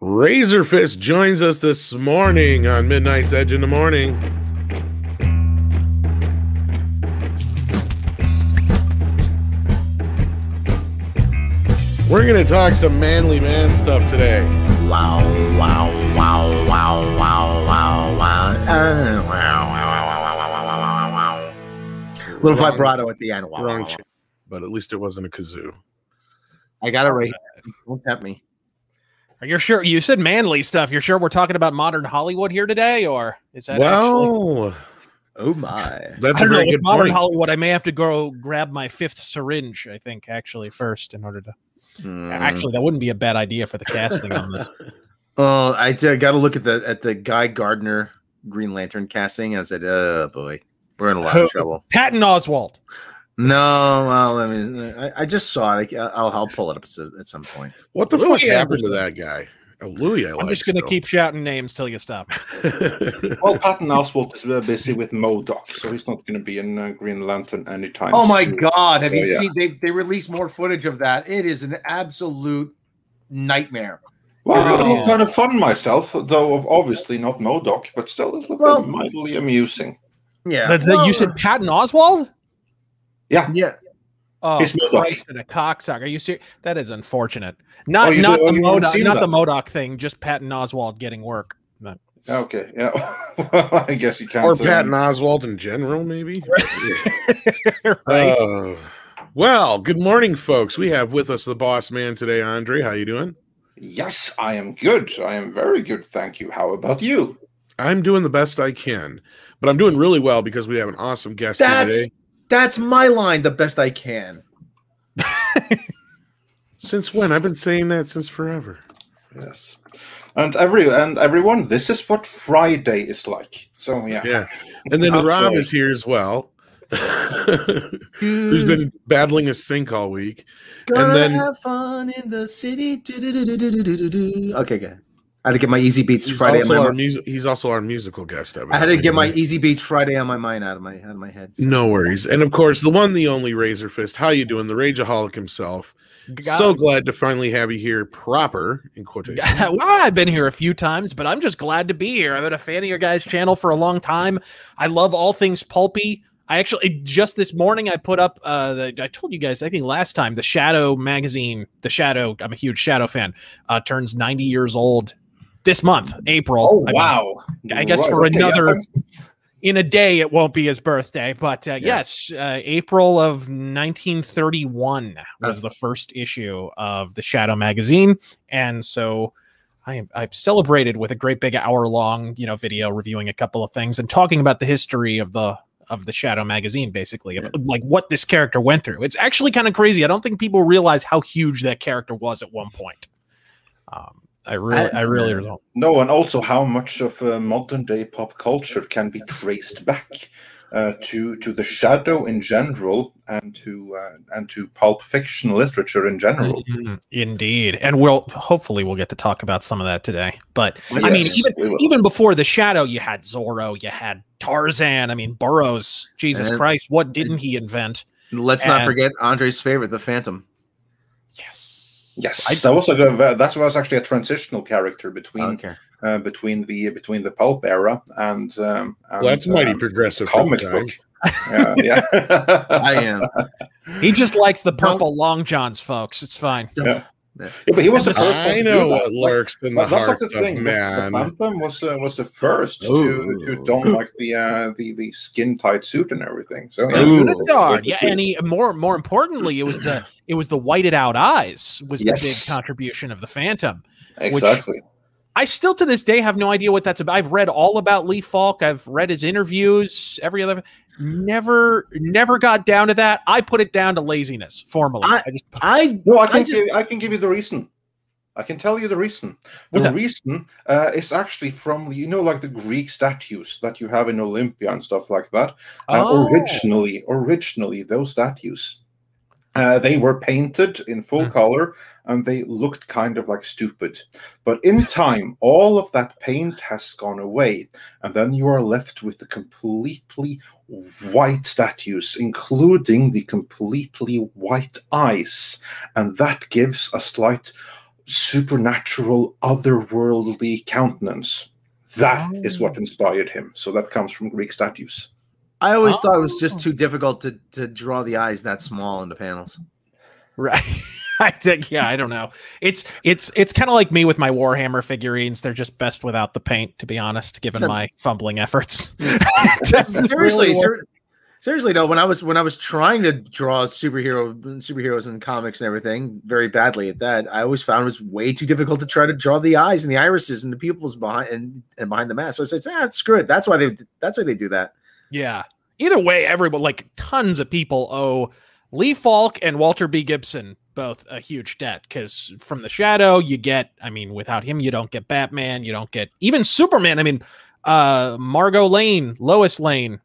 Razorfist joins us this morning on Midnight's Edge in the Morning. We're going to talk some manly man stuff today. Wow, wow, wow, wow, wow, wow, wow. Wow. Little vibrato at the end. Wow, Wrong, wow. but at least it wasn't a kazoo. I got it right here. Don't tempt me. Are you sure? You said manly stuff. You're sure we're talking about modern Hollywood here today, or is that well, oh my. That's I a don't very know, good with modern point. Hollywood, I may have to go grab my fifth syringe, I think, actually, first in order to. Actually, that wouldn't be a bad idea for the casting on this. Oh, I got to look at the Guy Gardner Green Lantern casting. I said, oh boy, we're in a lot of trouble. Patton Oswalt. No, well, I mean, I just saw it. I'll pull it up at some point. What the Louis fuck happened to Anderson. that guy? Oh, Louis, I'm just going to keep shouting names till you stop. Well, Patton Oswalt is busy with MODOK, so he's not going to be in Green Lantern anytime Oh my soon. God! Have you Yeah. seen? They released more footage of that. It is an absolute nightmare. Well, I Yeah. had kind of fun myself, though obviously not MODOK, but still it's Well- mildly amusing. Yeah, That's well, you said Patton Oswald? yeah. Oh, He's MODOK. Christ, and a cocksucker. Are you serious? That is unfortunate. Not you not do- the you haven't MODOK, seen not the that? MODOK thing. Just Patton Oswald getting work. But- Okay, yeah. Well, I guess you can't. Or Patton Oswalt in general, maybe. right. Well, good morning, folks. We have with us the boss man today, Andre. How you doing? Yes, I am good. I am very good, thank you. How about you? I'm doing the best I can, but I'm doing really well because we have an awesome guest here today. That's my line. The best I can. Since when? I've been saying that since forever. Yes. And everyone, this is what Friday is like. So yeah. Yeah. And then Okay. Rob is here as well, who's been battling a sink all week. Gonna then- have fun in the city. Okay, good. I had to get my Easy Beats He's Friday. also, On my our he's also our musical guest. I had to get my Easy Beats Friday on my mind out of my head. No worries. And of course, the one, the only Razorfist. How you doing? The Rageaholic himself. So glad to finally have you here, proper in quotation. Well, I've been here a few times, but I'm just glad to be here. I've been a fan of your guys' channel for a long time. I love all things pulpy. I actually just this morning I put up I told you guys I think last time the Shadow magazine, the Shadow. I'm a huge Shadow fan. Turns 90 years old this month, April. Oh I mean, wow! I guess Right, for okay, another. yeah, In a day, it won't be his birthday, but yes, April of 1931 was the first issue of the Shadow magazine, and so I've celebrated with a great big hour-long video reviewing a couple of things and talking about the history of the Shadow magazine, basically, of like what this character went through. It's actually kind of crazy. I don't think people realize how huge that character was at one point. I really don't. No, and also how much of modern day pop culture can be traced back to the Shadow in general, and to pulp fiction literature in general. Indeed, and hopefully we'll get to talk about some of that today. But Well, I mean, yes, we will. even before the Shadow, you had Zorro, you had Tarzan. I mean, Burroughs. Jesus And- Christ, what didn't he invent? Let's not And- forget Andre's favorite, the Phantom. Yes. Yes, that was actually a transitional character between Okay. between the pulp era and Well, that's mighty progressive. for the comic time. book. Yeah. I am. He just likes the purple long johns, folks. It's fine. Yeah, but he was the first one I to know do that. what lurks in the That's like hearts the of thing. The man. Phantom was the first Ooh. to don like the skin tight suit and everything. So yeah. Ooh. Unitard. Yeah, and more importantly, it was the whited out eyes was the Yes. big contribution of the Phantom. Exactly. I still to this day have no idea what that's about. I've read all about Lee Falk. I've read his interviews, every other. Never got down to that. I put it down to laziness formally. No, I I can give you the reason. I can tell you the reason. What's The that? reason is actually from like the Greek statues that you have in Olympia and stuff like that. Oh. Originally, those statues. They were painted in full color and they looked kind of like stupid. But in time, all of that paint has gone away. And then you are left with the completely white statues, including the completely white eyes. And that gives a slight supernatural, otherworldly countenance. That is what inspired him. So that comes from Greek statues. I always thought it was just too difficult to draw the eyes that small in the panels. Right. I don't know. It's kind of like me with my Warhammer figurines. They're just best without the paint, to be honest, given my fumbling efforts. Seriously though, when I was trying to draw superheroes and comics and everything very badly at that, I always found it was way too difficult to try to draw the eyes and the irises and the pupils behind the mask. So I said, screw it. That's why they do that. Yeah. Either way, everyone, like tons of people owe Lee Falk and Walter B. Gibson both a huge debt, because from the Shadow you get, I mean, without him you don't get Batman, you don't get even Superman. I mean, Margot Lane, Lois Lane.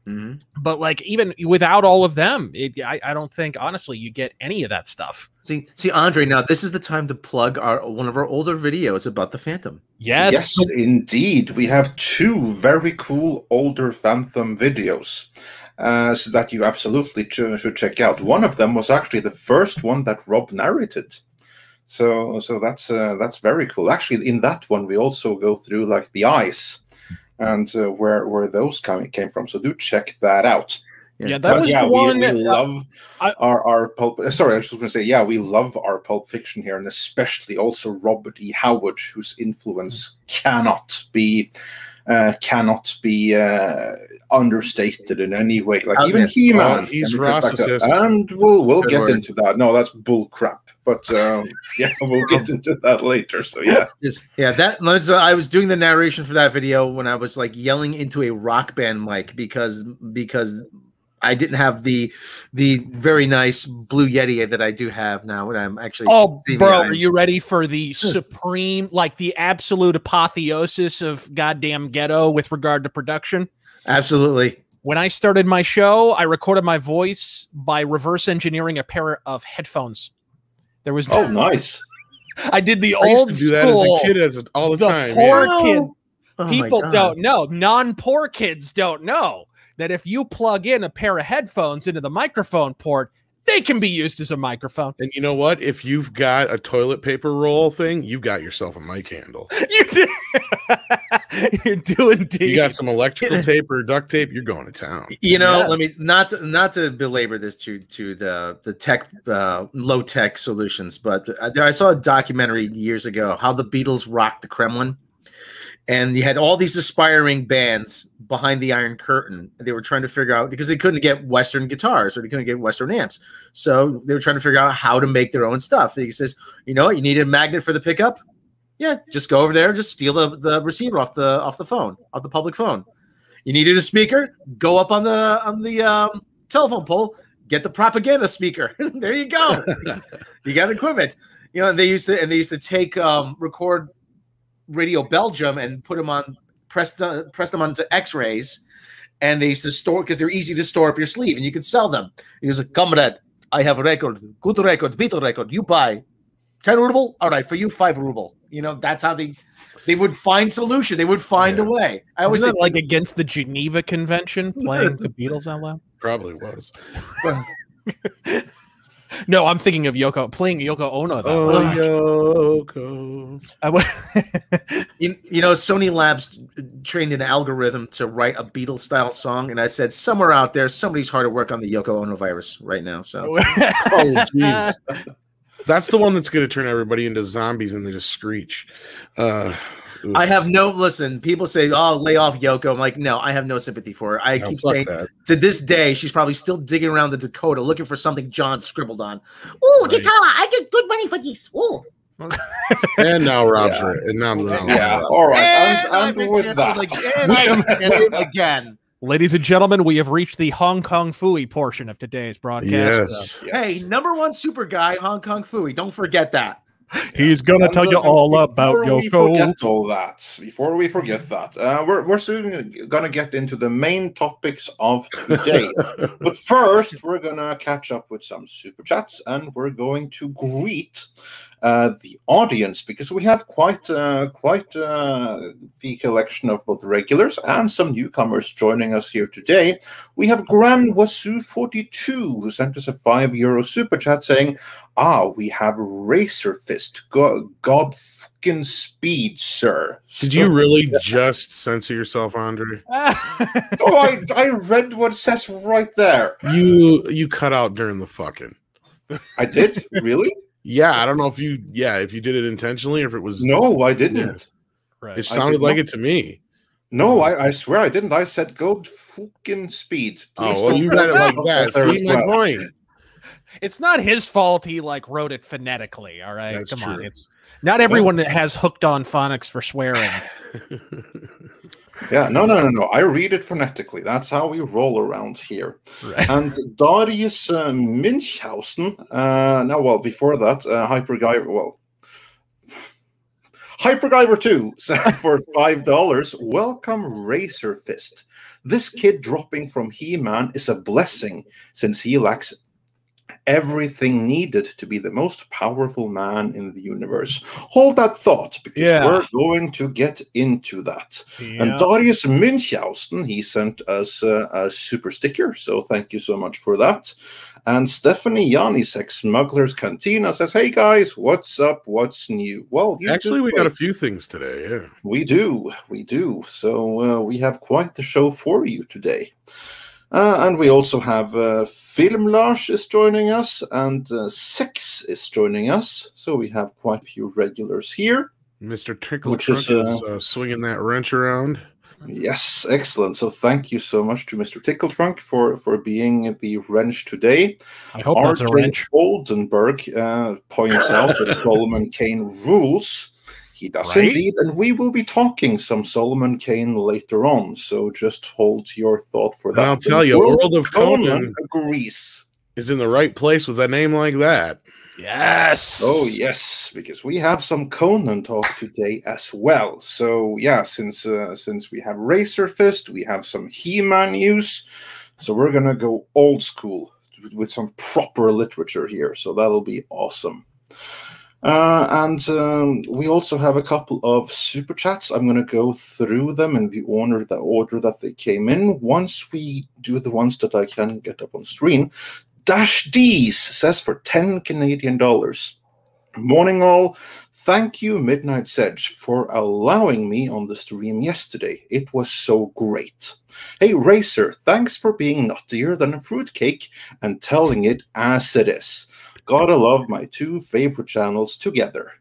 Mm-hmm. But like even without all of them, I don't think honestly you get any of that stuff. See, Andre. Now this is the time to plug one of our older videos about the Phantom. Yes, indeed. We have 2 very cool older Phantom videos, so that you absolutely should check out. One of them was actually the first one that Rob narrated. So that's very cool. Actually, in that one we also go through like the eyes. And where those came from, so do check that out. Yeah, that was the one. We love our pulp. Sorry, I was just going to say, yeah, we love our Pulp Fiction here, and especially also Robert E. Howard, whose influence cannot be understated in any way. Like even He-Man, he's Ross's, and we'll get into that. No, that's bull crap. But yeah, we'll get into that later. So yeah, I was doing the narration for that video when I was like yelling into a Rock Band mic because I didn't have the very nice Blue Yeti that I do have now. When I'm actually are you ready for the supreme, like the absolute apotheosis of goddamn ghetto with regard to production? Absolutely. When I started my show, I recorded my voice by reverse engineering a pair of headphones. There was nice. I did the I old used to do school. that as a kid, all the time. Poor kid. Oh People don't know. Non-poor kids don't know that if you plug in a pair of headphones into the microphone port, they can be used as a microphone. And you know what? If you've got a toilet paper roll thing, you've got yourself a mic handle. You do. You do indeed. You got some electrical tape or duct tape, you're going to town. You know, let me not to belabor this to the tech low tech solutions, but I saw a documentary years ago how the Beatles rocked the Kremlin. And you had all these aspiring bands behind the Iron Curtain. They were trying to figure out, because they couldn't get Western guitars or they couldn't get Western amps. So they were trying to figure out how to make their own stuff. And he says, you know what, you need a magnet for the pickup? Yeah, just go over there, just steal the receiver off the phone, off the public phone. You needed a speaker? Go up on the telephone pole, get the propaganda speaker. There you go. You got equipment. You know, and they used to take record Radio Belgium and put them on, press them onto X-rays, and they used to store, because they're easy to store up your sleeve, and you could sell them. He was like, "Comrade, I have a record, good record, Beatle record. You buy 10 ruble, all right, for you 5 ruble." You know, that's how they would find solution. They would find a way. I always think like against the Geneva Convention, playing the Beatles out loud. Probably was. No, I'm thinking of playing Yoko Ono. Yoko. You know, Sony Labs trained an algorithm to write a Beatles-style song, and I said, somewhere out there, somebody's hard at work on the Yoko Ono virus right now. So, oh, jeez. That's the one that's going to turn everybody into zombies and they just screech. I have listen, people say, oh, lay off Yoko. I'm like, no, I have no sympathy for her. I keep saying that. To this day, she's probably still digging around the Dakota looking for something John scribbled on. Ooh, guitar, I get good money for this. Ooh. And now Rob's right. And now, all right. And with that. Again. Ladies and gentlemen, we have reached the Hong Kong Phooey portion of today's broadcast. Yes. Hey, #1 super guy, Hong Kong Phooey. Don't forget that. He's gonna tell you all about Yoko. Before we forget that, we're soon gonna get into the main topics of today. But first, we're gonna catch up with some super chats, and we're going to greet the audience, because we have quite the collection of both regulars and some newcomers joining us here today. We have Grand Wasu 42 who sent us a €5 super chat saying, we have Razor Fist. God fucking speed, sir. Did you really just censor yourself, Andre? I read what it says right there. You cut out during the fucking. I did? Really? Yeah, I don't know if you did it intentionally or if it was. No, I didn't. Yeah. Right. It sounded like it to me. No, I swear I didn't. I said go fucking speed. Please you read it like that. See my point. It's not his fault he wrote it phonetically, all right? That's Come true. on. It's not everyone that has hooked on phonics for swearing. Yeah, no. I read it phonetically. That's how we roll around here. Right. And Darius Münchhausen. Before that, Hyperguyver 2 for $5. Welcome, Razor Fist. This kid dropping from He-Man is a blessing since he lacks everything needed to be the most powerful man in the universe. Hold that thought, because we're going to get into that. Yeah. And Darius Münchhausen, he sent us a super sticker, so thank you so much for that. And Stephanie Janisek, Smuggler's Cantina, says, hey guys, what's up? What's new? Well, actually, we got a few things today. Yeah, we do. So we have quite the show for you today. And we also have Film Lars is joining us, and Sex is joining us. So we have quite a few regulars here. Mr. Tickle Trunk is swinging that wrench around. Yes, excellent. So thank you so much to Mr. Tickle Trunk for being the wrench today. I hope that's a wrench. Oldenburg points out that Solomon Kane rules. He does indeed, and we will be talking some Solomon Kane later on, so just hold your thought for that. And I'll tell you, World of Conan agrees. Is in the right place with a name like that. Yes! Oh, yes, because we have some Conan talk today as well. So, yeah, since we have Razor Fist, we have some He-Man news, so we're going to go old school with some proper literature here, so that'll be awesome. And we also have a couple of super chats. I'm going to go through them in the order that they came in. Once we do the ones that I can get up on screen, Dash D's says for $10 Canadian. Morning all. Thank you, Midnight Sedge, for allowing me on the stream yesterday. It was so great. Hey, Racer, thanks for being nuttier than a fruitcake and telling it as it is. Gotta love my two favorite channels together.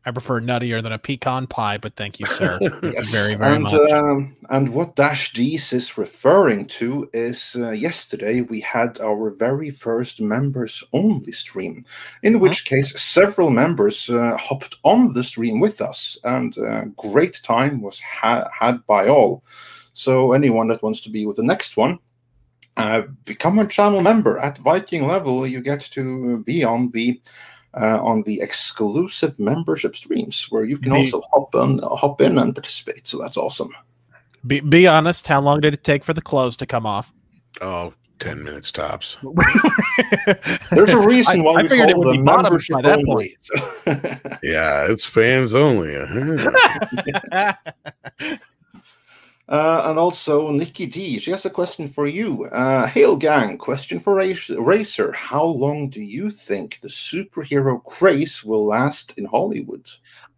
I prefer nuttier than a pecan pie, but thank you, sir. Yes, very, very much. And what Dash D's is referring to is yesterday we had our very first members-only stream, in which case several members hopped on the stream with us, and great time was had by all. So anyone that wants to be with the next one, become a channel member at Viking level. You get to be on the exclusive membership streams where you can also hop in and participate. So that's awesome. Be honest. How long did it take for the clothes to come off? Oh, 10 minutes tops. There's a reason why I we figured it call would the be bottoms membership by that only. point. Yeah, it's fans only. And also Nikki D, she has a question for you. Hail gang, question for Racer. How long do you think the superhero craze will last in Hollywood?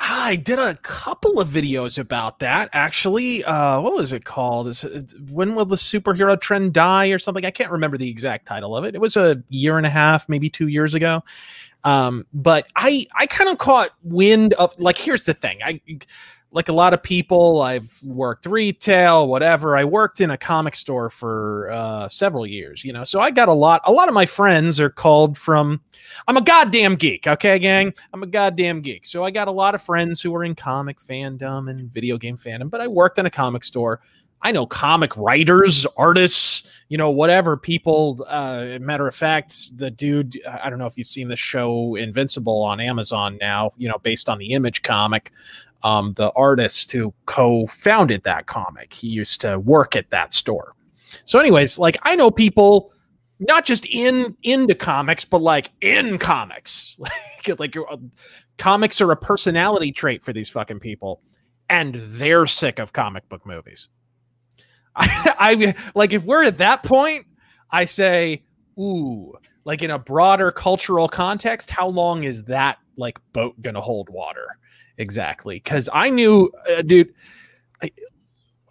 I did a couple of videos about that, actually. What was it called? When will the superhero trend die or something? I can't remember the exact title of it. It was a year and a half, maybe 2 years ago. But I kind of caught wind of, here's the thing. Like a lot of people, I've worked retail, whatever. I worked in a comic store for several years, so I got a lot of my friends are called from, I'm a goddamn geek. Okay, gang, I'm a goddamn geek. So I got a lot of friends who are in comic fandom and video game fandom, but I worked in a comic store. I know comic writers, artists, whatever people. Matter of fact, the dude, I don't know if you've seen the show Invincible on Amazon now, based on the Image comic. The artist who co-founded that comic, he used to work at that store. So anyways, I know people not just into comics, but like in comics. like comics are a personality trait for these fucking people, and they're sick of comic book movies. I like, if we're at that point, I say, ooh, like in a broader cultural context, how long is that like boat gonna hold water? Exactly. Because I knew, dude,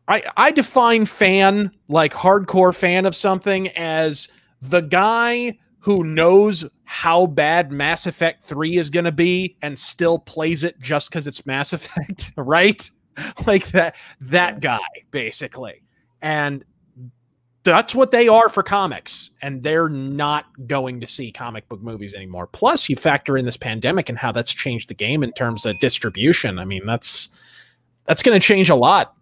I define fan, like hardcore fan of something, as the guy who knows how bad Mass Effect 3 is going to be and still plays it just because it's Mass Effect, right? Like that guy, basically. And that's what they are for comics, and they're not going to see comic book movies anymore. Plus, you factor in this pandemic and how that's changed the game in terms of distribution. I mean, that's going to change a lot.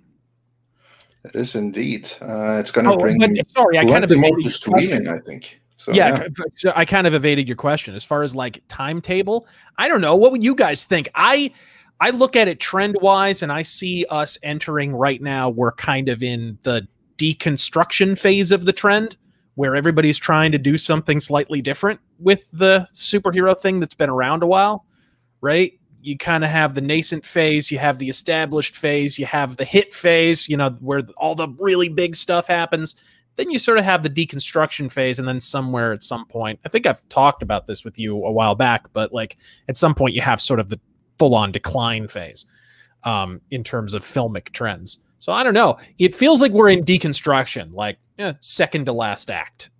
It is indeed. It's going to bring. Sorry, I kind of more to streaming, I think. So, yeah, so I kind of evaded your question as far as like timetable. I don't know. What would you guys think? I look at it trend wise, and I see us entering right now. We're kind of in the deconstruction phase of the trend, where everybody's trying to do something slightly different with the superhero thing that's been around a while, right? You kind of have the nascent phase, you have the established phase, you have the hit phase, you know, where all the really big stuff happens. Then you sort of have the deconstruction phase, and then somewhere at some point, I think I've talked about this with you a while back, but like at some point you have sort of the full-on decline phase in terms of filmic trends. So I don't know. It feels like we're in deconstruction, like second to last act.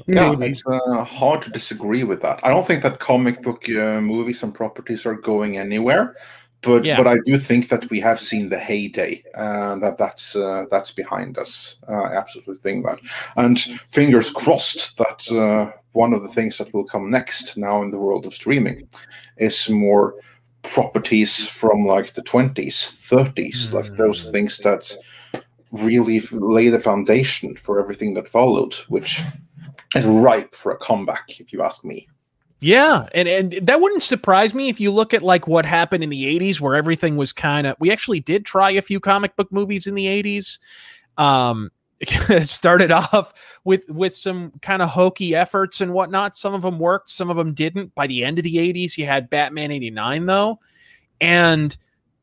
Yeah, it's hard to disagree with that. I don't think that comic book movies and properties are going anywhere, but I do think that we have seen the heyday, that's behind us. I absolutely think that, and fingers crossed that one of the things that will come next now in the world of streaming is more properties from like the 20s, 30s, like those things that really lay the foundation for everything that followed, which is ripe for a comeback, if you ask me. Yeah, and that wouldn't surprise me if you look at like what happened in the 80s, where everything was kind of, we actually did try a few comic book movies in the 80s. It started off with some kind of hokey efforts and whatnot. Some of them worked, some of them didn't. By the end of the 80s, you had Batman 89 though. And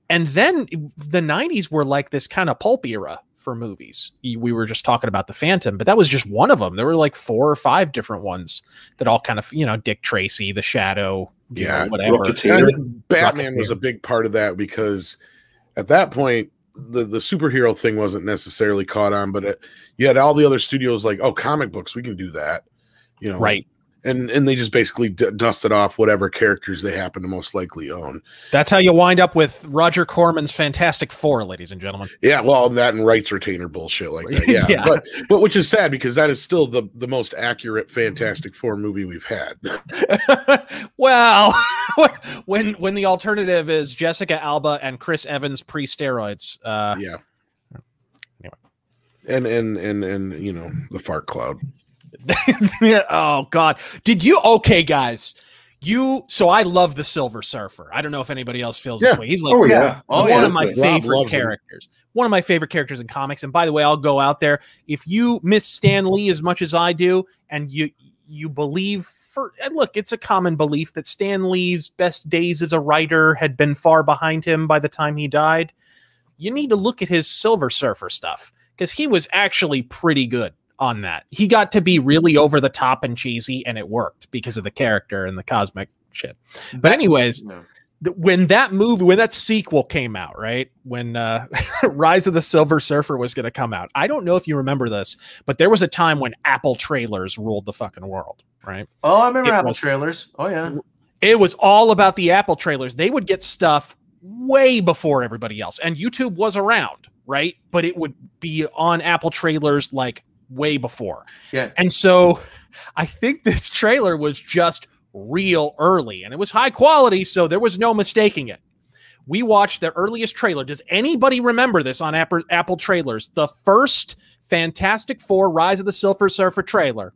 then the 90s were like this kind of pulp era for movies. We were just talking about the Phantom, but that was just one of them. There were like 4 or 5 different ones that all kind of, you know, Dick Tracy, The Shadow, whatever. Batman was a big part of that, because at that point, the superhero thing wasn't necessarily caught on, but you had all the other studios like, oh, comic books, we can do that, you know, right? And they just basically dusted off whatever characters they happen to most likely own. That's how you wind up with Roger Corman's Fantastic Four, ladies and gentlemen. Yeah, well, that and rights retainer bullshit like that. Yeah, yeah. But which is sad, because that is still the most accurate Fantastic Four movie we've had. Well, when the alternative is Jessica Alba and Chris Evans pre-steroids. Yeah. Anyway. And you know, the fart cloud. Oh God. Okay, guys, so I love the Silver Surfer. I don't know if anybody else feels this way. He's like one of my favorite characters. One of my favorite characters in comics. And by the way, I'll go out there. If you miss Stan Lee as much as I do, and you believe and look, it's a common belief that Stan Lee's best days as a writer had been far behind him by the time he died, you need to look at his Silver Surfer stuff, because he was actually pretty good on that. He got to be really over the top and cheesy, and it worked because of the character and the cosmic shit. But anyways, when that sequel came out, right, when Rise of the Silver Surfer was going to come out, I don't know if you remember this, but there was a time when Apple trailers ruled the fucking world, right? Oh, I remember Apple trailers. Oh yeah, it was all about the Apple trailers. They would get stuff way before everybody else, and YouTube was around, right? But it would be on Apple trailers like way before. Yeah. And so I think this trailer was just real early, and it was high quality, so there was no mistaking it. We watched the earliest trailer. Does anybody remember this on Apple trailers? The first Fantastic Four Rise of the Silver Surfer trailer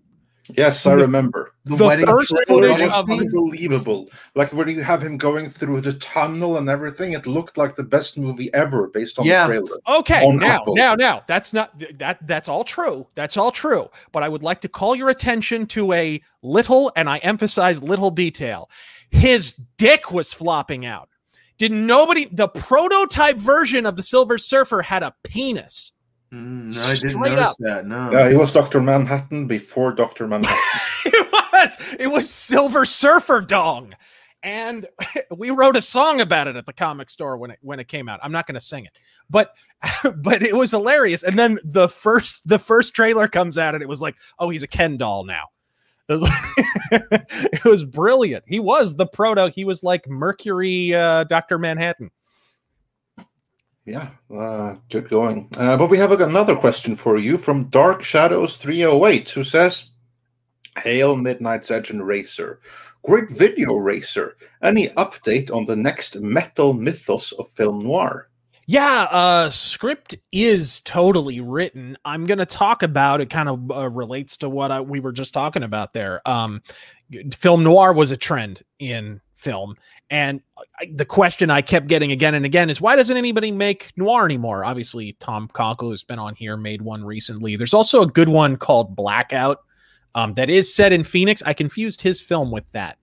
Yes, I remember. The wedding first trailer footage was of unbelievable. Like when you have him going through the tunnel and everything, it looked like the best movie ever based on the trailer. Okay, On now, Apple. that's not that's all true. That's all true. But I would like to call your attention to a little, and I emphasize little detail. His dick was flopping out. The prototype version of the Silver Surfer had a penis. No, I didn't notice that. No. Yeah, he was Dr. Manhattan before Dr. Manhattan. It was Silver Surfer dong. And we wrote a song about it at the comic store when it came out. I'm not going to sing it, but it was hilarious. And then the first trailer comes out, and it was like, oh, he's a Ken doll now. It was brilliant. He was the proto. He was like Mercury, Dr. Manhattan. Yeah, good going. But we have another question for you from Dark Shadows 308, who says, "Hail Midnight's Edge and Racer. Great video, Racer. Any update on the next metal mythos of film noir?" Yeah, script is totally written. I'm going to talk about it. Kind of relates to what we were just talking about there. Film noir was a trend in film. And the question I kept getting again and again is, why doesn't anybody make noir anymore? Obviously, Tom Conkle, who's been on here, made one recently. There's also a good one called Blackout that is set in Phoenix. I confused his film with that.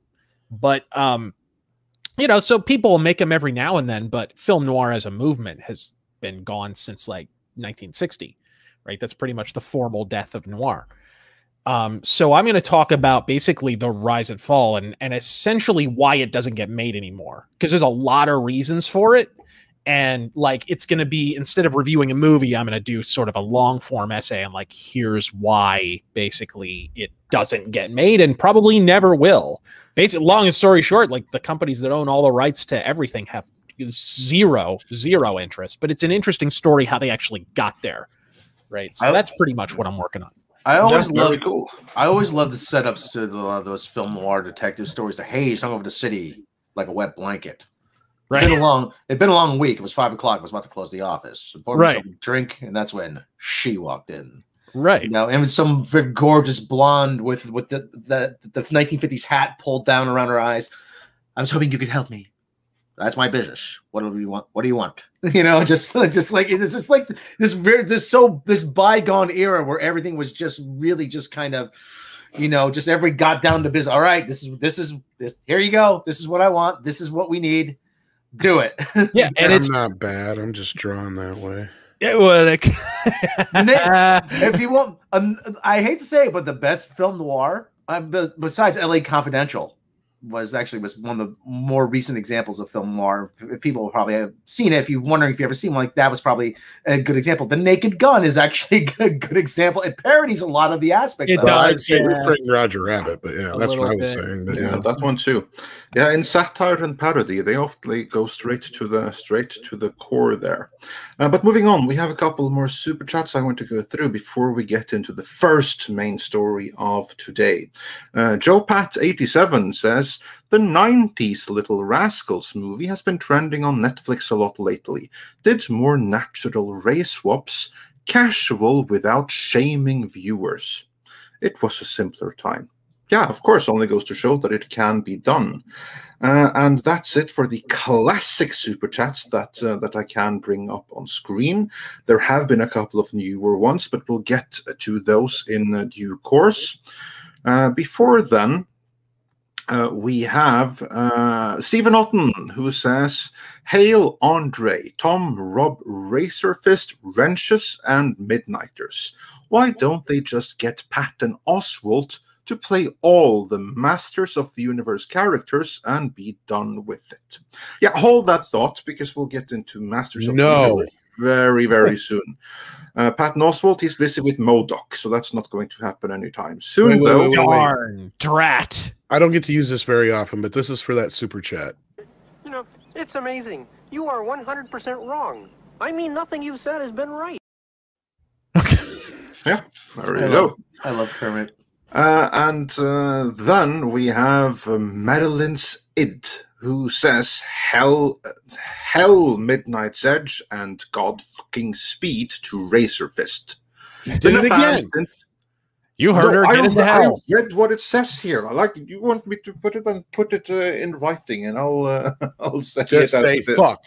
But, so people will make them every now and then, but film noir as a movement has been gone since like 1960, right? That's pretty much the formal death of noir. So I'm going to talk about basically the rise and fall and essentially why it doesn't get made anymore. Because there's a lot of reasons for it. And like, it's going to be, instead of reviewing a movie, I'm going to do sort of a long form essay on like, here's why basically it doesn't get made and probably never will. Basically, long story short, like the companies that own all the rights to everything have zero interest, but it's an interesting story how they actually got there. Right. So that's pretty much what I'm working on. I always love the setups to a lot of those film noir detective stories. That, hey, he's hung over the city like a wet blanket. Right. It'd been a long week. It was 5 o'clock. I was about to close the office. Right. Some drink, and that's when she walked in. Right. And it was some gorgeous blonde with the 1950s hat pulled down around her eyes. I was hoping you could help me. That's my business. What do you want? What do you want? Just like it's just like this bygone era where everything was just really just kind of, just everybody got down to business. All right, this is here you go. This is what I want. This is what we need. Do it. Yeah, and it's not bad. I'm just drawn that way. It would. If you want, I hate to say it, but the best film noir, besides L.A. Confidential, was one of the more recent examples of film noir. People probably have seen it. If you're wondering if you ever seen one, like that was probably a good example. The Naked Gun is actually a good example. It parodies a lot of the aspects. I'd say Who Framed Roger Rabbit, but yeah, that's what I was saying. But yeah, that one too. Yeah, in satire and parody, they often go straight to the core there. But moving on, we have a couple more super chats I want to go through before we get into the first main story of today. Joe Pat 87 says, "The 90s Little Rascals movie has been trending on Netflix a lot lately. Did more natural race swaps, casual without shaming viewers. It was a simpler time." Yeah, of course, only goes to show that it can be done. And that's it for the classic super chats that I can bring up on screen. There have been a couple of newer ones, but we'll get to those in due course. Before then, we have Stephen Otten, who says, "Hail Andre, Tom, Rob, Razorfist, Wrenches, and Midnighters. Why don't they just get Pat and Oswald to play all the Masters of the Universe characters and be done with it?" Yeah, hold that thought, because we'll get into Masters of the Universe very, very soon. Pat and Oswald, he's busy with MODOK, so that's not going to happen anytime soon, though. Darn, drat. I don't get to use this very often, but this is for that super chat. It's amazing. You are 100% wrong. I mean, nothing you've said has been right. Yeah, there you go. I love Kermit. And then we have Madeline's Id, who says, hell Midnight's Edge and God fucking speed to Razorfist. Did it again. You heard her. Get into hell. I read what it says here. You want me to put it in writing, and I'll say just say fuck.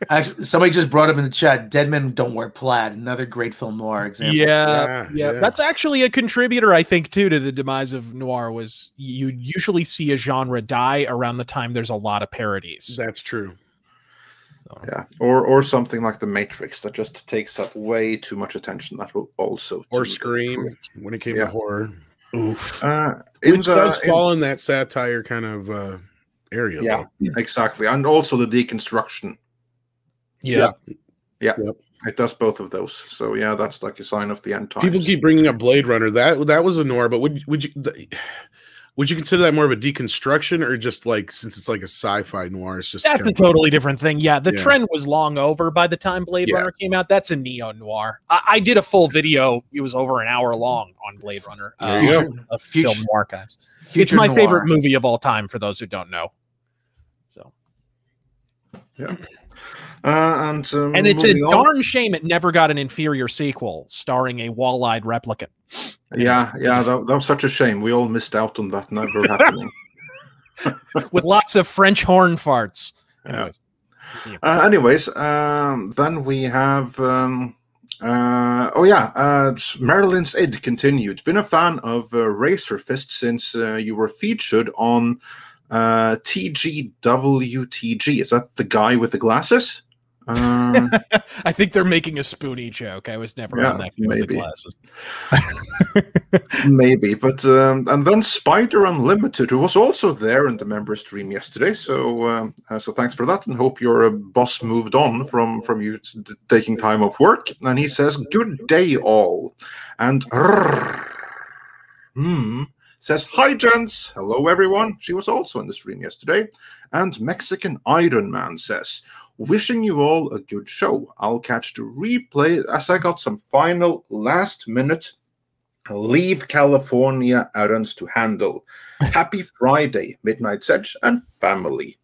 Actually, somebody just brought up in the chat, Dead Men Don't Wear Plaid, another great film noir example. Yeah. That's actually a contributor, I think, too, to the demise of noir. Was you usually see a genre die around the time there's a lot of parodies. That's true. So. Yeah, or something like The Matrix that just takes up way too much attention. That will also or Scream when it came to horror. Oof. Which does fall in that satire kind of area. Yeah, exactly, and also the deconstruction. Yeah. Yep. It does both of those. So yeah, that's like a sign of the end times. People keep bringing up Blade Runner. That was a noir, but would you consider that more of a deconstruction, or just like, since it's like a sci-fi noir, it's just that's a totally different thing. Yeah, the trend was long over by the time Blade Runner came out. That's a neo-noir. I did a full video. It was over an hour long on Blade Runner. Of Film Archives. It's my favorite movie of all time, for those who don't know. So, yeah. And it's a darn shame it never got an inferior sequel starring a wall-eyed replicant. Yeah, that was such a shame. We all missed out on that never happening. With lots of French horn farts. Anyways, then we have Marilyn's Id continued. Been a fan of Razor Fist since you were featured on TGWTG. Is that the guy with the glasses? I think they're making a Spoonie joke. I was never on that with the glasses. Maybe, but and then Spider Unlimited, who was also there in the member stream yesterday. So so thanks for that, and hope your boss moved on from you taking time off work. And he says, "Good day, all," and says, "Hi, gents. Hello, everyone." She was also in the stream yesterday. And Mexican Iron Man says, "Wishing you all a good show. I'll catch the replay as I got some final last-minute leave California errands to handle. Happy Friday, Midnight Sedge and family."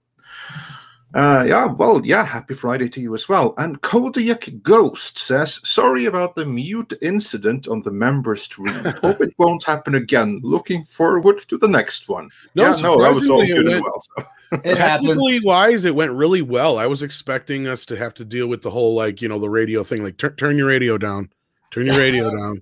Happy Friday to you as well. And Kodiak Ghost says, "Sorry about the mute incident on the member stream. Hope it won't happen again. Looking forward to the next one." That was all good as well. So. Technically wise, it went really well. I was expecting us to have to deal with the whole, the radio thing, like turn your radio down, turn your radio down.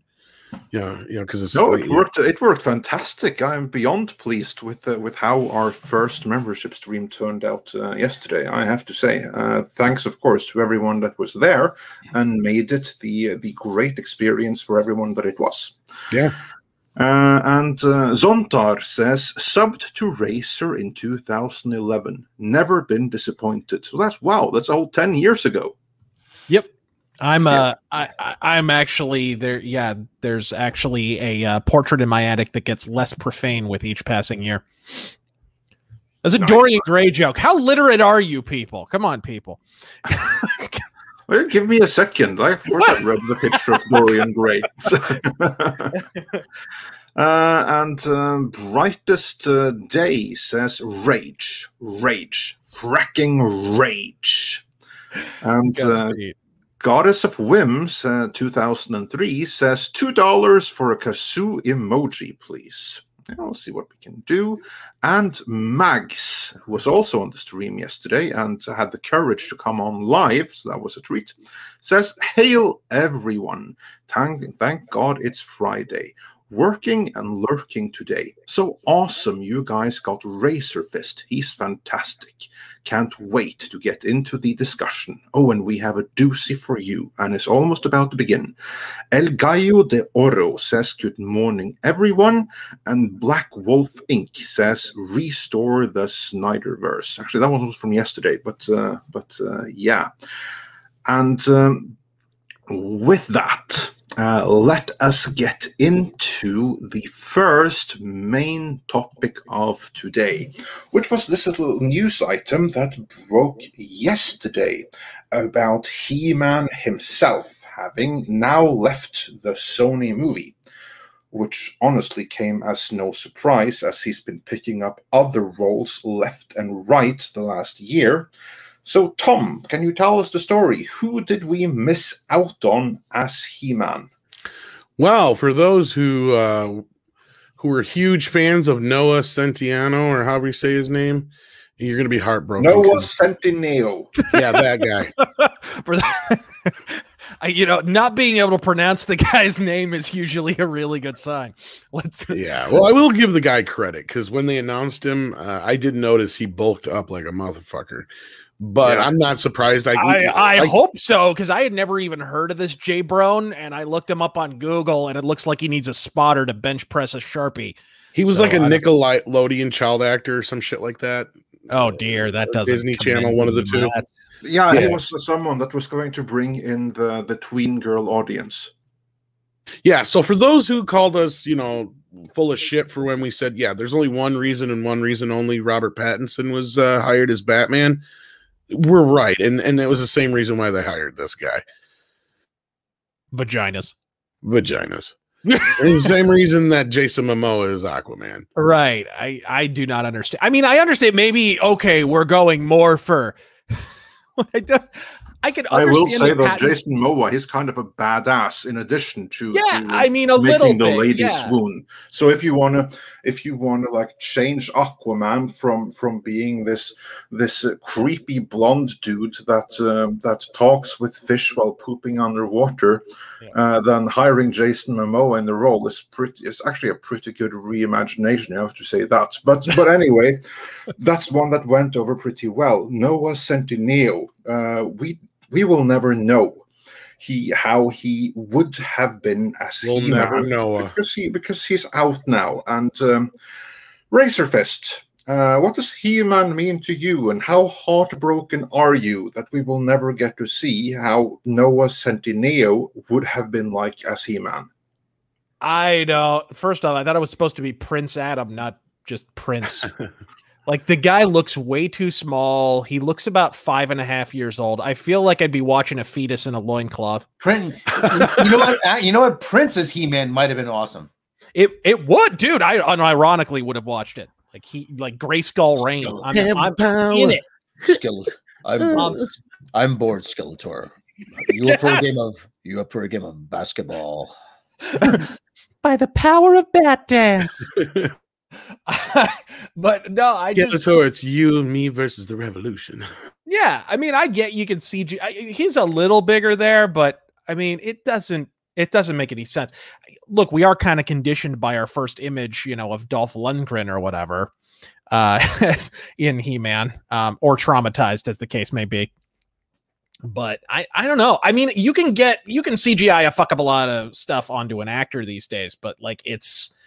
Because it's it worked fantastic. I'm beyond pleased with how our first membership stream turned out yesterday. I have to say, thanks of course to everyone that was there and made it the great experience for everyone that it was. Yeah. And Zontar says, "Subbed to Razer in 2011. Never been disappointed." So that's a whole 10 years ago. Yep. I'm actually there. Yeah, there's actually a portrait in my attic that gets less profane with each passing year. That's a Dorian Gray joke. How literate are you people? Come on, people. Well, give me a second. Of course, I read the picture of Dorian Gray. And Brightest Day says, "Rage, fracking rage." And Goddess of Whims 2003 says, $2 for a kazoo emoji, please. I'll see what we can do. And Mags, who was also on the stream yesterday and had the courage to come on live, so that was a treat, says, "Hail everyone. Thank God it's Friday. Working and lurking today. So awesome you guys got Razor Fist. He's fantastic. Can't wait to get into the discussion. Oh, and we have a doozy for you, and it's almost about to begin." El Gallo de Oro says, "Good morning, everyone." And Black Wolf Inc. says, "Restore the Snyderverse." Actually, that one was from yesterday, but yeah. And with that, let us get into the first main topic of today, which was this little news item that broke yesterday about He-Man himself having now left the Sony movie, which honestly came as no surprise, as he's been picking up other roles left and right the last year. So, Tom, can you tell us the story? Who did we miss out on as He-Man? Well, for those who are huge fans of Noah Centineo, or however you say his name, you're going to be heartbroken. Noah Centineo. Yeah, that guy. For not being able to pronounce the guy's name is usually a really good sign. Yeah, well, I will give the guy credit because when they announced him, I did notice he bulked up like a motherfucker. But I'm not surprised. I hope so, because I had never even heard of this Jay Brown, and I looked him up on Google, and it looks like he needs a spotter to bench press a Sharpie. He was like a Nickelodeon child actor or some shit like that. Oh dear, that doesn't Disney Channel, one of the two. Yeah, he was someone that was going to bring in the tween girl audience. Yeah, so for those who called us, full of shit for when we said, there's only one reason and one reason only Robert Pattinson was hired as Batman. We're right, and it was the same reason why they hired this guy. Vaginas. The same reason that Jason Momoa is Aquaman. Right. I do not understand. I mean, I understand maybe, okay, we're going more for... I will say that Jason Momoa, he's kind of a badass in addition to I mean a making little the bit, lady swoon. So if you wanna like change Aquaman from being this creepy blonde dude that talks with fish while pooping underwater, then hiring Jason Momoa in the role is actually a pretty good reimagination. You have to say that. But anyway, that's one that went over pretty well. Noah Centineo. We will never know how he would have been as He-Man. We'll never know because he's out now. And Razorfist, what does He-Man mean to you, and how heartbroken are you that we will never get to see how Noah Centineo would have been like as He-Man? I know. First off, I thought it was supposed to be Prince Adam, not just Prince. Like, the guy looks way too small. He looks about 5.5 years old. I feel like I'd be watching a fetus in a loincloth. Prince, you know what? Prince's He-Man might have been awesome. It would, dude. I unironically would have watched it. Like Grayskull Reign. I'm in it. I'm bored, Skeletor. You up for a game of basketball? By the power of Bat Dance. But no, it's you and me versus the revolution. Yeah, I mean, I get you can see he's a little bigger there, but I mean, it doesn't make any sense. Look, we are kind of conditioned by our first image, of Dolph Lundgren or whatever, in He-Man, or traumatized as the case may be. But I don't know. I mean, you can CGI a fuck of a lot of stuff onto an actor these days, but like it's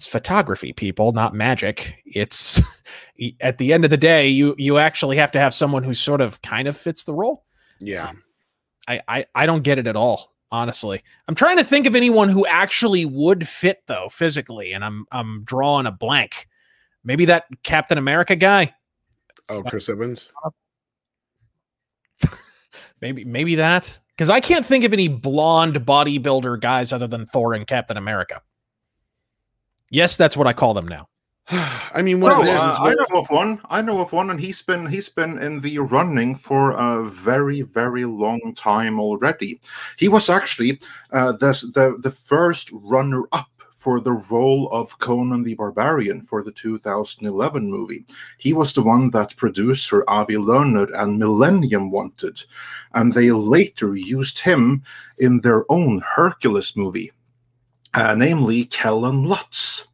photography, people, not magic. It's at the end of the day, you actually have to have someone who sort of kind of fits the role. Yeah. I don't get it at all, honestly. I'm trying to think of anyone who actually would fit though, physically, and I'm drawing a blank. Maybe that Captain America guy. Oh, Chris Evans. Maybe that, because I can't think of any blonde bodybuilder guys other than Thor and Captain America. Yes, that's what I call them now. I mean, I know of one, and he's been in the running for a very, very long time already. He was actually the first runner-up for the role of Conan the Barbarian for the 2011 movie. He was the one that producer Avi Lerner and Millennium wanted, and they later used him in their own Hercules movie, namely Kellen Lutz.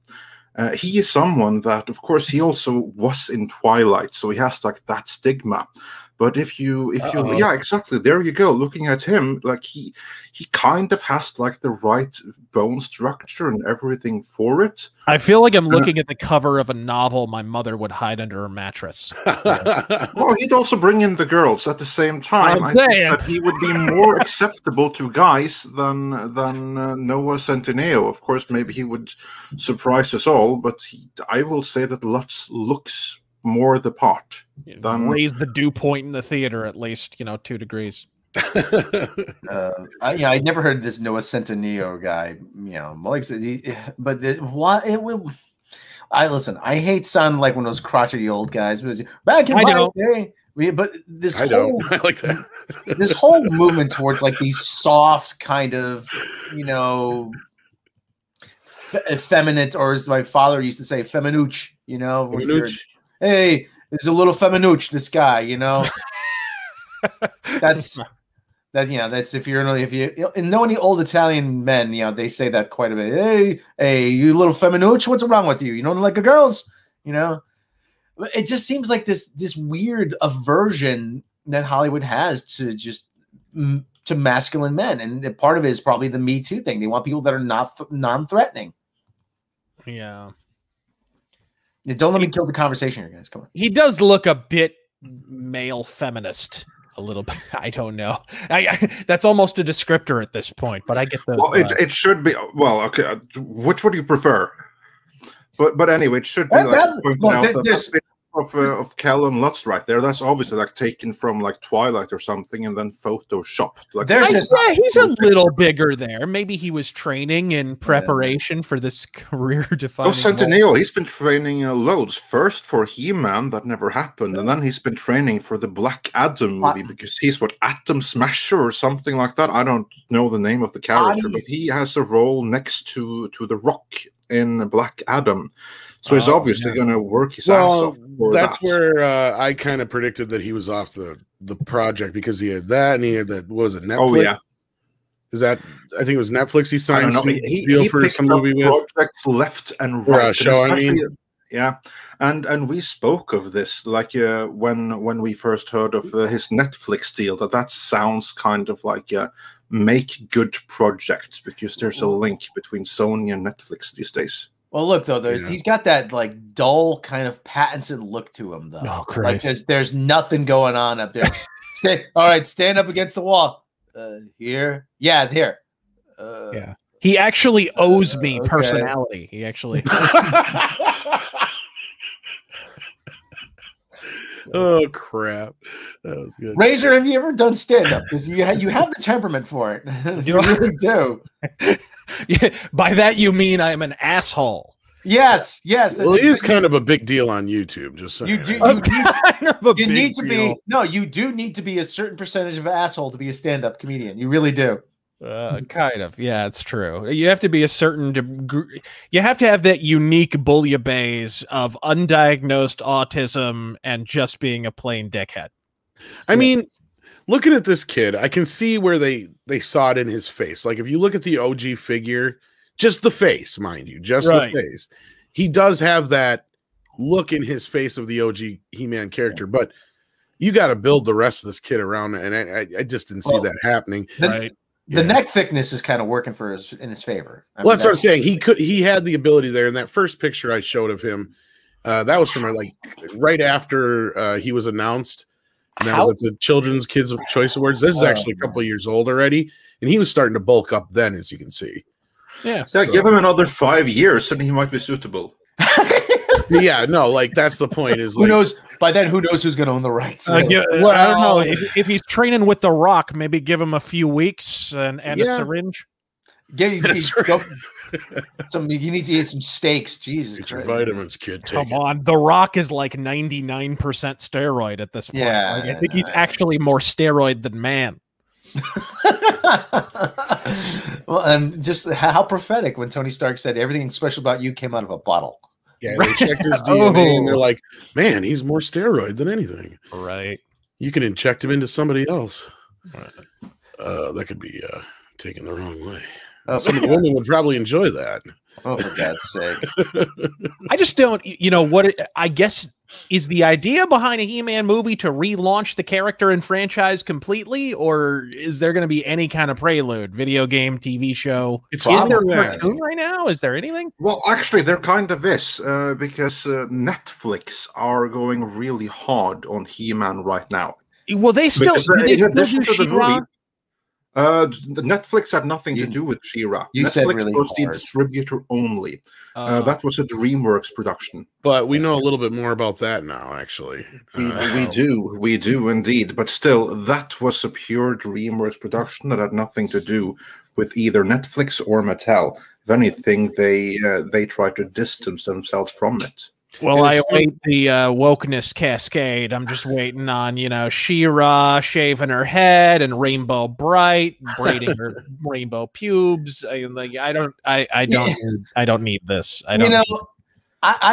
He is someone that, of course, he also was in Twilight, so he has like that stigma. But if you, yeah, exactly. There you go. Looking at him, like he kind of has like the right bone structure and everything for it. I feel like I'm looking at the cover of a novel my mother would hide under her mattress. Well, he'd also bring in the girls at the same time. I think that he would be more acceptable to guys than Noah Centineo. Of course, maybe he would surprise us all, but I will say that Lutz looks more the part. Raise the dew point in the theater at least, 2 degrees. I never heard of this Noah Centineo guy. Malik said, but I listen. I hate sounding like one of those crotchety old guys. But back in my day, But this I whole don't. I like that. this whole movement towards like these soft kind of, you know, effeminate, or as my father used to say, feminuch. You know, hey, there's a little feminuch. This guy, you know, that's if you know any old Italian men, you know, they say that quite a bit. Hey, you little feminuch, what's wrong with you? You don't like the girls, you know. It just seems like this weird aversion that Hollywood has to just to masculine men, and part of it is probably the Me Too thing. They want people that are not non-threatening. Yeah. Don't let me kill the conversation here, guys. Come on. He does look a bit male feminist. A little bit. I don't know. That's almost a descriptor at this point, but I get the. Well, it should be. Well, okay. Which would you prefer? But anyway, it should be of Callum Lutz right there. That's obviously like taken from like Twilight or something, and then photoshopped. Like he's a little bigger there. Maybe he was training in preparation for this career-defining. Oh, Centennial, he's been training loads. First for He-Man, that never happened, and then he's been training for the Black Adam movie because he's Atom Smasher or something like that. I don't know the name of the character, but he has a role next to the Rock in Black Adam. So he's obviously going to work his ass off. That's where I kind of predicted that he was off the project, because he had that and he had that. What was it? Netflix? Oh yeah. Is that? I think it was Netflix. He signed some deal for some movie with projects left and right. Show, I mean. Yeah, and we spoke of this like when we first heard of his Netflix deal. That sounds kind of like a make good project, because there's a link between Sony and Netflix these days. Well, look though, he's got that like dull kind of Pattinson look to him though. Oh, Christ. Like there's nothing going on up there. Stand up against the wall. Here, yeah, there. Yeah, he actually owes me personality. He actually. Oh crap, that was good. Razor, have you ever done stand up? Because you have the temperament for it. You really do. Yeah, by that you mean I'm an asshole. Yes. Well, it is kind of a big deal on YouTube. Just saying. You do need to be a certain percentage of asshole to be a stand-up comedian. You really do. Kind of. Yeah, it's true. You have to be a certain degree. You have to have that unique bouillabaisse of undiagnosed autism and just being a plain dickhead. I mean, looking at this kid, I can see where they saw it in his face. Like if you look at the OG figure, just the face, mind you, just the face. He does have that look in his face of the OG He-Man character, but you got to build the rest of this kid around, and I just didn't see that happening. The neck thickness is kind of working in his favor. That's what I'm saying. He had the ability there. In that first picture I showed of him, that was from like right after he was announced. And that was at the Children's Kids Choice Awards. This is actually a couple of years old already, and he was starting to bulk up then, as you can see. Yeah, so give him another 5 years, and he might be suitable. Yeah, no, like that's the point. Is who knows? By then, who knows who's going to own the rights? Well, I don't know. If he's training with The Rock, maybe give him a few weeks and a syringe. You need to eat some steaks. Jesus, get your vitamins, kid. Come on, The Rock is like 99% steroid at this point. Yeah, I think he's actually more steroid than man. Well, and just how prophetic when Tony Stark said everything special about you came out of a bottle. Yeah, they checked his DNA and they're like, man, he's more steroid than anything. Right. You can inject him into somebody else. That could be taken the wrong way. Some women would probably enjoy that. Oh, for God's sake. I just don't, I guess is the idea behind a He-Man movie to relaunch the character and franchise completely, or is there going to be any kind of prelude, video game, TV show? Is there a cartoon right now? Is there anything? Well, actually, there kind of is, because Netflix are going really hard on He-Man right now. Well, they still do She-Ra? Netflix had nothing to do with She-Ra. Netflix was the distributor only. That was a DreamWorks production. But we know a little bit more about that now, actually. We do indeed. But still, that was a pure DreamWorks production that had nothing to do with either Netflix or Mattel. If anything, they tried to distance themselves from it. Well, I await the wokeness cascade. I'm just waiting on, you know, She-Ra shaving her head and Rainbow Bright braiding her rainbow pubes. I don't need this. I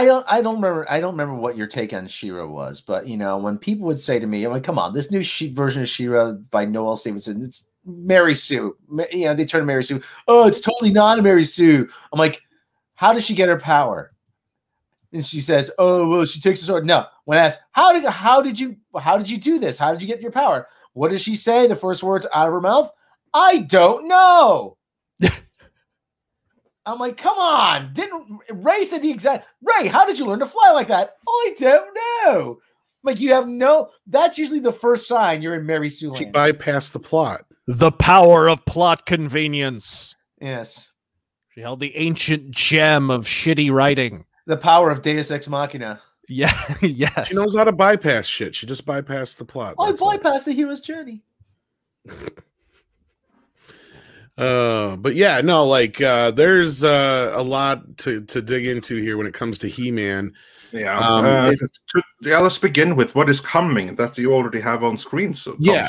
don't remember what your take on She-Ra was, but you know, when people would say to me, "I mean, come on, this new version of She-Ra by Noelle Stevenson, it's Mary Sue." You know, they turn to Mary Sue. Oh, it's totally not a Mary Sue. I'm like, how does she get her power? And she says, "Oh, well, she takes a sword." No, when asked, how did you do this? How did you get your power? What does she say? The first words out of her mouth, "I don't know." I'm like, come on. Didn't Ray said the exact Ray, how did you learn to fly like that? I don't know. Like, you have no, that's usually the first sign you're in Mary Sue land. She bypassed the plot. The power of plot convenience. Yes. She held the ancient gem of shitty writing. The power of Deus Ex Machina. Yeah, yes. She knows how to bypass shit. She just bypassed the plot. I bypassed the hero's journey. But yeah, no, like there's a lot to dig into here when it comes to He-Man. Yeah. Let's begin with what is coming that you already have on screen. So yeah,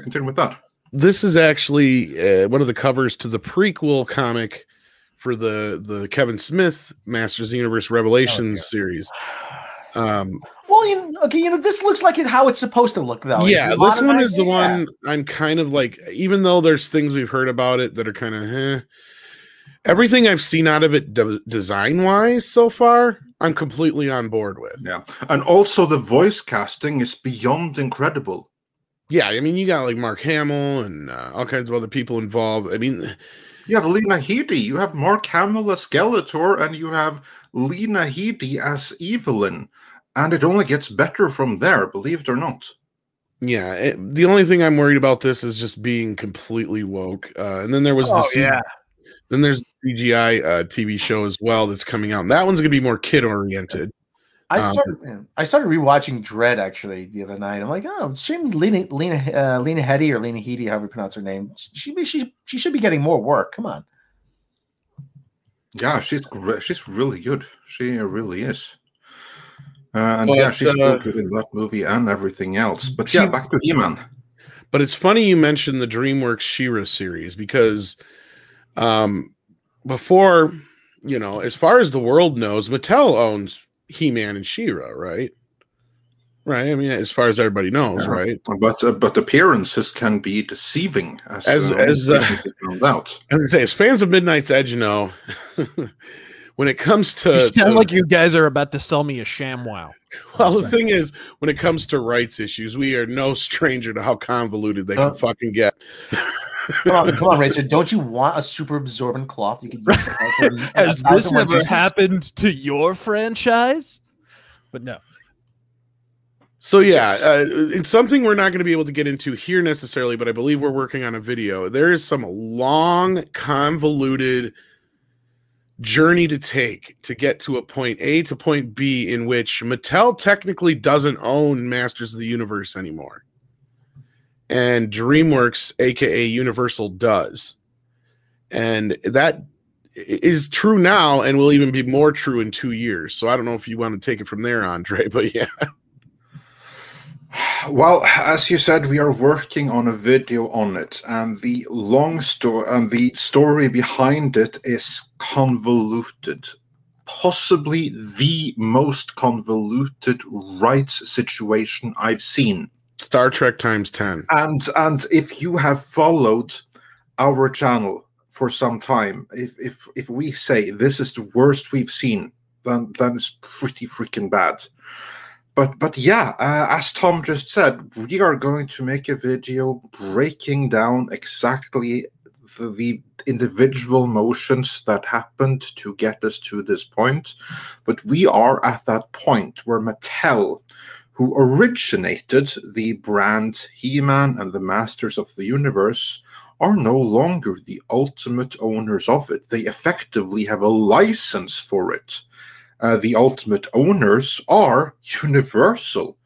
continue with that. This is actually one of the covers to the prequel comic for the Kevin Smith Masters of the Universe Revelations series. Well, you know, this looks like how it's supposed to look, though. Yeah, this one is the one I'm kind of like, even though there's things we've heard about it that are kind of everything I've seen out of it design-wise so far, I'm completely on board with. Yeah, and also the voice casting is beyond incredible. Yeah, I mean, you got like Mark Hamill and all kinds of other people involved. I mean, you have Lena Headey, you have Mark Hamill as Skeletor, and you have Lena Headey as Evelyn. And it only gets better from there, believe it or not. Yeah, the only thing I'm worried about this is just being completely woke. And then there was then there's the CGI TV show as well that's coming out. And that one's going to be more kid oriented. I started rewatching Dread actually the other night. I'm like, oh, it's shame Lena Headey or Lena Headey, however you pronounce her name. She should be getting more work. Come on. Yeah, she's great. She's really good. She really is. She's so good in that movie and everything else. But yeah, back to He-Man. But it's funny you mentioned the DreamWorks She-Ra series because before, you know, as far as the world knows, Mattel owns He-Man and She-Ra, right? Right. I mean, as far as everybody knows, right? But appearances can be deceiving, as found out. I was gonna say, as fans of Midnight's Edge know, when it comes to, you sound like you guys are about to sell me a ShamWow. Well, the thing is, when it comes to rights issues, we are no stranger to how convoluted they can fucking get. Come on, Racer. Don't you want a super absorbent cloth you could use? Has this ever happened to your franchise? But no. So yeah, it's something we're not going to be able to get into here necessarily, but I believe we're working on a video. There is some long, convoluted journey to take to get to a point A to point B in which Mattel technically doesn't own Masters of the Universe anymore. And DreamWorks, aka Universal, does. And that is true now and will even be more true in 2 years. So I don't know if you want to take it from there, Andre, but yeah. Well, as you said, we are working on a video on it, and the long story and the story behind it is convoluted. Possibly the most convoluted rights situation I've seen. Star Trek times 10. And if you have followed our channel for some time, if we say this is the worst we've seen, then it's pretty freaking bad. But yeah, as Tom just said, we are going to make a video breaking down exactly the individual motions that happened to get us to this point. But we are at that point where Mattel, who originated the brand He-Man and the Masters of the Universe, are no longer the ultimate owners of it. They effectively have a license for it. The ultimate owners are Universal.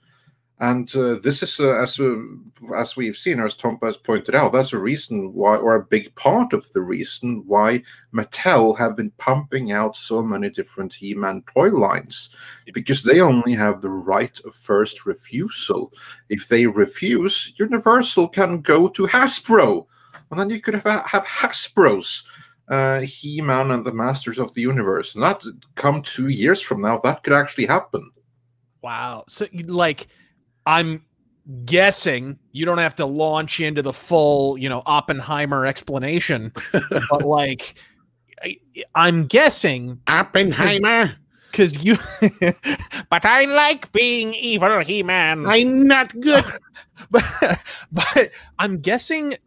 And this is, as we've seen, as Tom has pointed out, that's a reason why, or a big part of the reason why Mattel have been pumping out so many different He-Man toy lines, because they only have the right of first refusal. If they refuse, Universal can go to Hasbro, and then you could have Hasbro's He-Man and the Masters of the Universe. And that come 2 years from now, that could actually happen. Wow. So, like, I'm guessing you don't have to launch into the full, Oppenheimer explanation, but like, I'm guessing Oppenheimer, because you, but I like being evil, He-Man. I'm not good. but I'm guessing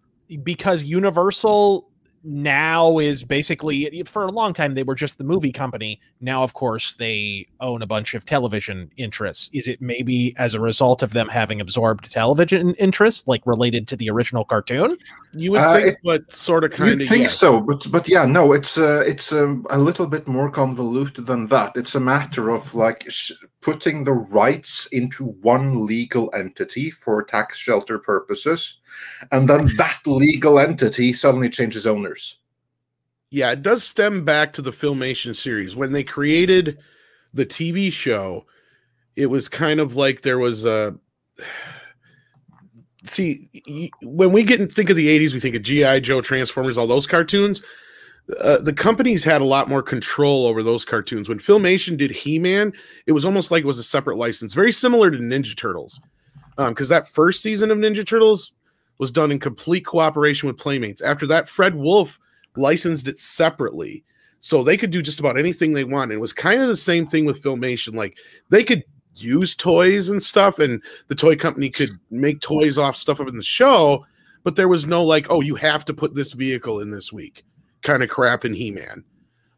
because Universal now is basically, for a long time they were just the movie company. Now, of course, they own a bunch of television interests. Is it maybe as a result of them having absorbed television interests, like related to the original cartoon? You would think, but sort of, kind of. You think so, but yeah, no, it's a little bit more convoluted than that. It's a matter of like putting the rights into one legal entity for tax shelter purposes, and then that legal entity suddenly changes owners. Yeah, it does stem back to the Filmation series. When they created the TV show, it was kind of like there was a... See, when we think of the 80s, we think of G.I. Joe, Transformers, all those cartoons. The companies had a lot more control over those cartoons. When Filmation did He-Man, it was almost like it was a separate license, very similar to Ninja Turtles, because that first season of Ninja Turtles was done in complete cooperation with Playmates. After that, Fred Wolf licensed it separately, so they could do just about anything they want. And it was kind of the same thing with Filmation. Like, they could use toys and stuff, and the toy company could make toys off stuff up in the show, but there was no like, oh, you have to put this vehicle in this week kind of crap in He-Man.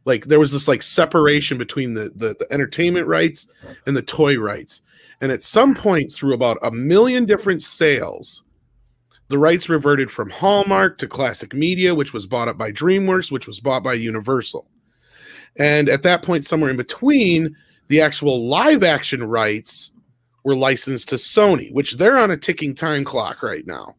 Like, there was this like separation between the entertainment rights and the toy rights. And at some point, through about 1 million different sales, the rights reverted from Hallmark to Classic Media, which was bought up by DreamWorks, which was bought by Universal. And at that point, somewhere in between, the actual live action rights were licensed to Sony, which they're on a ticking time clock right now.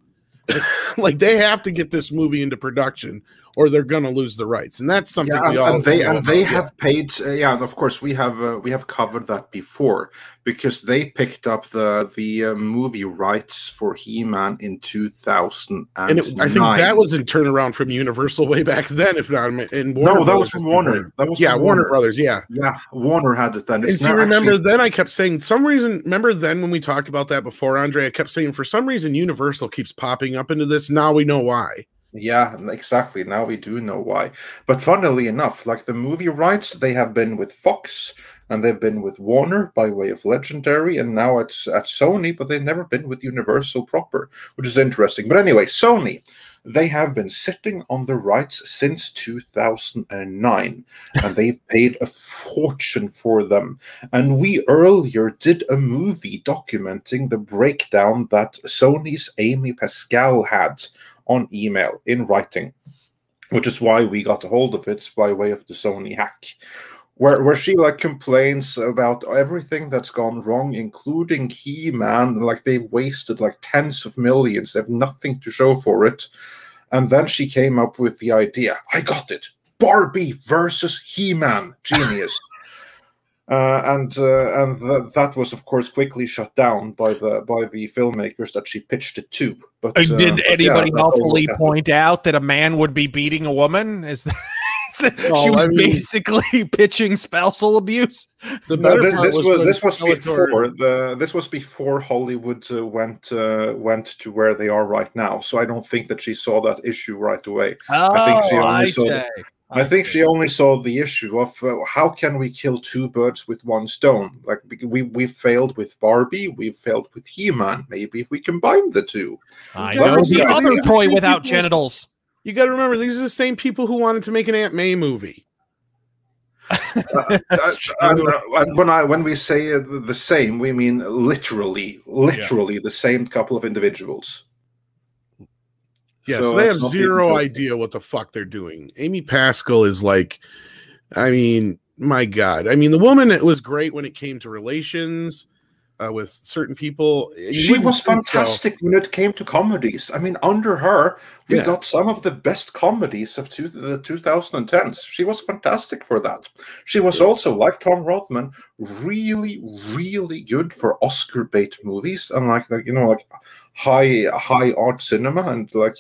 Like, they have to get this movie into production or they're going to lose the rights. And that's something we all they have paid. And of course we have covered that before, because they picked up the movie rights for He-Man in 2009. And I think that was in turnaround from Universal way back then, if not in Warner. No, that was from Warner. That was from Warner Brothers. Yeah, Warner had it then. And see, remember then I kept saying some reason. Remember then when we talked about that before, Andre, I kept saying for some reason Universal keeps popping up into this. Now we know why. Yeah, exactly. Now we do know why. But funnily enough, like the movie rights, they have been with Fox and they've been with Warner by way of Legendary, and now it's at Sony, but they've never been with Universal proper, which is interesting. But anyway, Sony, they have been sitting on the rights since 2009, and they've paid a fortune for them. And we earlier did a movie documenting the breakdown that Sony's Amy Pascal had on email, in writing, which is why we got a hold of it by way of the Sony hack, where she like complains about everything that's gone wrong, including He-Man. Like, they've wasted like tens of millions, they have nothing to show for it. And then she came up with the idea, I got it, Barbie versus He-Man, genius. That was, of course, quickly shut down by the filmmakers that she pitched it to. But did anybody helpfully point out that a man would be beating a woman? Is that she was basically pitching spousal abuse? This was before Hollywood went to where they are right now. So I don't think that she saw that issue right away. I think she only saw the issue of how can we kill two birds with one stone? Like, we failed with Barbie, we failed with He-Man. Maybe if we combine the two. I know the other toy without genitals. You got to remember, these are the same people who wanted to make an Aunt May movie. When we say the same, we mean literally the same couple of individuals. Yeah, so they have zero idea what the fuck they're doing. Amy Pascal is like, I mean, my God. I mean, the woman was great when it came to relations. with certain people. She was fantastic when it came to comedies. I mean, under her, we got some of the best comedies of the 2010s. She was fantastic for that. She was also, like Tom Rothman, really, really good for Oscar bait movies and like high art cinema and like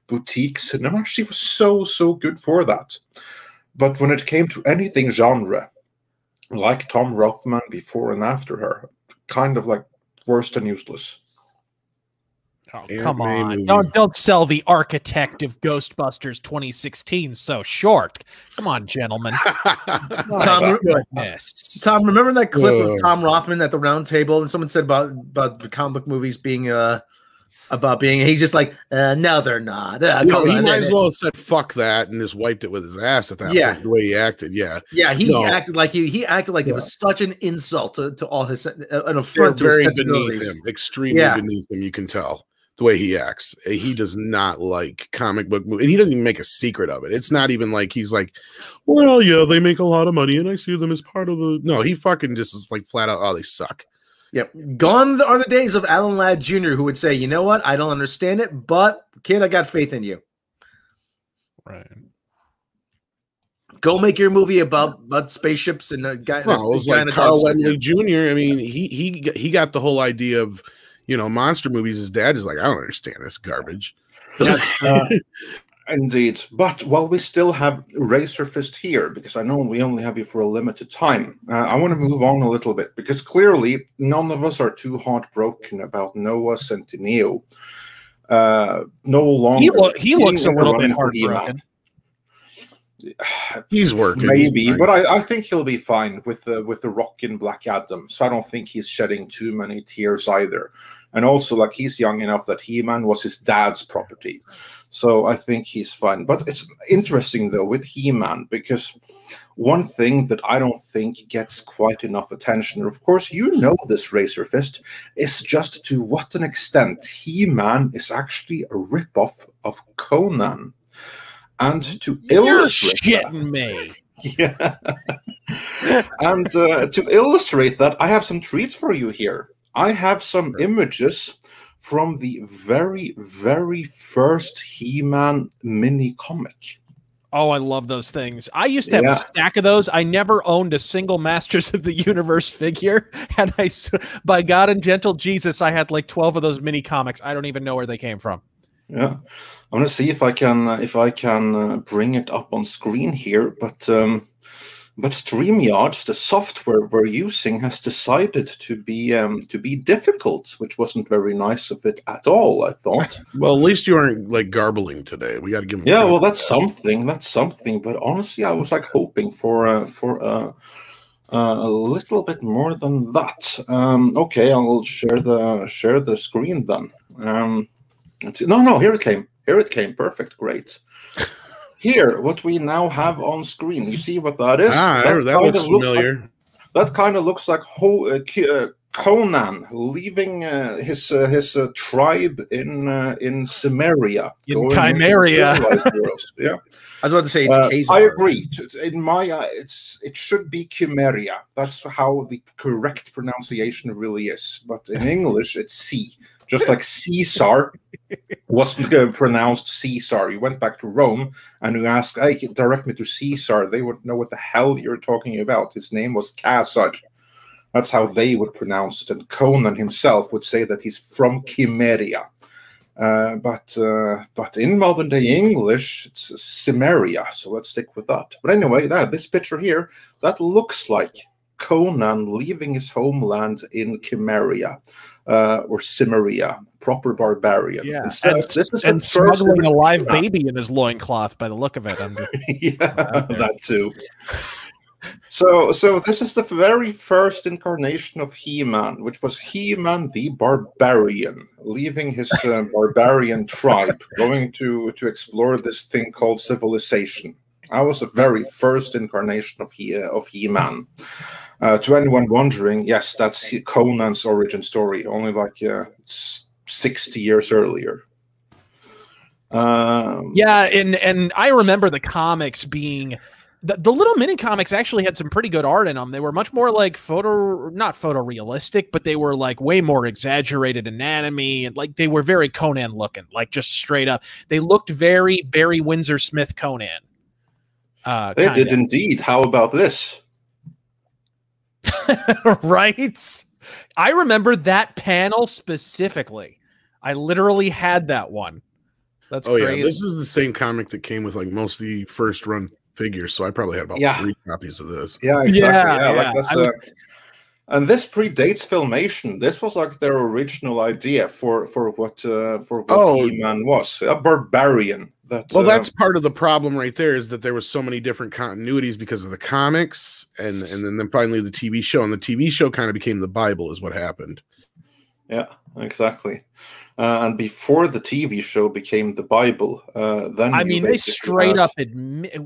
boutique cinema. She was so good for that. But when it came to anything genre, like Tom Rothman before and after her, kind of like worse than useless. Oh, come on. Don't sell the architect of Ghostbusters 2016 so short. Come on, gentlemen. Tom, remember that clip of Tom Rothman at the round table and someone said about the comic book movies being he's just like, no, they're not. He might as well have said fuck that and just wiped it with his ass at that point, the way he acted. He acted like it was such an insult to all his an affront to very his beneath him, extremely beneath him. You can tell the way he acts. He does not like comic book movies, and he doesn't even make a secret of it. It's not even like he's like, well, yeah, they make a lot of money, and I see them as part of the. No, he fucking just is like flat out, oh, they suck. Yep. Gone are the days of Alan Ladd Jr., who would say, you know what? I don't understand it, but kid, I got faith in you. Right. Go make your movie about spaceships and a guy. Well, it was like Carl Weathly Jr. I mean, he got the whole idea of, monster movies. His dad is like, I don't understand this garbage. Indeed. But while we still have Razorfist here, because I know we only have you for a limited time, I want to move on a little bit, because clearly none of us are too heartbroken about Noah Centineo. No longer. He looks a little bit heartbroken. He's working. Maybe, but I think he'll be fine with the Rock in Black Adam. So I don't think he's shedding too many tears either. And also, like, he's young enough that He-Man was his dad's property. So I think he's fine. But it's interesting, though, with He-Man, because one thing that I don't think gets quite enough attention, of course, you know this, Razorfist, is just to what an extent He-Man is actually a ripoff of Conan. And to illustrate shitting me. Yeah. And to illustrate that, I have some treats for you here. I have some images from the very, very first He-Man mini comic. Oh, I love those things. I used to have a stack of those. I never owned a single Masters of the Universe figure. And by God and gentle Jesus, I had like 12 of those mini comics. I don't even know where they came from. Yeah, I'm going to see if I can bring it up on screen here, but StreamYard, the software we're using, has decided to be difficult, which wasn't very nice of it at all, I thought. Well, at least you aren't like garbling today. We got to give him. Yeah, well, that's something. But honestly, I was like hoping for a little bit more than that. Okay, I'll share the screen then. No, here it came. Perfect, great. Here, what we now have on screen. You see what that is? That looks familiar. That kind of looks like Conan leaving his tribe in Cimmeria. In Chimeria. Yeah. I was about to say it's Khazar. I agree. In my it should be Chimeria. That's how the correct pronunciation really is. But in English, it's C. Just like Caesar wasn't pronounced Caesar. You went back to Rome and you asked, hey, direct me to Caesar. They would know what the hell you're talking about. His name was Khazar. That's how they would pronounce it. And Conan himself would say that he's from Chimeria. But in modern day English, it's Cimmeria. So let's stick with that. But anyway, this picture here, that looks like Conan leaving his homeland in Chimeria. Or Cimmeria, proper barbarian. Yeah, this is and smuggling a live baby in his loincloth by the look of it. Yeah, that too. So this is the very first incarnation of He-Man, which was He-Man the Barbarian, leaving his barbarian tribe, going to explore this thing called civilization. I was the very first incarnation of He-Man. To anyone wondering, yes, that's Conan's origin story, only like 60 years earlier. Yeah, and I remember the comics being The little mini comics actually had some pretty good art in them. They were much more like not photorealistic, but they were like way more exaggerated anatomy, and like they were very Conan looking, like just straight up. They looked very Barry Windsor Smith Conan. They did indeed. How about this? Right? I remember that panel specifically. I literally had that one. That's crazy. Yeah, this is the same comic that came with like most of the first run figures, so I probably had about 3 copies of this. Yeah, exactly. Like this, and this predates Filmation. This was like their original idea for what He-Man was, a barbarian. That's part of the problem right there, is that there was so many different continuities because of the comics, and then finally the TV show, and the TV show kind of became the Bible, is what happened. Yeah, exactly. And before the TV show became the Bible, then I mean, they straight up admit.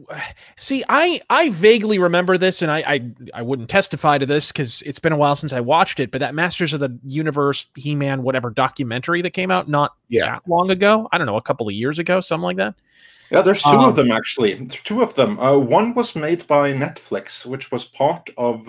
See, I vaguely remember this, and I wouldn't testify to this because it's been a while since I watched it. But that Masters of the Universe, He-Man, whatever documentary that came out not that long ago, I don't know, a couple of years ago, something like that. Yeah, there's 2 of them actually. 2 of them. One was made by Netflix, which was part of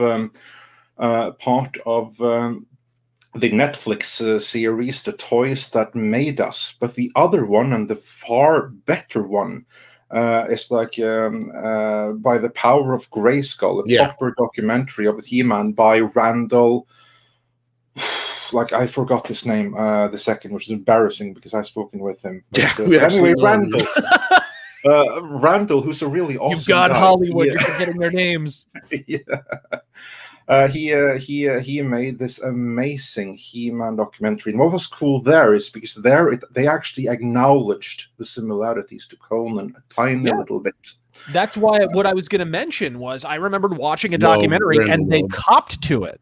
the Netflix series, The Toys That Made Us. But the other one, and the far better one, is like By the Power of Grayskull, a proper documentary of He-Man by Randall. Like, I forgot his name, the second, which is embarrassing because I've spoken with him. But, anyway, Randall. Randall, who's a really awesome You've got guy. Hollywood, you're forgetting their names. He made this amazing He-Man documentary, and what was cool there is because they actually acknowledged the similarities to Conan a tiny little bit. That's why what I was going to mention was I remembered watching a documentary and they copped to it,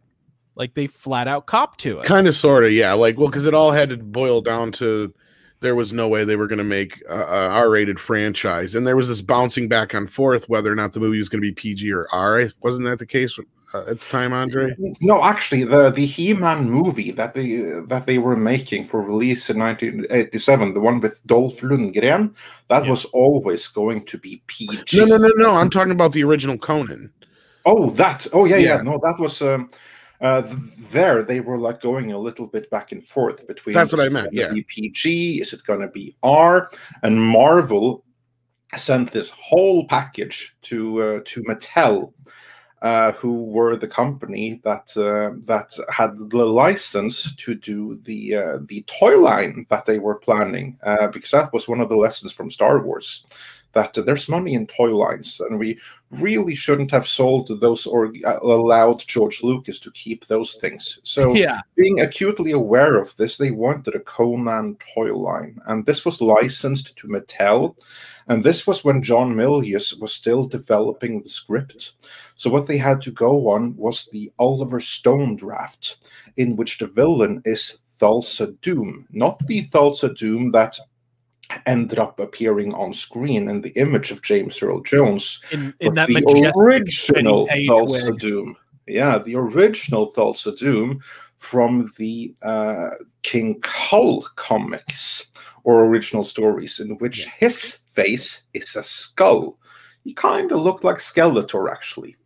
like they flat out copped to it. Kind of, sort of, yeah. Like, well, because it all had to boil down to there was no way they were going to make a R-rated franchise, and there was this bouncing back and forth whether or not the movie was going to be PG or R. Wasn't that the case at the time, Andre? No, actually, the He-Man movie that they were making for release in 1987, the one with Dolph Lundgren, that was always going to be PG. No. I'm talking about the original Conan. Oh, that. Oh, yeah. No, that was. There, they were like going a little bit back and forth between. That's what I meant. Yeah. Be PG? Is it going to be R? And Marvel sent this whole package to Mattel, who were the company that had the license to do the toy line that they were planning, because that was one of the lessons from Star Wars, that there's money in toy lines, and we really shouldn't have sold those or allowed George Lucas to keep those things. So being acutely aware of this, they wanted a Conan toy line, and this was licensed to Mattel. And this was when John Milius was still developing the script. So what they had to go on was the Oliver Stone draft, in which the villain is Thulsa Doom, not the Thulsa Doom that ended up appearing on screen in the image of James Earl Jones, in but that the original Thulsa Doom. Yeah, the original Thulsa Doom from the King Kull comics or original stories, in which his face is a skull. He kind of looked like Skeletor, actually.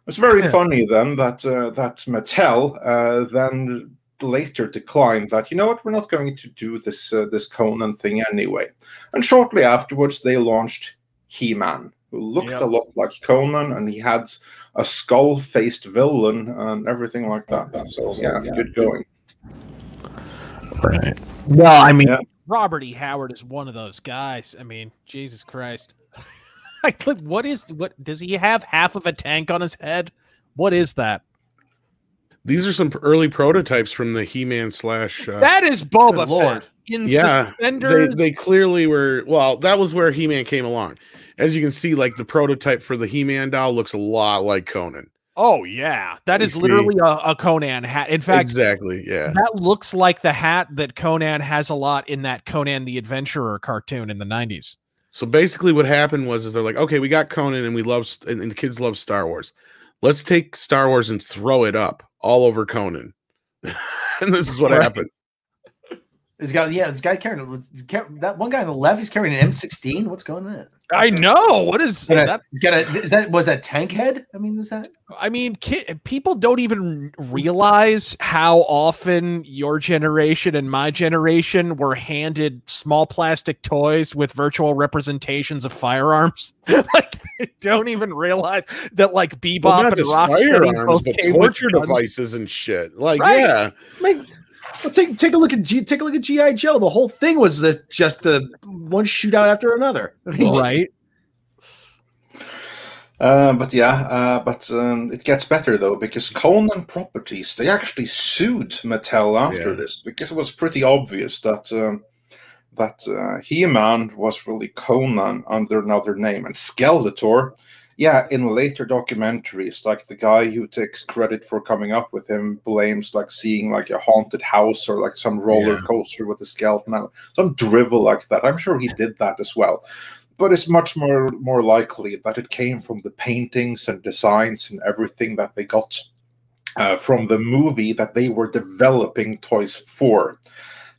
It's very funny then that Mattel then later declined that, you know what, we're not going to do this this Conan thing anyway. And shortly afterwards, they launched He-Man, who looked a lot like Conan, and he had a skull-faced villain and everything like that. So yeah, good going. Right. Well, I mean, Robert E. Howard is one of those guys. I mean, Jesus Christ. What does he have half of a tank on his head? What is that? These are some early prototypes from the He-Man slash. That is Boba Fett. In suspenders. They clearly were. Well, that was where He-Man came along. As you can see, like the prototype for the He-Man doll looks a lot like Conan. Oh yeah, that is literally a Conan hat. In fact, exactly, yeah, that looks like the hat that Conan has a lot in that Conan the Adventurer cartoon in the 90s. So basically, what happened was they're like, okay, we got Conan, and we love, and the kids love Star Wars. Let's take Star Wars and throw it up all over Conan, and this is what happened. This guy carrying that one guy on the left. He's carrying an M16. What's going on? I know. What is that? Was that tank head? I mean, people don't even realize how often your generation and my generation were handed small plastic toys with virtual representations of firearms. Like, they don't even realize that, like, Bebop and Rocksteady, but torture devices and shit. Like, right? Yeah. Well, take a look at GI Joe. The whole thing was just one shootout after another. Right. But it gets better though, because Conan Properties, they actually sued Mattel after this, because it was pretty obvious that He-Man was really Conan under another name, and Skeletor. Yeah, in later documentaries, like the guy who takes credit for coming up with him blames like seeing like a haunted house or like some roller coaster with a skeleton, some drivel like that. I'm sure he did that as well, but it's much more likely that it came from the paintings and designs and everything that they got from the movie that they were developing toys for.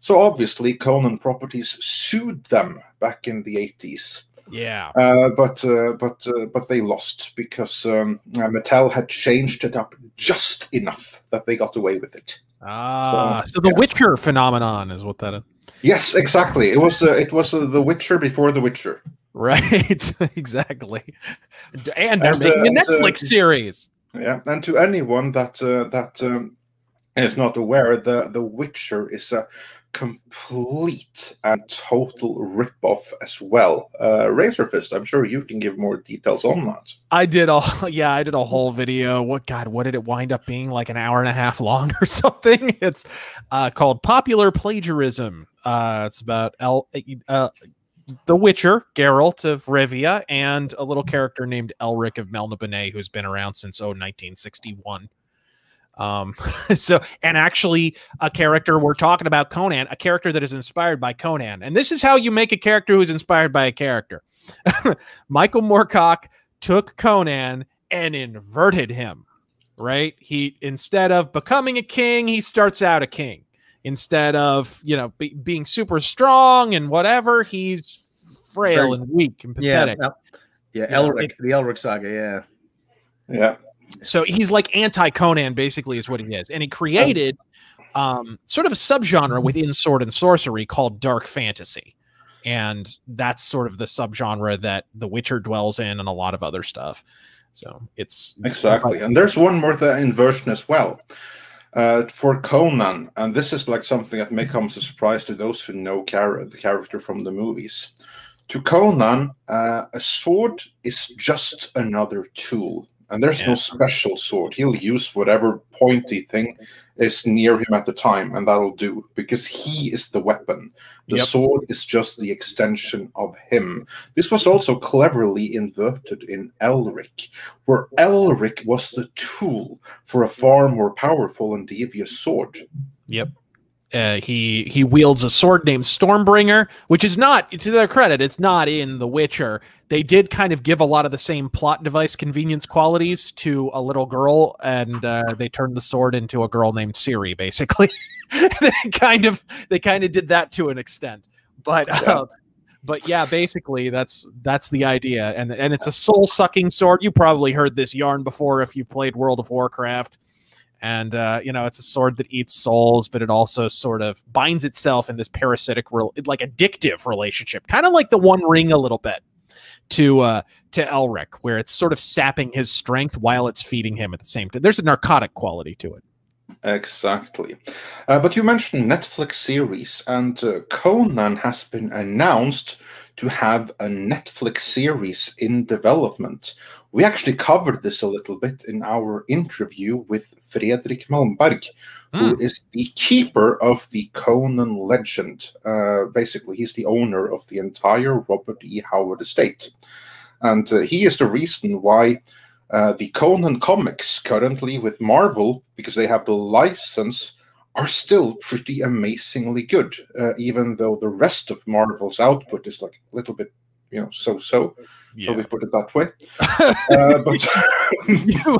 So obviously, Conan Properties sued them back in the 80s. Yeah, but they lost because Mattel had changed it up just enough that they got away with it. So the Witcher phenomenon is what that is. Yes, exactly. It was the Witcher before the Witcher. Right, exactly. And they're making a Netflix series. Yeah, and to anyone that is not aware, the Witcher is a complete and total ripoff as well. Razorfist, I'm sure you can give more details on that. I did a whole video. What did it wind up being, like an hour and a half long or something? It's called Popular Plagiarism. It's about the Witcher, Geralt of Rivia, and a little character named Elric of Melniboné, who's been around since 1961. And actually a character we're talking about, Conan, a character that is inspired by Conan. And this is how you make a character who's inspired by a character. Michael Moorcock took Conan and inverted him, right? He, instead of becoming a king, he starts out a king. Instead of, being super strong and whatever, he's frail and weak and pathetic. Elric, the Elric saga, yeah. So he's like anti-Conan, basically, is what he is. And he created sort of a subgenre within sword and sorcery called dark fantasy. And that's sort of the subgenre that The Witcher dwells in and a lot of other stuff. So it's... Exactly. And there's one more inversion as well. For Conan, and this is like something that may come as a surprise to those who know the character from the movies. To Conan, a sword is just another tool. And there's no special sword. He'll use whatever pointy thing is near him at the time, and that'll do, because he is the weapon. The sword is just the extension of him. This was also cleverly inverted in Elric, where Elric was the tool for a far more powerful and devious sword. Yep. He wields a sword named Stormbringer, which is not, to their credit, it's not in The Witcher. They did kind of give a lot of the same plot device convenience qualities to a little girl, and they turned the sword into a girl named Ciri, basically. they kind of did that to an extent, but yeah, basically that's the idea, and it's a soul sucking sword. You probably heard this yarn before if you played World of Warcraft. And, it's a sword that eats souls, but it also sort of binds itself in this parasitic, like addictive relationship, kind of like the One Ring a little bit to Elric, where it's sort of sapping his strength while it's feeding him at the same time. There's a narcotic quality to it. Exactly. But you mentioned Netflix series, and Conan has been announced to have a Netflix series in development. We actually covered this a little bit in our interview with Fredrik Malmberg, who is the keeper of the Conan legend. Basically, he's the owner of the entire Robert E. Howard estate. And he is the reason why the Conan comics currently with Marvel, because they have the license, are still pretty amazingly good, even though the rest of Marvel's output is like a little bit so-so. Yeah. So we put it that way. But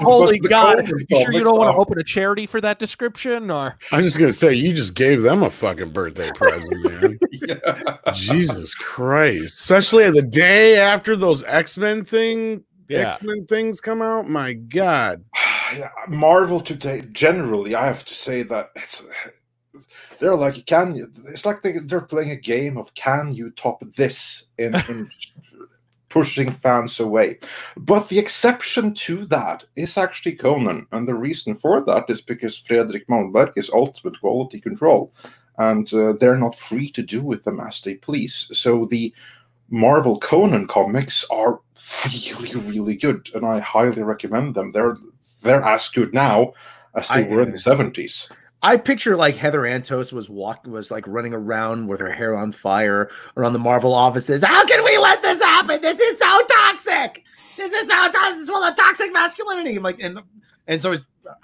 holy God! Conan You sure you don't want to comics open a charity for that description? Or I'm just gonna say you just gave them a fucking birthday present, man. Yeah. Jesus Christ! Especially the day after those X-Men things come out. My God. Yeah, Marvel today, generally, I have to say that they're like, it's like they're playing a game of can you top this in pushing fans away. But the exception to that is actually Conan, and the reason for that is because Fredrik Malmberg is ultimate quality control, and they're not free to do with them as they please. So the Marvel Conan comics are really, really good, and I highly recommend them. They're as good now as they were in the 70s. I picture like Heather Antos was like running around with her hair on fire around the Marvel offices. How can we let this happen? This is so toxic. This is full of toxic masculinity. I'm like, and so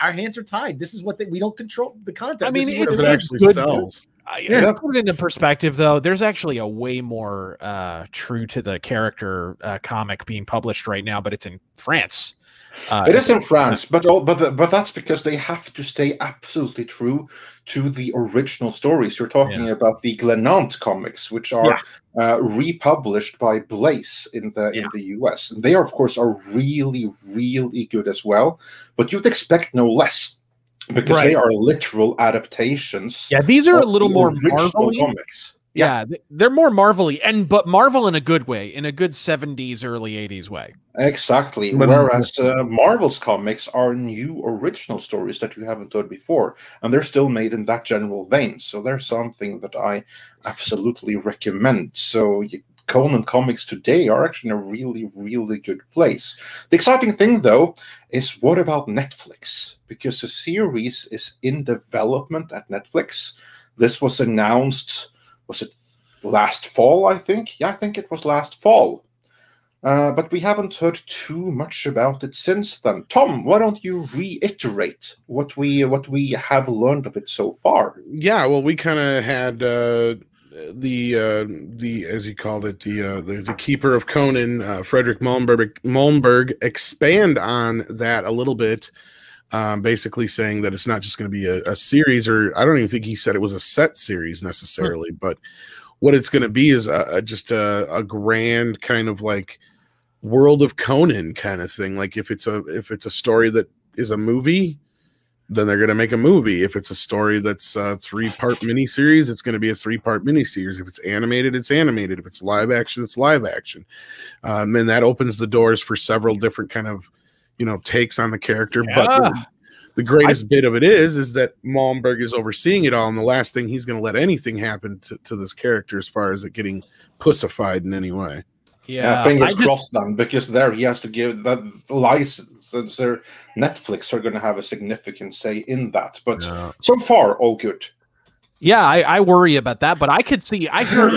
our hands are tied. This is what we don't control the content. I mean, It actually sells. Yeah. Put it into perspective, though. There's actually a way more true to the character comic being published right now, but it's in France. It is in France, but that's because they have to stay absolutely true to the original stories. You're talking about the Glenant comics, which are republished by Blaze in the US. And they, of course, are really, really good as well. But you'd expect no less, because they are literal adaptations. Yeah, these are a little more Marvel comics. Yeah, they're more Marvel-y, but Marvel in a good way, in a good 70s, early 80s way. Exactly. Whereas Marvel's comics are new original stories that you haven't heard before, and they're still made in that general vein. So there's something that I absolutely recommend. So Conan comics today are actually in a really, really good place. The exciting thing, though, is what about Netflix? Because the series is in development at Netflix. This was announced... Was it last fall, I think? Yeah, I think it was last fall. But we haven't heard too much about it since then. Tom, why don't you reiterate what we have learned of it so far? Yeah, well, we kind of had the as you called it, the Keeper of Conan, Fredrik Malmberg, expand on that a little bit. Basically saying that it's not just going to be a series, or I don't even think he said it was a set series necessarily, but what it's going to be is just a grand kind of like World of Conan kind of thing. Like if it's a story that is a movie, then they're going to make a movie. If it's a story that's a 3-part miniseries, it's going to be a 3-part miniseries. If it's animated, it's animated. If it's live action, it's live action. And that opens the doors for several different kind of takes on the character. But the greatest bit of it is that Malmberg is overseeing it all, and the last thing he's going to let anything happen to this character as far as it getting pussified in any way. Fingers crossed then, because there he has to give that license. Netflix are going to have a significant say in that, but so far all good. Yeah, I worry about that, but I could see. I heard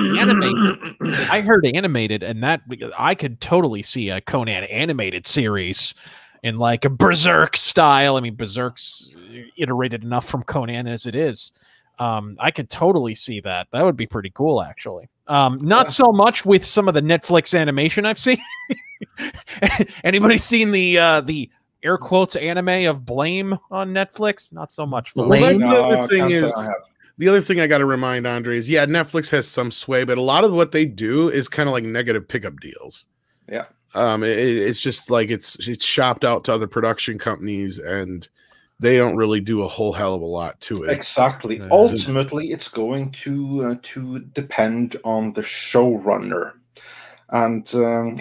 animated, and that I could totally see a Conan animated series in like a Berserk style. I mean, Berserk's iterated enough from Conan as it is. I could totally see that. That would be pretty cool, actually. Not so much with some of the Netflix animation I've seen. Anybody seen the air quotes anime of Blame on Netflix? Not so much. Well, that's the other thing is. The other thing I got to remind Andre is, Netflix has some sway, but a lot of what they do is kind of like negative pickup deals. Yeah. It's just like it's shopped out to other production companies, and they don't really do a whole hell of a lot to it. Exactly. Ultimately, it's going to depend on the showrunner. And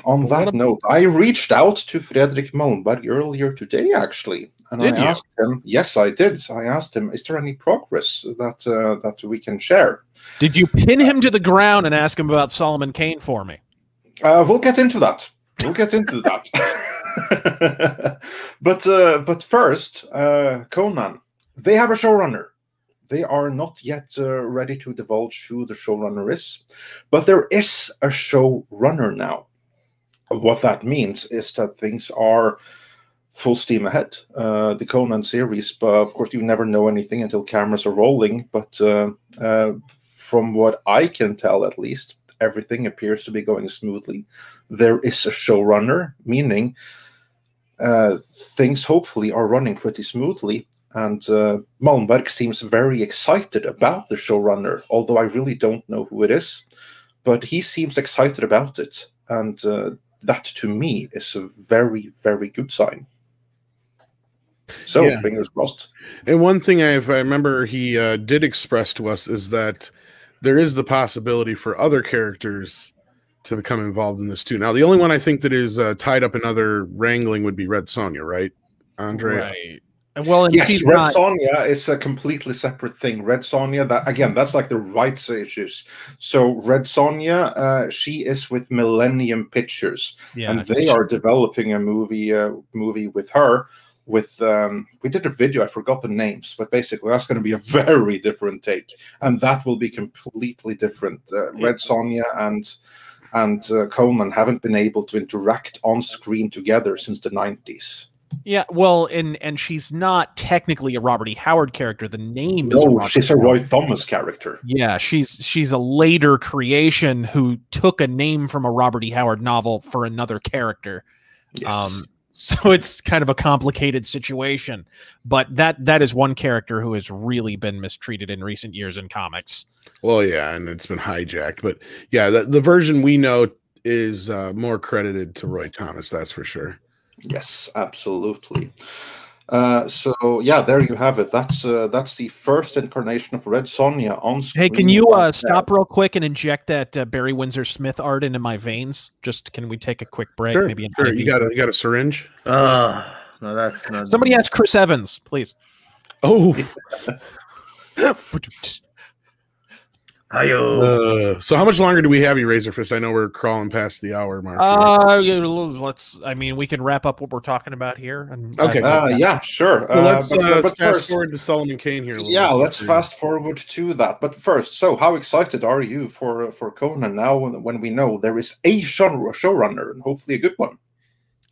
on that note, I reached out to Fredrik Malmberg earlier today, actually. And I asked him, yes, I did. I asked him, is there any progress that we can share? Did you pin him to the ground and ask him about Solomon Kane for me? We'll get into that. But first, Conan, they have a showrunner. They are not yet ready to divulge who the showrunner is, but there is a showrunner now. What that means is that things are full steam ahead. The Conan series, but of course you never know anything until cameras are rolling. But from what I can tell, at least, everything appears to be going smoothly. There is a showrunner, meaning things hopefully are running pretty smoothly. And Malmberg seems very excited about the showrunner, although I really don't know who it is. But he seems excited about it. And that, to me, is a very, very good sign. So, fingers crossed. And one thing I remember he did express to us is that there is the possibility for other characters to become involved in this too. Now, the only one I think that is tied up in other wrangling would be Red Sonja, right, Andre? Right. Well, and yes, Red Sonja is a completely separate thing. Red Sonja, that again, that's like the rights issues. So Red Sonja, she is with Millennium Pictures, and they are developing a movie with her. With we did a video, I forgot the names, but basically that's going to be a very different take, and that will be completely different. Red Sonja and Conan haven't been able to interact on screen together since the 90s. Yeah, well, and she's not technically a Robert E. Howard character. The name is she's a Roy Thomas character. Yeah, she's a later creation who took a name from a Robert E. Howard novel for another character. Yes. So it's kind of a complicated situation. But that is one character who has really been mistreated in recent years in comics. Well, yeah, and it's been hijacked. But yeah, the version we know is more credited to Roy Thomas, that's for sure. Yes, absolutely. So yeah, there you have it. That's the first incarnation of Red Sonja on screen. Hey, can you stop real quick and inject that Barry Windsor Smith art into my veins? Just can we take a quick break? Sure, maybe sure. You got a syringe? No, that's not. Somebody ask Chris Evans, please. Oh. So how much longer do we have you, Razorfist? I know we're crawling past the hour mark. We can wrap up what we're talking about here. And okay. Yeah, sure. Well, let's fast forward to Solomon Kane here. Let's fast forward to that. But first, so how excited are you for Conan now when we know there is a showrunner and hopefully a good one?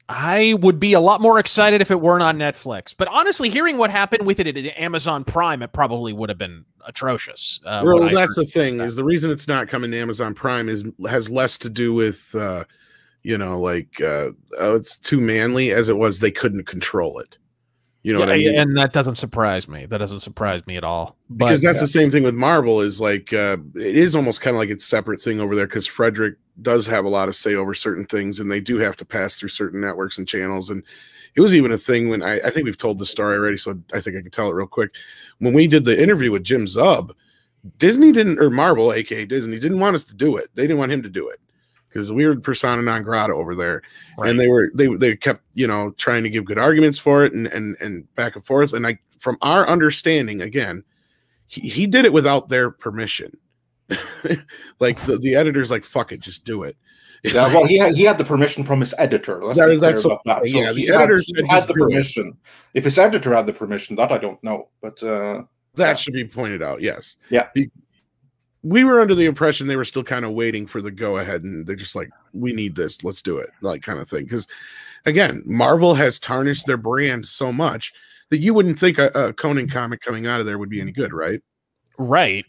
I would be a lot more excited if it weren't on Netflix. But honestly, hearing what happened with it at Amazon Prime, it probably would have been atrocious. Well, that's the thing, is the reason it's not coming to Amazon Prime has less to do with, it's too manly as it was they couldn't control it. You know what I mean? And that doesn't surprise me. That doesn't surprise me at all. Because that's the same thing with Marvel is like, it is almost kind of like its separate thing over there because Frederick does have a lot of say over certain things and they do have to pass through certain networks and channels. And it was even a thing when I think we've told the story already, so I think I can tell it real quick. When we did the interview with Jim Zub, Marvel, aka Disney, didn't want us to do it. They didn't want him to do it because we were persona non grata over there. Right. And they kept, trying to give good arguments for it and back and forth. And from our understanding, again, he did it without their permission. Like the editor's like, fuck it, just do it. Yeah, well, he had the permission from his editor. Let's be clear about that. So yeah, the editor had the permission. If his editor had the permission, that I don't know, but that should be pointed out. Yes. Yeah. We were under the impression they were still kind of waiting for the go ahead, and they're just like, "We need this, let's do it," like kind of thing. Because again, Marvel has tarnished their brand so much that you wouldn't think a Conan comic coming out of there would be any good, right? Right.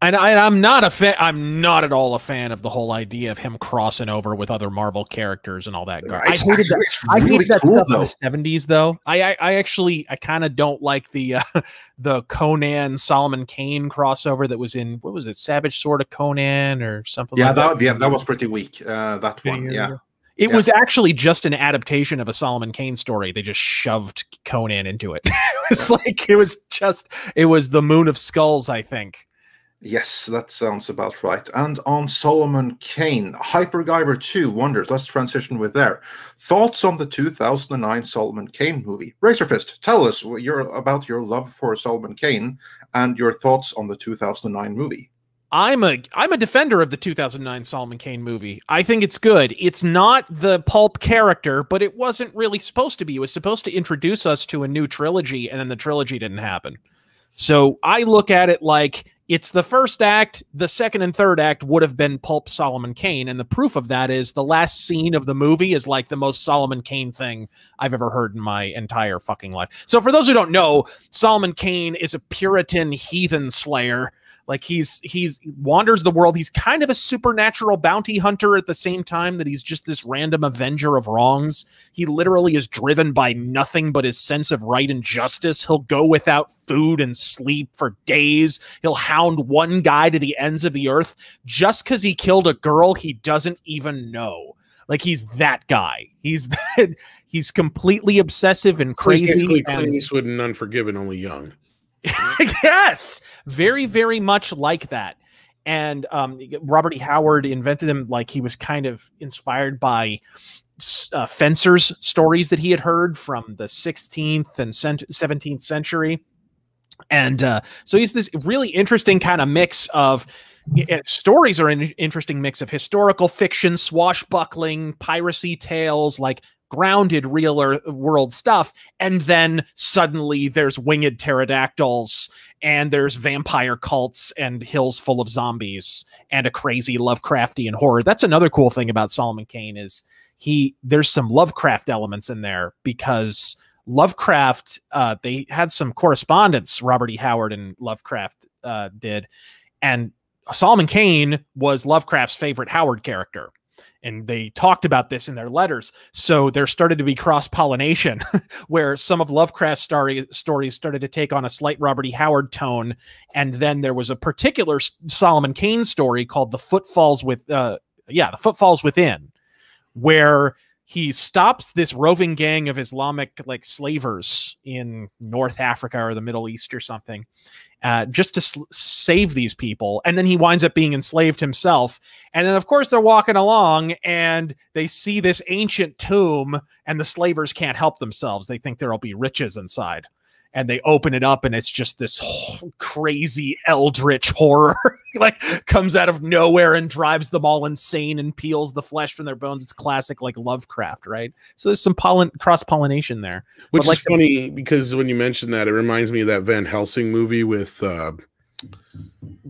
And I'm not a fan. I'm not at all a fan of the whole idea of him crossing over with other Marvel characters and all that. I hated that. I hated that stuff in the 70s, though. I kind of don't like the Conan Solomon Kane crossover that was in, what was it, Savage Sword of Conan or something? Yeah, like that. That was pretty weak. That one, yeah. It was actually just an adaptation of a Solomon Kane story. They just shoved Conan into it. It was the Moon of Skulls, I think. Yes, that sounds about right. And on Solomon Kane, Hyperguyver 2 Wonders. Let's transition with there. Thoughts on the 2009 Solomon Kane movie? Razorfist, tell us about your love for Solomon Kane and your thoughts on the 2009 movie. I'm a defender of the 2009 Solomon Kane movie. I think it's good. It's not the pulp character, but it wasn't really supposed to be. It was supposed to introduce us to a new trilogy, and then the trilogy didn't happen. So I look at it like it's the first act. The second and third act would have been pulp Solomon Kane. And the proof of that is the last scene of the movie is like the most Solomon Kane thing I've ever heard in my entire fucking life. So for those who don't know, Solomon Kane is a Puritan heathen slayer Like he's wanders the world. He's kind of a supernatural bounty hunter at the same time that he's just this random avenger of wrongs. He literally is driven by nothing but his sense of right and justice. He'll go without food and sleep for days. He'll hound one guy to the ends of the earth just because he killed a girl he doesn't even know. Like he's that guy. He's completely obsessive and crazy. Basically, Clint Eastwood and Unforgiven, only young. Yes, very, very much like that. And Robert E. Howard invented him like he was kind of inspired by fencers stories that he had heard from the 16th and 17th century. And so he's this really interesting kind of mix of stories are an interesting mix of historical fiction, swashbuckling, piracy tales, like grounded real world stuff. And then suddenly there's winged pterodactyls and there's vampire cults and hills full of zombies and a crazy Lovecraftian horror. That's another cool thing about Solomon Kane is there's some Lovecraft elements in there because Lovecraft, they had some correspondence, Robert E. Howard and Lovecraft did. And Solomon Kane was Lovecraft's favorite Howard character. And they talked about this in their letters. So there started to be cross-pollination where some of Lovecraft's stories started to take on a slight Robert E. Howard tone. And then there was a particular Solomon Kane story called The Footfalls The Footfalls Within, where he stops this roving gang of Islamic like slavers in North Africa or the Middle East or something, just to save these people. And then he winds up being enslaved himself. And then, of course, they're walking along and they see this ancient tomb and the slavers can't help themselves. They think there'll be riches inside. And they open it up and it's just this crazy eldritch horror like comes out of nowhere and drives them all insane and peels the flesh from their bones. It's classic like Lovecraft, right? So there's some cross-pollination there. Which is funny because when you mentioned that, it reminds me of that Van Helsing movie with...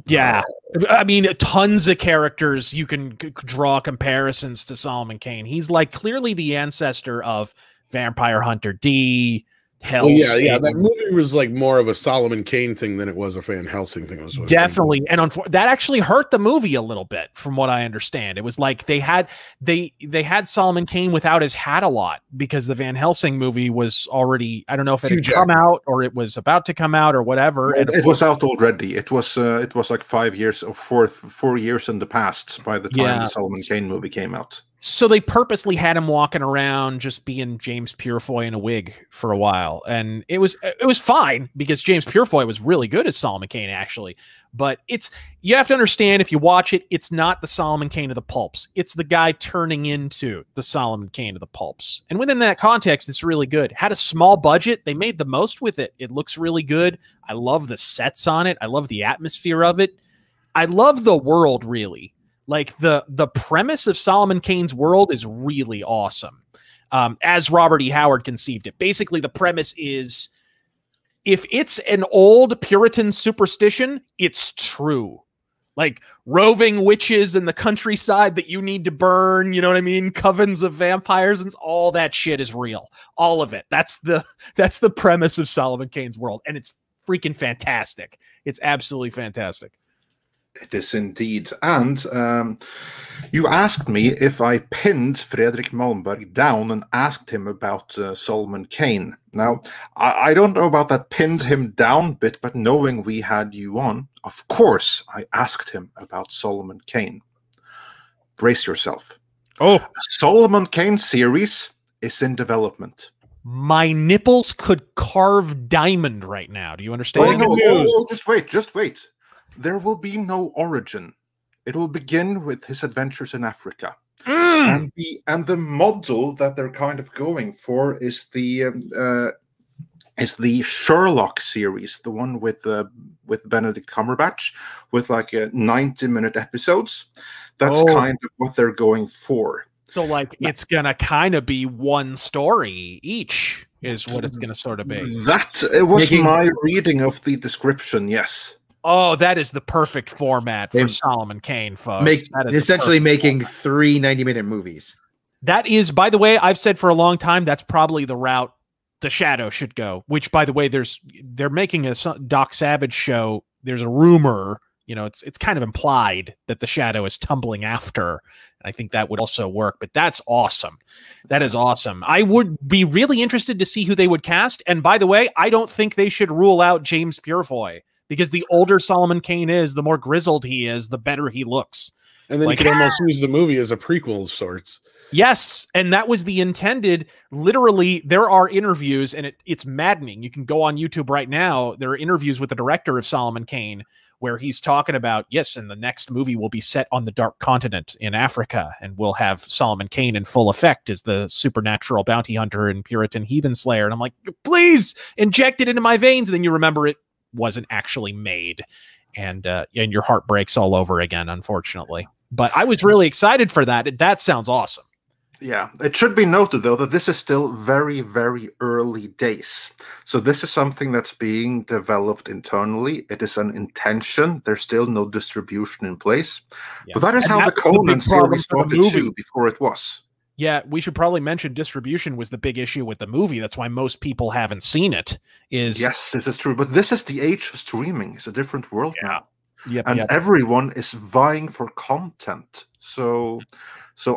yeah. I mean, tons of characters you can draw comparisons to Solomon Kane. He's like clearly the ancestor of Vampire Hunter D, Well, yeah. That movie was like more of a Solomon Kane thing than it was a Van Helsing thing. Definitely, and that actually hurt the movie a little bit, from what I understand. It was like they had Solomon Kane without his hat a lot because the Van Helsing movie was already, I don't know if it had come out or it was about to come out or whatever. It was out already. It was like 5 years or 4 years in the past by the time the Solomon Kane movie came out. So they purposely had him walking around just being James Purefoy in a wig for a while. And it was fine because James Purefoy was really good as Solomon Kane, actually. But you have to understand, if you watch it, it's not the Solomon Kane of the pulps. It's the guy turning into the Solomon Kane of the pulps. And within that context, it's really good. Had a small budget. They made the most with it. It looks really good. I love the sets on it. I love the atmosphere of it. I love the world, really. Like the premise of Solomon Kane's world is really awesome, as Robert E. Howard conceived it. Basically, the premise is if it's an old Puritan superstition, it's true. Like roving witches in the countryside that you need to burn, you know what I mean? Covens of vampires and all that shit is real. All of it. That's the premise of Solomon Kane's world, and it's freaking fantastic. It's absolutely fantastic. It is indeed. And you asked me if I pinned Fredrik Malmberg down and asked him about Solomon Kane. Now, I don't know about that pinned him down bit, but knowing we had you on, of course, I asked him about Solomon Kane. Brace yourself. Oh, a Solomon Kane series is in development. My nipples could carve diamond right now. Do you understand? Oh, just wait. There will be no origin. It will begin with his adventures in Africa. And the model that they're kind of going for is the Sherlock series, the one with Benedict Cumberbatch, with like 90-minute episodes. That's kind of what they're going for. So like it's gonna kind of be one story each, is what it's gonna sort of be. That was my reading of the description. Yes. Oh, that is the perfect format for Solomon Kane, folks. Essentially making 3 90-minute movies. That is, by the way, I've said for a long time, that's probably the route The Shadow should go, which, by the way, they're making a Doc Savage show. There's a rumor You know, it's kind of implied that the Shadow is tumbling after. I think that would also work, but that's awesome. That is awesome. I would be really interested to see who they would cast. And by the way, I don't think they should rule out James Purefoy, because the older Solomon Kane is, the more grizzled he is, the better he looks. And then you could almost use the movie as a prequel of sorts. Yes, and that was the intended. Literally, there are interviews, and it's maddening. You can go on YouTube right now. There are interviews with the director of Solomon Kane where he's talking about, yes, and the next movie will be set on the Dark Continent in Africa, and we'll have Solomon Kane in full effect as the supernatural bounty hunter and Puritan heathen slayer. And I'm like, please inject it into my veins. And then you remember it wasn't actually made, and your heart breaks all over again, unfortunately. But I was really excited for that. That sounds awesome. Yeah, it should be noted, though, that this is still very, very early days. So this is something that's being developed internally. It is an intention. There's still no distribution in place. Yeah. But that is how the Conan series started too, before it was. Yeah, we should probably mention distribution was the big issue with the movie. That's why most people haven't seen it. Yes, this is true. But this is the age of streaming. It's a different world now. Yep, and everyone is vying for content. So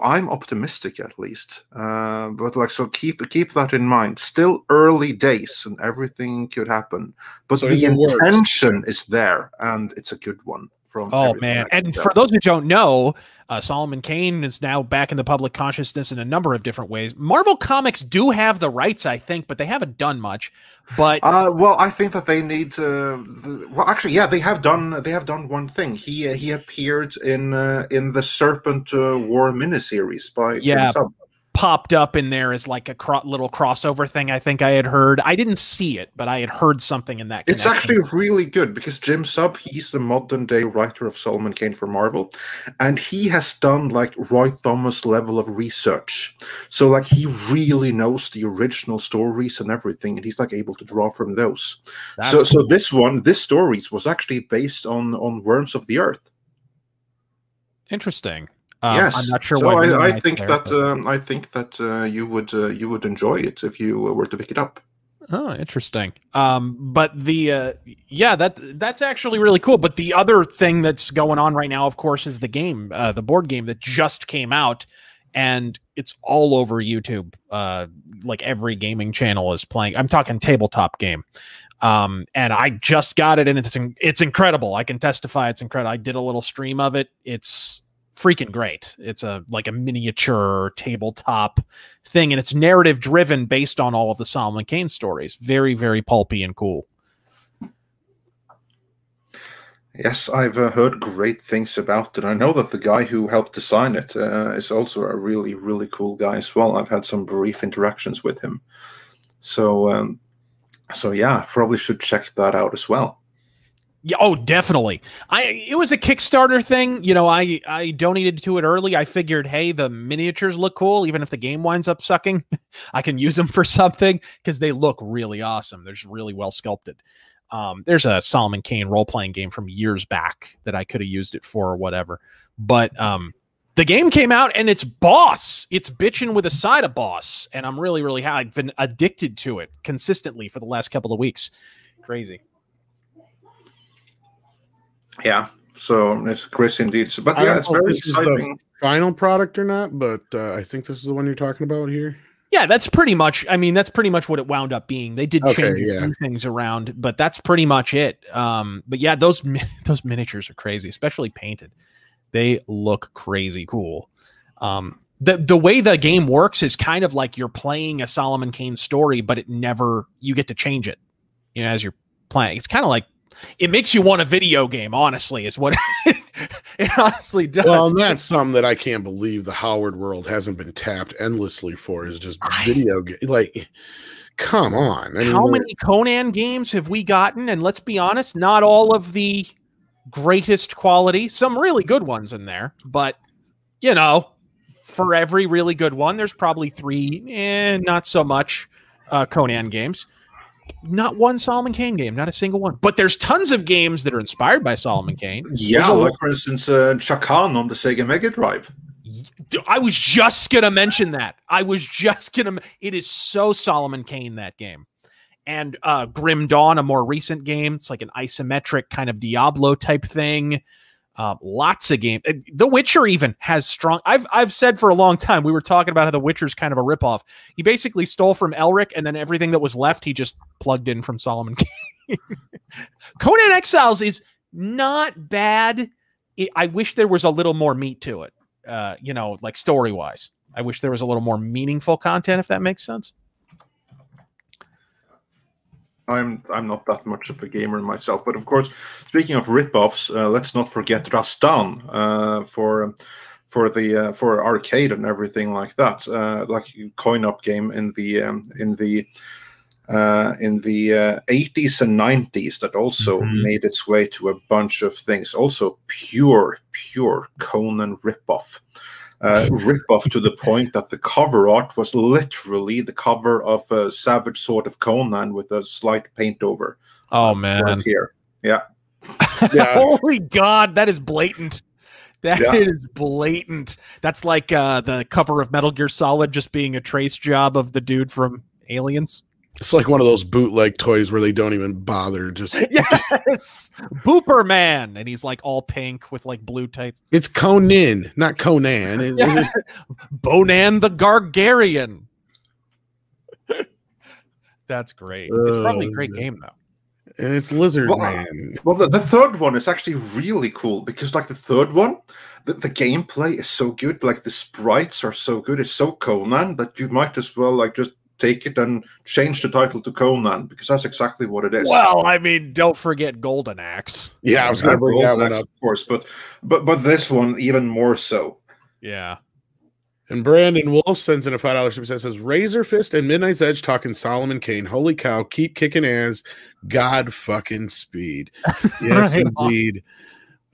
I'm optimistic, at least. But so keep that in mind. Still early days, and everything could happen. But the intention is there, and it's a good one. Oh man! And for those who don't know, Solomon Kane is now back in the public consciousness in a number of different ways. Marvel Comics do have the rights, I think, but they haven't done much. But well, I think that they need to. Well, actually, yeah, they have done one thing. He appeared in the Serpent War miniseries by Jim Sub. Popped up in there as like a little crossover thing. I think I had heard. I didn't see it, but I had heard something in that connection. It's actually really good because Jim Sub, he's the modern day writer of Solomon Kane for Marvel, and he has done like Roy Thomas level of research. So like he really knows the original stories and everything, and he's like able to draw from those. So this stories was actually based on Worms of the Earth. Interesting. Yes, I'm not sure. So I think that you would enjoy it if you were to pick it up. Oh, interesting. But that's actually really cool. But the other thing that's going on right now, of course, is the game, the board game that just came out, and it's all over YouTube. Like every gaming channel is playing. I'm talking tabletop game. And I just got it, and it's incredible. I can testify it's incredible. I did a little stream of it. It's freaking great. It's like a miniature tabletop thing, and it's narrative driven based on all of the Solomon Kane stories. Very, very pulpy and cool. Yes, I've heard great things about it. I know that the guy who helped design it is also a really, really cool guy as well. I've had some brief interactions with him. So yeah, probably should check that out as well. Yeah, oh, definitely. It was a Kickstarter thing. You know, I donated to it early. I figured, hey, the miniatures look cool. Even if the game winds up sucking, I can use them for something because they look really awesome. They're just really well sculpted. There's a Solomon Kane role-playing game from years back that I could have used it for or whatever. But the game came out, and it's boss. It's bitching with a side of boss. And I'm really, really happy. I've been addicted to it consistently for the last couple of weeks. Crazy. Yeah, so it's Chris indeed. But yeah, it's very exciting. Final product or not, but I think this is the one you're talking about here. Yeah, that's pretty much. I mean, that's pretty much what it wound up being. They did change a few things around, but that's pretty much it. But yeah, those miniatures are crazy, especially painted. They look crazy cool. The way the game works is kind of like you're playing a Solomon Kane story, but you get to change it, you know, as you're playing. It's kind of like. It makes you want a video game, honestly, is what it honestly does. Well, and that's something that I can't believe the Howard world hasn't been tapped endlessly for is just video game. Like, come on. I mean, how many Conan games have we gotten? And let's be honest, not all of the greatest quality. Some really good ones in there. But, you know, for every really good one, there's probably 3, not so much Conan games. Not one Solomon Kane game, not a single one. But there's tons of games that are inspired by Solomon Kane. Yeah, like for instance, Chakan on the Sega Mega Drive. I was just gonna mention that. It is so Solomon Kane, that game, and Grim Dawn, a more recent game. It's like an isometric kind of Diablo type thing. Lots of games. The Witcher even has strong. I've said for a long time, we were talking about how The Witcher's kind of a ripoff. He basically stole from Elric, and then everything that was left, he just plugged in from Solomon Kane. Conan Exiles is not bad. I wish there was a little more meat to it. You know, like story-wise. I wish there was a little more meaningful content, if that makes sense. I'm not that much of a gamer myself, but of course, speaking of rip-offs, let's not forget Rastan for arcade and everything like that, like a coin-op game in the 80s and 90s that also made its way to a bunch of things. Also, pure Conan rip-off. Rip-off to the point that the cover art was literally the cover of a Savage Sword of Conan with a slight paint over. Oh man, right here, yeah. Holy God, that is blatant. That is blatant. That's like the cover of Metal Gear Solid just being a trace job of the dude from Aliens. It's like one of those bootleg toys where they don't even bother. Just yes, Booper Man, and he's like all pink with like blue tights. It's Conan, not Conan. Bonan the Gargarian. That's great. It's probably a great game though. And it's Lizard Man. Well, the third one is actually really cool because, like, the third one, the gameplay is so good. Like, the sprites are so good. It's so Conan that you might as well like just take it and change the title to Conan because that's exactly what it is. Well, I mean, don't forget Golden Axe. Yeah, I was going to bring that one up, of course, but this one even more so. Yeah. And Brandon Wolf sends in a $5 super chat, says Razor Fist and Midnight's Edge talking Solomon Kane. Holy cow, keep kicking ass. God fucking speed. Yes, right, indeed.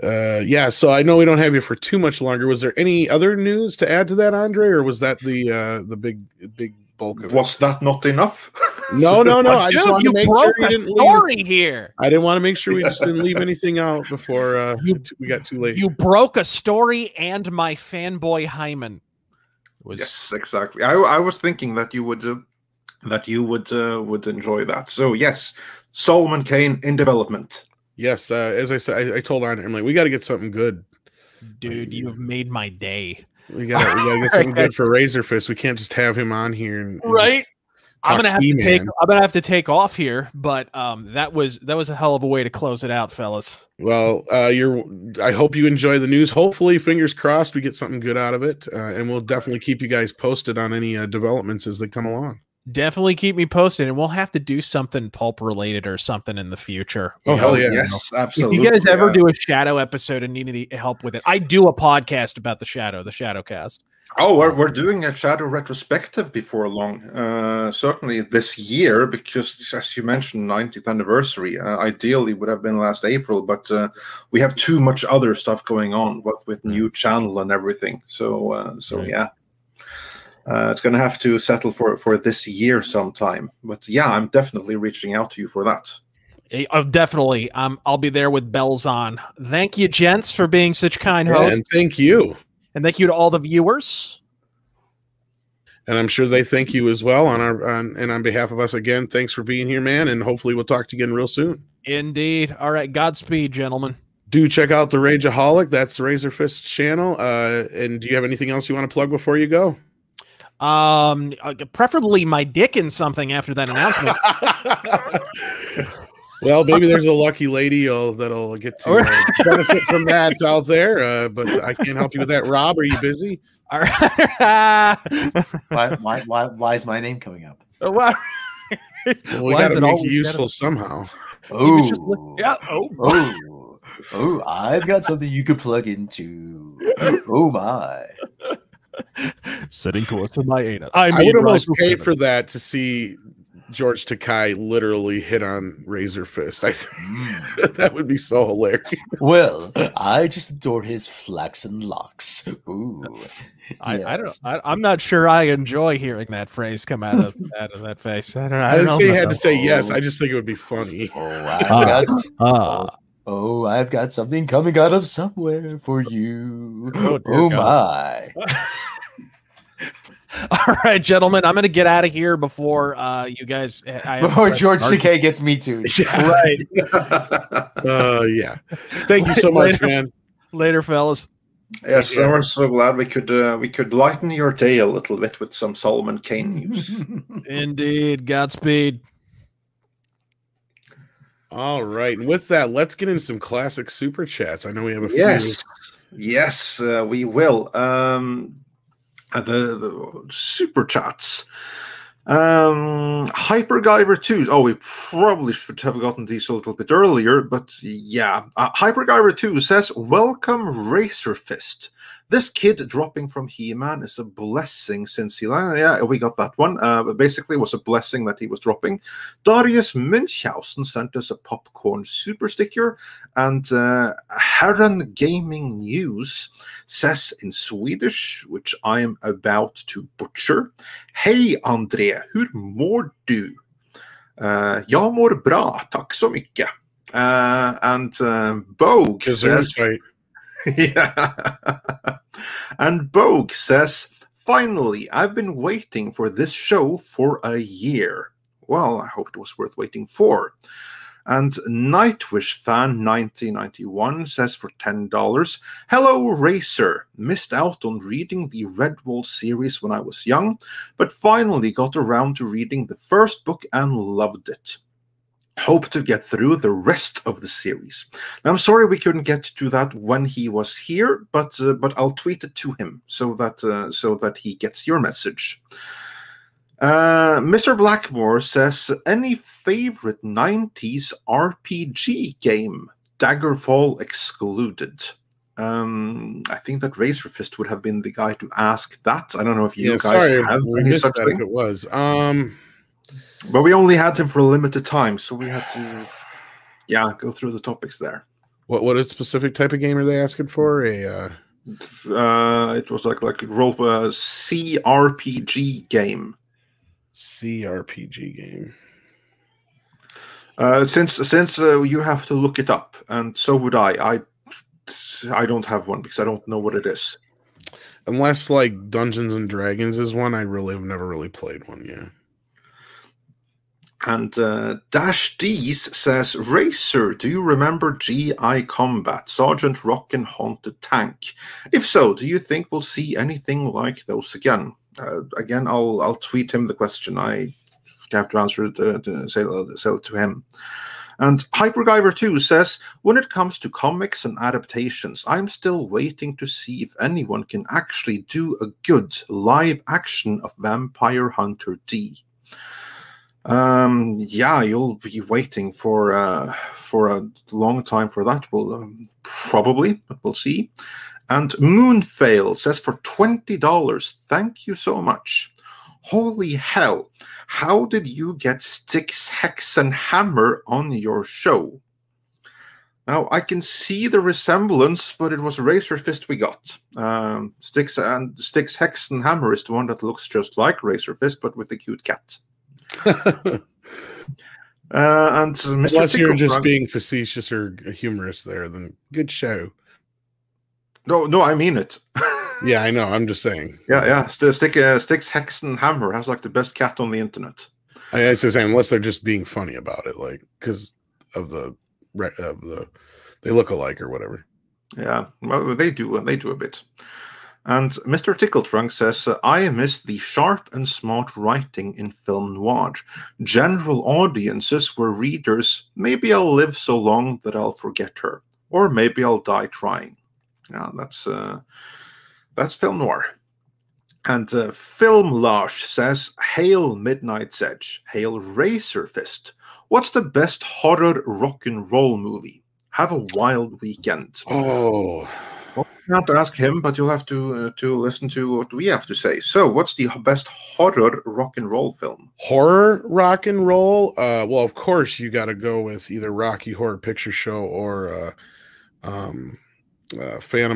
Yeah, so I know we don't have you for too much longer. Was there any other news to add to that, Andre, or was that the big bulk of it? Was that not enough? No. I just wanted to make sure you didn't leave here. I didn't want to make sure we just didn't leave anything out before we got too late. You broke a story and my fanboy hymen. Yes, exactly. I was thinking that you would enjoy that. So yes, Solomon Kane in development. Yes, as I said, I told Andre, I'm like, we got to get something good, dude. You've made my day. We gotta get something good for Razor Fist. We can't just have him on here and right. I'm gonna have to take off here, but that was a hell of a way to close it out, fellas. Well, I hope you enjoy the news. Hopefully, fingers crossed, we get something good out of it, and we'll definitely keep you guys posted on any developments as they come along. Definitely keep me posted, and we'll have to do something pulp related or something in the future. Oh hell yeah! Yes, absolutely. If you guys ever do a Shadow episode and need any help with it, I do a podcast about the Shadowcast. Oh, we're doing a Shadow retrospective before long. Certainly this year, because as you mentioned, 90th anniversary. Ideally would have been last April, but we have too much other stuff going on with new channel and everything. So yeah. It's going to have to settle for this year sometime. But yeah, I'm definitely reaching out to you for that. Definitely. I'll be there with bells on. Thank you, gents, for being such kind hosts. And thank you. And thank you to all the viewers. And I'm sure they thank you as well on behalf of us again. Thanks for being here, man. And hopefully we'll talk to you again real soon. Indeed. All right. Godspeed, gentlemen. Do check out the Rageaholic. That's the Razor Fist channel. And do you have anything else you want to plug before you go? Preferably my dick in something after that announcement. Well, maybe there's a lucky lady that'll get to benefit from that out there, but I can't help you with that. Rob, are you busy? All right. Why is my name coming up? Well, we got to make it useful somehow. Oh, I've got something you could plug into. Oh my. Setting course for my anus. I would almost pay for that to see George Takei literally hit on Razor Fist. I think that would be so hilarious. Well, I just adore his flaxen locks. Ooh, yes. I'm not sure I enjoy hearing that phrase come out of that face. I didn't say you had to say yes. I just think it would be funny. I've got something coming out of somewhere for you. Oh my. All right, gentlemen, I'm going to get out of here before you guys. Before George Takei gets me too. Right. Yeah. Thank you so much, man. Later, fellas. Yes, I was so glad we could lighten your day a little bit with some Solomon Kane news. Indeed. Godspeed. All right, and with that, let's get into some classic super chats. I know we have a few. Yes, we will. The super chats. Hypergiver 2. Oh, we probably should have gotten these a little bit earlier, but yeah. Hypergiver 2 says, "Welcome, Razor Fist. This kid dropping from He-Man is a blessing since he..." Yeah, we got that one. Basically, it was a blessing that he was dropping. Darius Münchhausen sent us a popcorn super sticker, and Herren Gaming News says in Swedish, which I am about to butcher, "Hej André, hur mår du?" Jag mår bra, tack så mycket. And Bogue says... Yeah. And Bogue says, "Finally, I've been waiting for this show for a year." Well, I hope it was worth waiting for. And Nightwish Fan 1991 says for $10, "Hello, Racer. Missed out on reading the Redwall series when I was young, but finally got around to reading the first book and loved it. Hope to get through the rest of the series." Now, I'm sorry we couldn't get to that when he was here, but I'll tweet it to him so that he gets your message. Mr. Blackmore says, "Any favorite 90s RPG game? Daggerfall excluded." I think that Razor Fist would have been the guy to ask that. I don't know if you guys have any such thing. If it was. But we only had him for a limited time, so we had to, go through the topics there. What a specific type of game are they asking for? It was like a role CRPG game. CRPG game. Since you have to look it up, and so would I. I don't have one because I don't know what it is. Unless like Dungeons and Dragons is one, I really have never really played one. Yeah. And Dash D's says, "Racer, do you remember GI Combat, Sergeant Rock and Haunted Tank? If so, do you think we'll see anything like those again?" Again, I'll tweet him the question. I have to answer it sell it to him. And Hypergiver 2 says, "When it comes to comics and adaptations, I'm still waiting to see if anyone can actually do a good live action of Vampire Hunter D." You'll be waiting for a long time for that. We'll probably, but we'll see. And Moonfail says for $20, "Thank you so much. Holy hell, how did you get Styx, Hex, and Hammer on your show?" Now, I can see the resemblance, but it was Razor Fist we got. Styx, Hex, and Hammer is the one that looks just like Razor Fist, but with a cute cat. And Mr. Unless you're just being facetious or humorous there, then good show. No, I mean it. Yeah, I know. I'm just saying. Yeah. Styx, Hex, and Hammer has like the best cat on the internet. I was saying, unless they're just being funny about it, like because of the they look alike or whatever. Yeah, well, they do a bit. And Mr. Tickletrunk says, "I miss the sharp and smart writing in film noir. General audiences were readers. Maybe I'll live so long that I'll forget her, or maybe I'll die trying." Yeah, that's film noir. And Film Lash says, "Hail Midnight's Edge, hail Razor Fist. What's the best horror rock and roll movie? Have a wild weekend." Oh. Well, you have to ask him, but you'll have to listen to what we have to say. So, what's the best horror rock and roll film? Horror rock and roll? Well, of course, you got to go with either Rocky Horror Picture Show or Phantom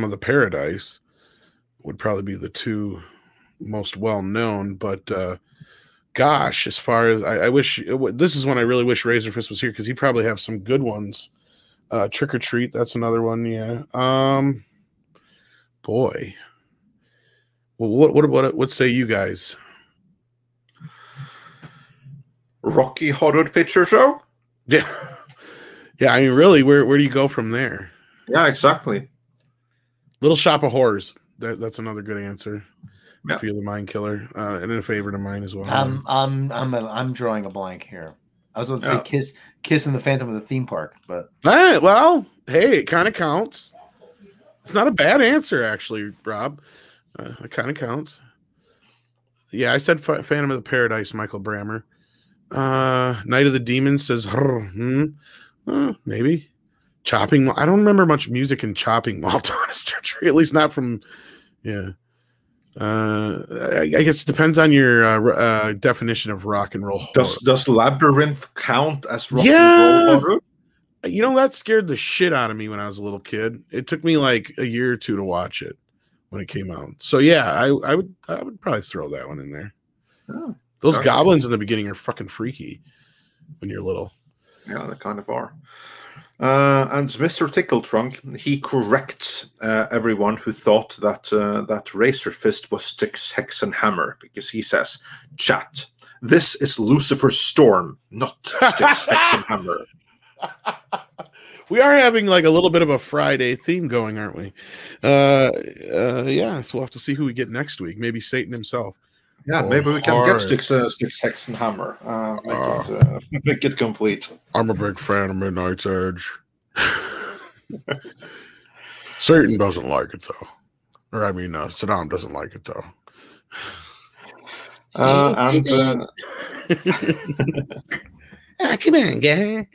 of the Paradise. Would probably be the two most well known. But gosh, as far as I wish, this is when I really wish Razor Fist was here because he'd probably have some good ones. Trick or Treat, that's another one. Yeah. Boy, Well, what say you guys? Rocky Horror Picture Show? Yeah. Yeah, I mean, really, where do you go from there? Yeah, exactly. Little Shop of Horrors. That's another good answer. Yeah. Fear the Mind Killer, and a favorite of mine as well. I'm drawing a blank here. I was about to say Kiss in the Phantom of the Theme Park, but well, hey, it kind of counts. It's not a bad answer, actually, Rob. It kind of counts. Yeah, I said Phantom of the Paradise, Michael Brammer. Night of the Demons says, maybe. Chopping. I don't remember much music in Chopping Mall, Honest Tree, at least not from, yeah. I guess it depends on your definition of rock and roll horror. Does Labyrinth count as rock and roll horror? You know, that scared the shit out of me when I was a little kid. It took me like a year or two to watch it when it came out. So yeah, I would probably throw that one in there. Oh, those goblins in the beginning are fucking freaky when you're little. Yeah, they kind of are. And Mr. Tickle Trunk, he corrects everyone who thought that Razor Fist was Styx, Hex, and Hammer, because he says, "Chat, this is Lucifer's Storm, not Styx, Hex, and Hammer." We are having like a little bit of a Friday theme going, aren't we? Yeah, so we'll have to see who we get next week. Maybe Satan himself. Yeah, maybe we can get Styx, Hex, and Hammer. Make it complete. I'm a big fan of Midnight's Edge. Satan doesn't like it, though. Or, I mean, Saddam doesn't like it, though. Come on, guy.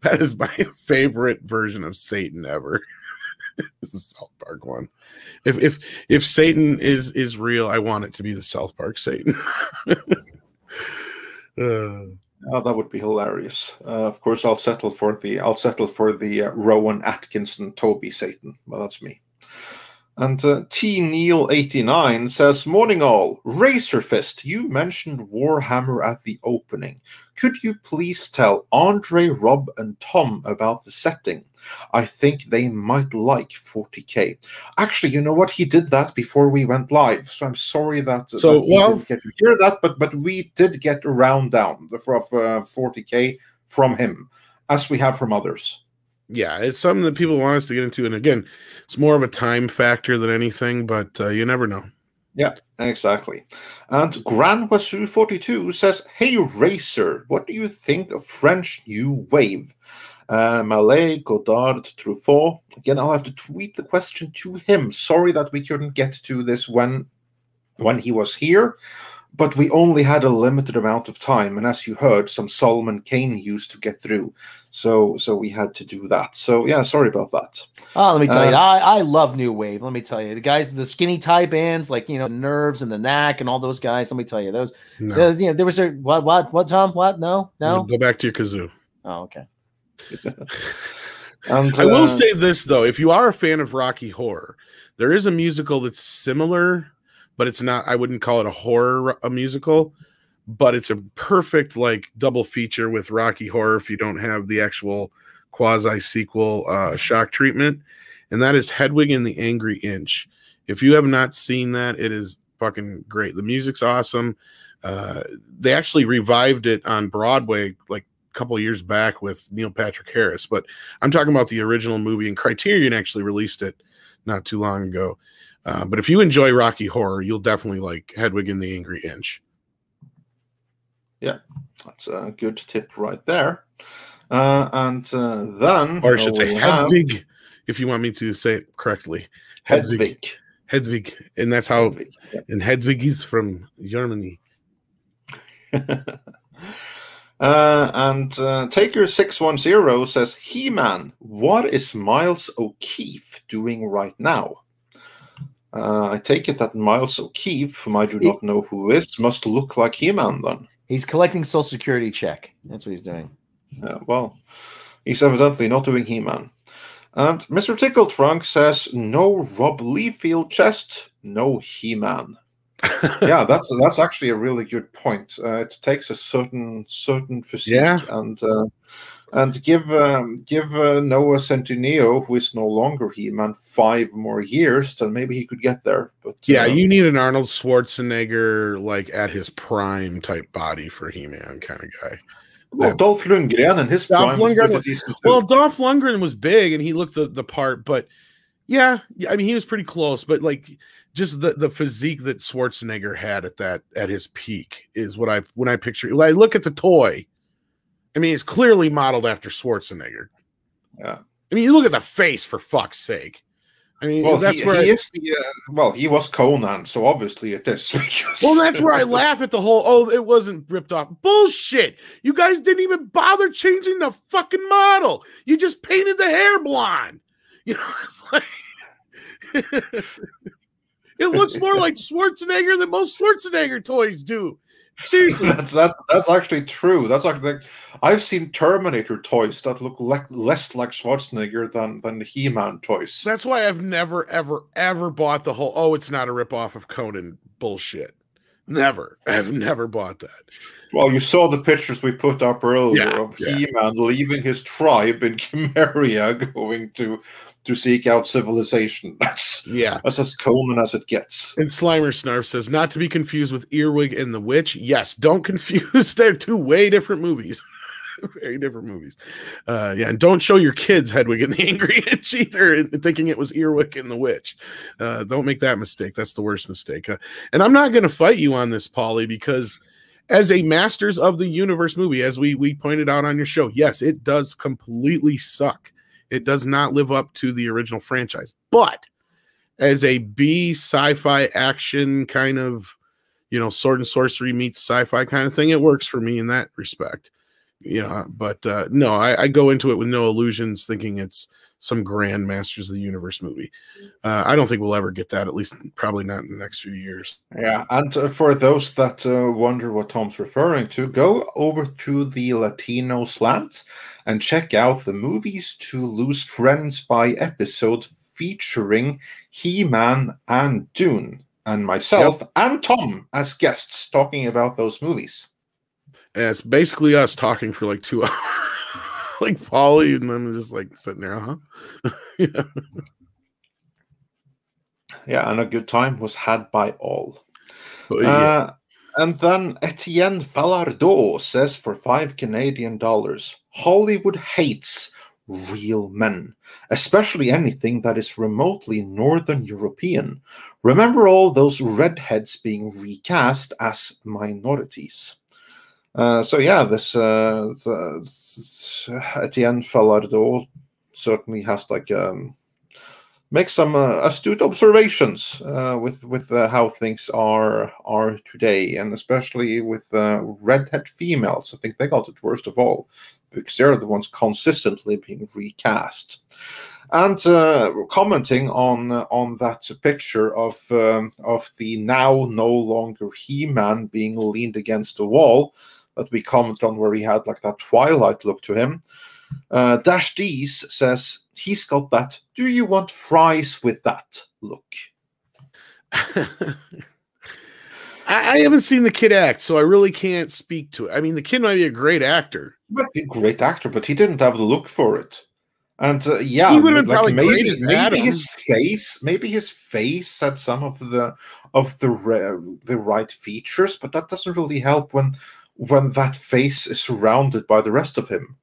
That is my favorite version of Satan ever. This is the South Park one. If Satan is real, I want it to be the South Park Satan. Oh, that would be hilarious. Of course, I'll settle for the Rowan Atkinson Toby Satan. Well, that's me. And T Neil 89 says, "Morning all. Razor Fist, you mentioned Warhammer at the opening. Could you please tell Andre, Rob, and Tom about the setting? I think they might like 40K. Actually, you know what? He did that before we went live, so I'm sorry that didn't get to hear that. But we did get a rundown of 40K from him, as we have from others. Yeah, it's something that people want us to get into, and again, it's more of a time factor than anything, but you never know. Yeah, exactly. And Gran Wasu 42 says, "Hey Racer, what do you think of French New Wave? Mallet, Godard, Truffaut." Again, I'll have to tweet the question to him. Sorry that we couldn't get to this when he was here, but we only had a limited amount of time, and as you heard, some Solomon Kane used to get through, so we had to do that. So yeah, sorry about that. Oh, let me tell you, I love New Wave. Let me tell you, the guys, the skinny tie bands, like Nerves and the Knack and all those guys. Let me tell you, those. No. There was a what Tom? What? No. Go back to your kazoo. Oh, okay. And, I will say this though: if you are a fan of Rocky Horror, there is a musical that's similar, but it's not. I wouldn't call it a musical, but it's a perfect like double feature with Rocky Horror if you don't have the actual quasi sequel shock treatment, and that is Hedwig and the Angry Inch. If you have not seen that, it is fucking great. The music's awesome. They actually revived it on Broadway like a couple of years back with Neil Patrick Harris, but I'm talking about the original movie, and Criterion actually released it not too long ago. But if you enjoy Rocky Horror, you'll definitely like Hedwig and the Angry Inch. Yeah, that's a good tip right there. And then, or I should say Hedwig, if you want me to say it correctly. Hedwig, and that's how. Hedwig, yeah. And Hedwig is from Germany. And Taker610 says, "He-Man, what is Miles O'Keefe doing right now?" I take it that Miles O'Keefe, whom I do not know who is, must look like He-Man then. He's collecting Social Security check. That's what he's doing. Well, he's evidently not doing He-Man. And Mr. Tickle Trunk says, "No Rob Liefeld chest, no He-Man." Yeah, that's actually a really good point. It takes a certain physique and And give Noah Centineo, who is no longer He-Man, 5 more years, then maybe he could get there. But yeah, you need an Arnold Schwarzenegger like at his prime type body for He-Man kind of guy. Well, Dolph Lundgren and his prime was pretty decent too. Well, Dolph Lundgren was big and he looked the part, but yeah, I mean he was pretty close. But like just the physique that Schwarzenegger had at his peak is what when I picture. Like, look at the toy. I mean, it's clearly modeled after Schwarzenegger. Yeah. I mean, you look at the face, for fuck's sake. I mean, well, that's he was Conan, so obviously it is. Well, that's where I laugh at the whole, it wasn't ripped off. Bullshit. You guys didn't even bother changing the fucking model. You just painted the hair blonde. You know, it's like... It looks more like Schwarzenegger than most Schwarzenegger toys do. Seriously, that's actually true. That's actually I've seen Terminator toys that look less like Schwarzenegger than the He-Man toys. That's why I've never ever bought the whole it's not a ripoff of Conan bullshit. Never. I've never bought that. Well, you saw the pictures we put up earlier of He-Man leaving his tribe in Chimeria, going to seek out civilization. That's as Conan as it gets. And Slimer Snarf says, not to be confused with Earwig and the Witch. Yes, don't confuse. They're two way different movies. Very different movies. And don't show your kids Hedwig and the Angry Inch either, thinking it was Earwig and the Witch. Don't make that mistake. That's the worst mistake. And I'm not going to fight you on this, Paulie, because as a Masters of the Universe movie, as we pointed out on your show, yes, it does completely suck. It does not live up to the original franchise. But as a B sci-fi action kind of, sword and sorcery meets sci-fi kind of thing, it works for me in that respect. But no, I go into it with no illusions, thinking it's some grand Masters of the Universe movie. I don't think we'll ever get that, at least probably not in the next few years. Yeah, and for those that wonder what Tom's referring to, go over to the Latino Slant and check out the Movies to Lose Friends by episode featuring He-Man and Dune, and myself and Tom as guests talking about those movies. And it's basically us talking for like 2 hours. Like Paulie, and then just like sitting there, Yeah, and a good time was had by all. And then Etienne Falardeau says for $5 Canadian, Hollywood hates real men, especially anything that is remotely Northern European. Remember all those redheads being recast as minorities. So yeah, this Etienne Falardeau certainly has make some astute observations with how things are today, and especially with redhead females. I think they got it worst of all because they're the ones consistently being recast. And commenting on that picture of the now no longer He-Man being leaned against the wall that we commented on, where he had like that Twilight look to him. Dash D's says he's got that "do you want fries with that" look. I haven't seen the kid act, so I really can't speak to it. I mean, the kid might be a great actor. He might be a great actor, but he didn't have the look for it. And he would have probably maybe his face had some of the right features, but that doesn't really help when that face is surrounded by the rest of him.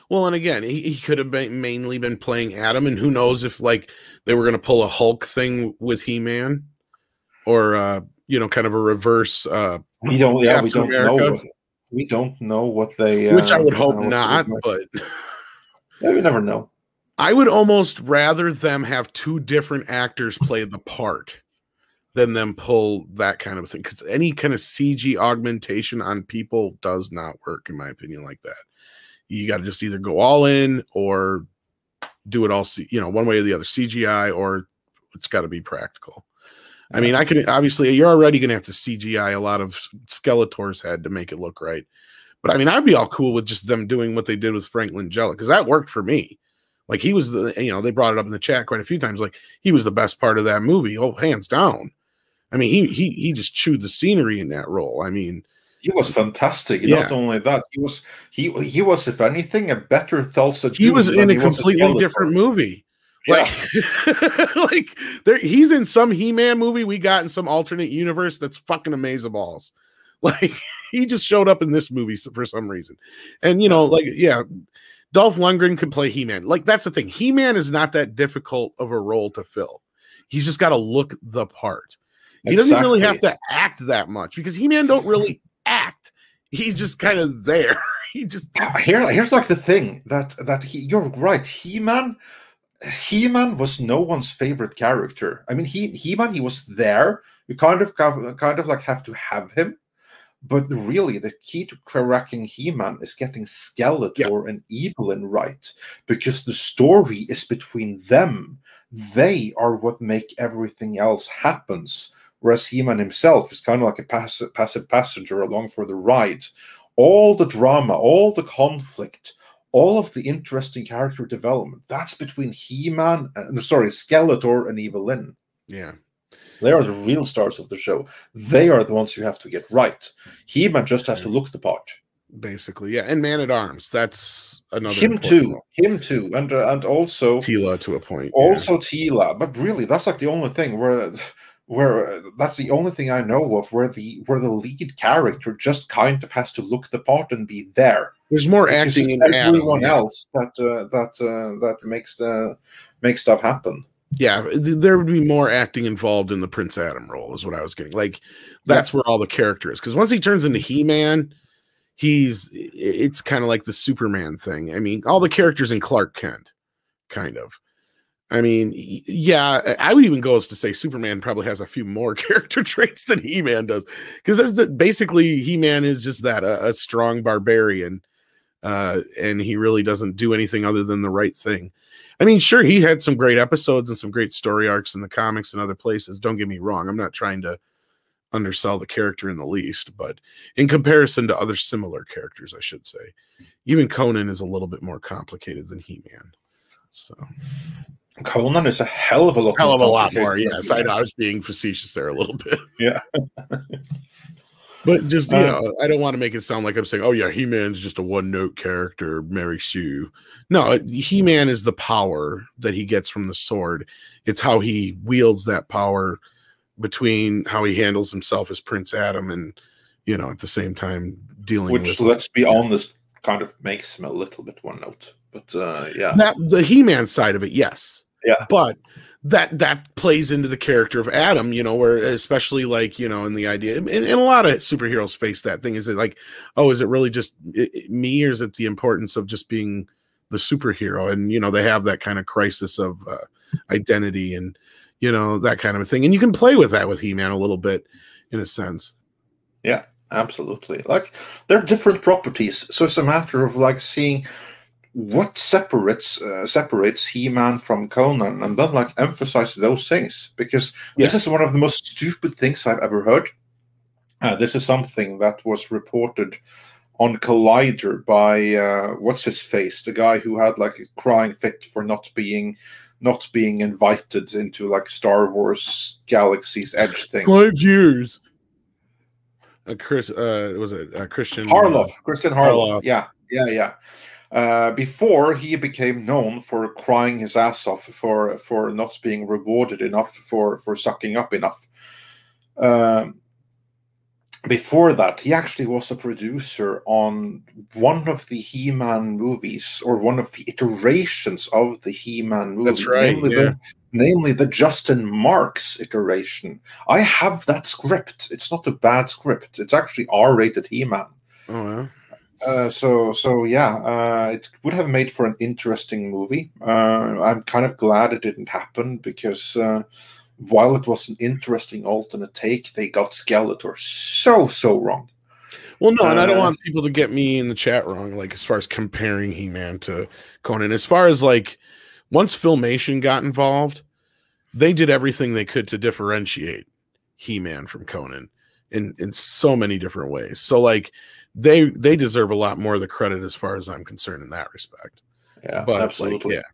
Well, and again, he could have mainly been playing Adam, and who knows if like they were going to pull a Hulk thing with He-Man, or kind of a reverse. We don't know. We don't know what they. Which I would hope not, but we never know. I would almost rather them have 2 different actors play the part than them pull that kind of thing, because any kind of CG augmentation on people does not work, in my opinion, like that. You got to just either go all in or do it all, one way or the other, CGI, or it's got to be practical. I mean, obviously you're already going to have to CGI a lot of Skeletor's head to make it look right. But I mean, I'd be all cool with just them doing what they did with Frank Langella, because that worked for me. Like he was they brought it up in the chat quite a few times. Like he was the best part of that movie. Oh, hands down. I mean, he just chewed the scenery in that role. I mean, He was fantastic. Yeah. Not only that, he was, if anything, a better Thulsa. He was in a completely different movie. Like, like he's in some He-Man movie we got in some alternate universe that's fucking amazeballs. Like, he just showed up in this movie for some reason. And, you know, like, yeah, Dolph Lundgren could play He-Man. Like, that's the thing. He-Man is not that difficult of a role to fill. He's just got to look the part. He doesn't really have to act that much because He-Man don't really act. He's just kind of there. He just here's like the thing that you're right. He-Man was no one's favorite character. I mean, He-Man, he was there. You kind of like have to have him. But really, the key to cracking He-Man is getting Skeletor and Evelyn right, because the story is between them. They are what make everything else happens. Whereas He-Man himself is kind of like a passive passenger along for the ride. All the drama, all the conflict, all of the interesting character development, that's between Skeletor and Evelyn. Yeah. They are the real stars of the show. They are the ones you have to get right. He-Man just has to look the part. Basically, yeah. And Man-at-Arms, that's another Him too. And also Teela to a point. Also Teela. But really, that's like the only thing where that's the only thing I know of where the lead character just kind of has to look the part and be there. There's more acting in everyone else that makes stuff happen. Yeah, there would be more acting involved in the Prince Adam role, is what I was getting. Like, that's where all the character is. Because once he turns into He-Man, it's kind of like the Superman thing. I mean, all the characters in Clark Kent, kind of. I mean, yeah, I would even go as to say Superman probably has a few more character traits than He-Man does. Because basically, He-Man is just that, a strong barbarian. And he really doesn't do anything other than the right thing. I mean, sure, he had some great episodes and some great story arcs in the comics and other places. Don't get me wrong. I'm not trying to undersell the character in the least, but in comparison to other similar characters, I should say, even Conan is a little bit more complicated than He-Man. So Conan is a hell of a lot more. Yes, I know. I was being facetious there a little bit. Yeah. But just, you know, I don't want to make it sound like I'm saying, oh, yeah, He-Man's just a one-note character, Mary Sue. No, He-Man is the power that he gets from the sword. It's how he wields that power between how he handles himself as Prince Adam and, you know, at the same time dealing with... Which, let's be honest, kind of makes him a little bit one-note. But, yeah. The He-Man side of it, yes. Yeah. But... that plays into the character of Adam, you know, where especially like, you know, in the idea, and a lot of superheroes face that thing. Is it like, oh, is it really just me, or is it the importance of just being the superhero? And, you know, they have that kind of crisis of identity and, you know, that kind of a thing. And you can play with that with He-Man a little bit in a sense. Yeah, absolutely. Like, they're different properties. So it's a matter of like seeing what separates He-Man from Conan, and then like emphasize those things, because this is one of the most stupid things I've ever heard. This is something that was reported on Collider by what's his face, the guy who had like a crying fit for not being invited into like Star Wars Galaxy's Edge thing. 5 years. Was it Christian Harloff? Christian Harloff. Yeah. Before he became known for crying his ass off for not being rewarded enough for sucking up enough. Before that, he actually was a producer on one of the He-Man movies, or one of the iterations of the He-Man movie. That's right. Namely the Justin Marks iteration. I have that script. It's not a bad script. It's actually R-rated He-Man. Oh, yeah. It would have made for an interesting movie. I'm kind of glad it didn't happen, because while it was an interesting alternate take, they got Skeletor so wrong. Well, no, and I don't want people to get me in the chat wrong, like as far as comparing He-Man to Conan. As far as like, once Filmation got involved, they did everything they could to differentiate He-Man from Conan in so many different ways. So like, they deserve a lot more of the credit as far as I'm concerned in that respect. Yeah, but absolutely. Like,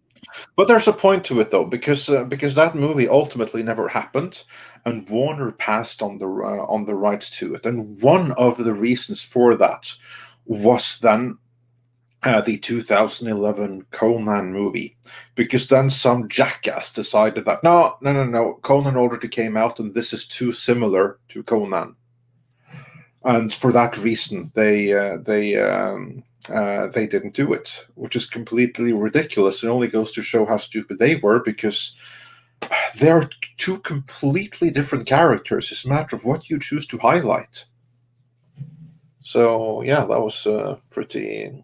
But there's a point to it, though, because that movie ultimately never happened, and Warner passed on the rights to it. And one of the reasons for that was then the 2011 Conan movie, because then some jackass decided that no, Conan already came out, and this is too similar to Conan. And for that reason, they didn't do it, which is completely ridiculous. It only goes to show how stupid they were, because they're two completely different characters. It's a matter of what you choose to highlight. So yeah, that was pretty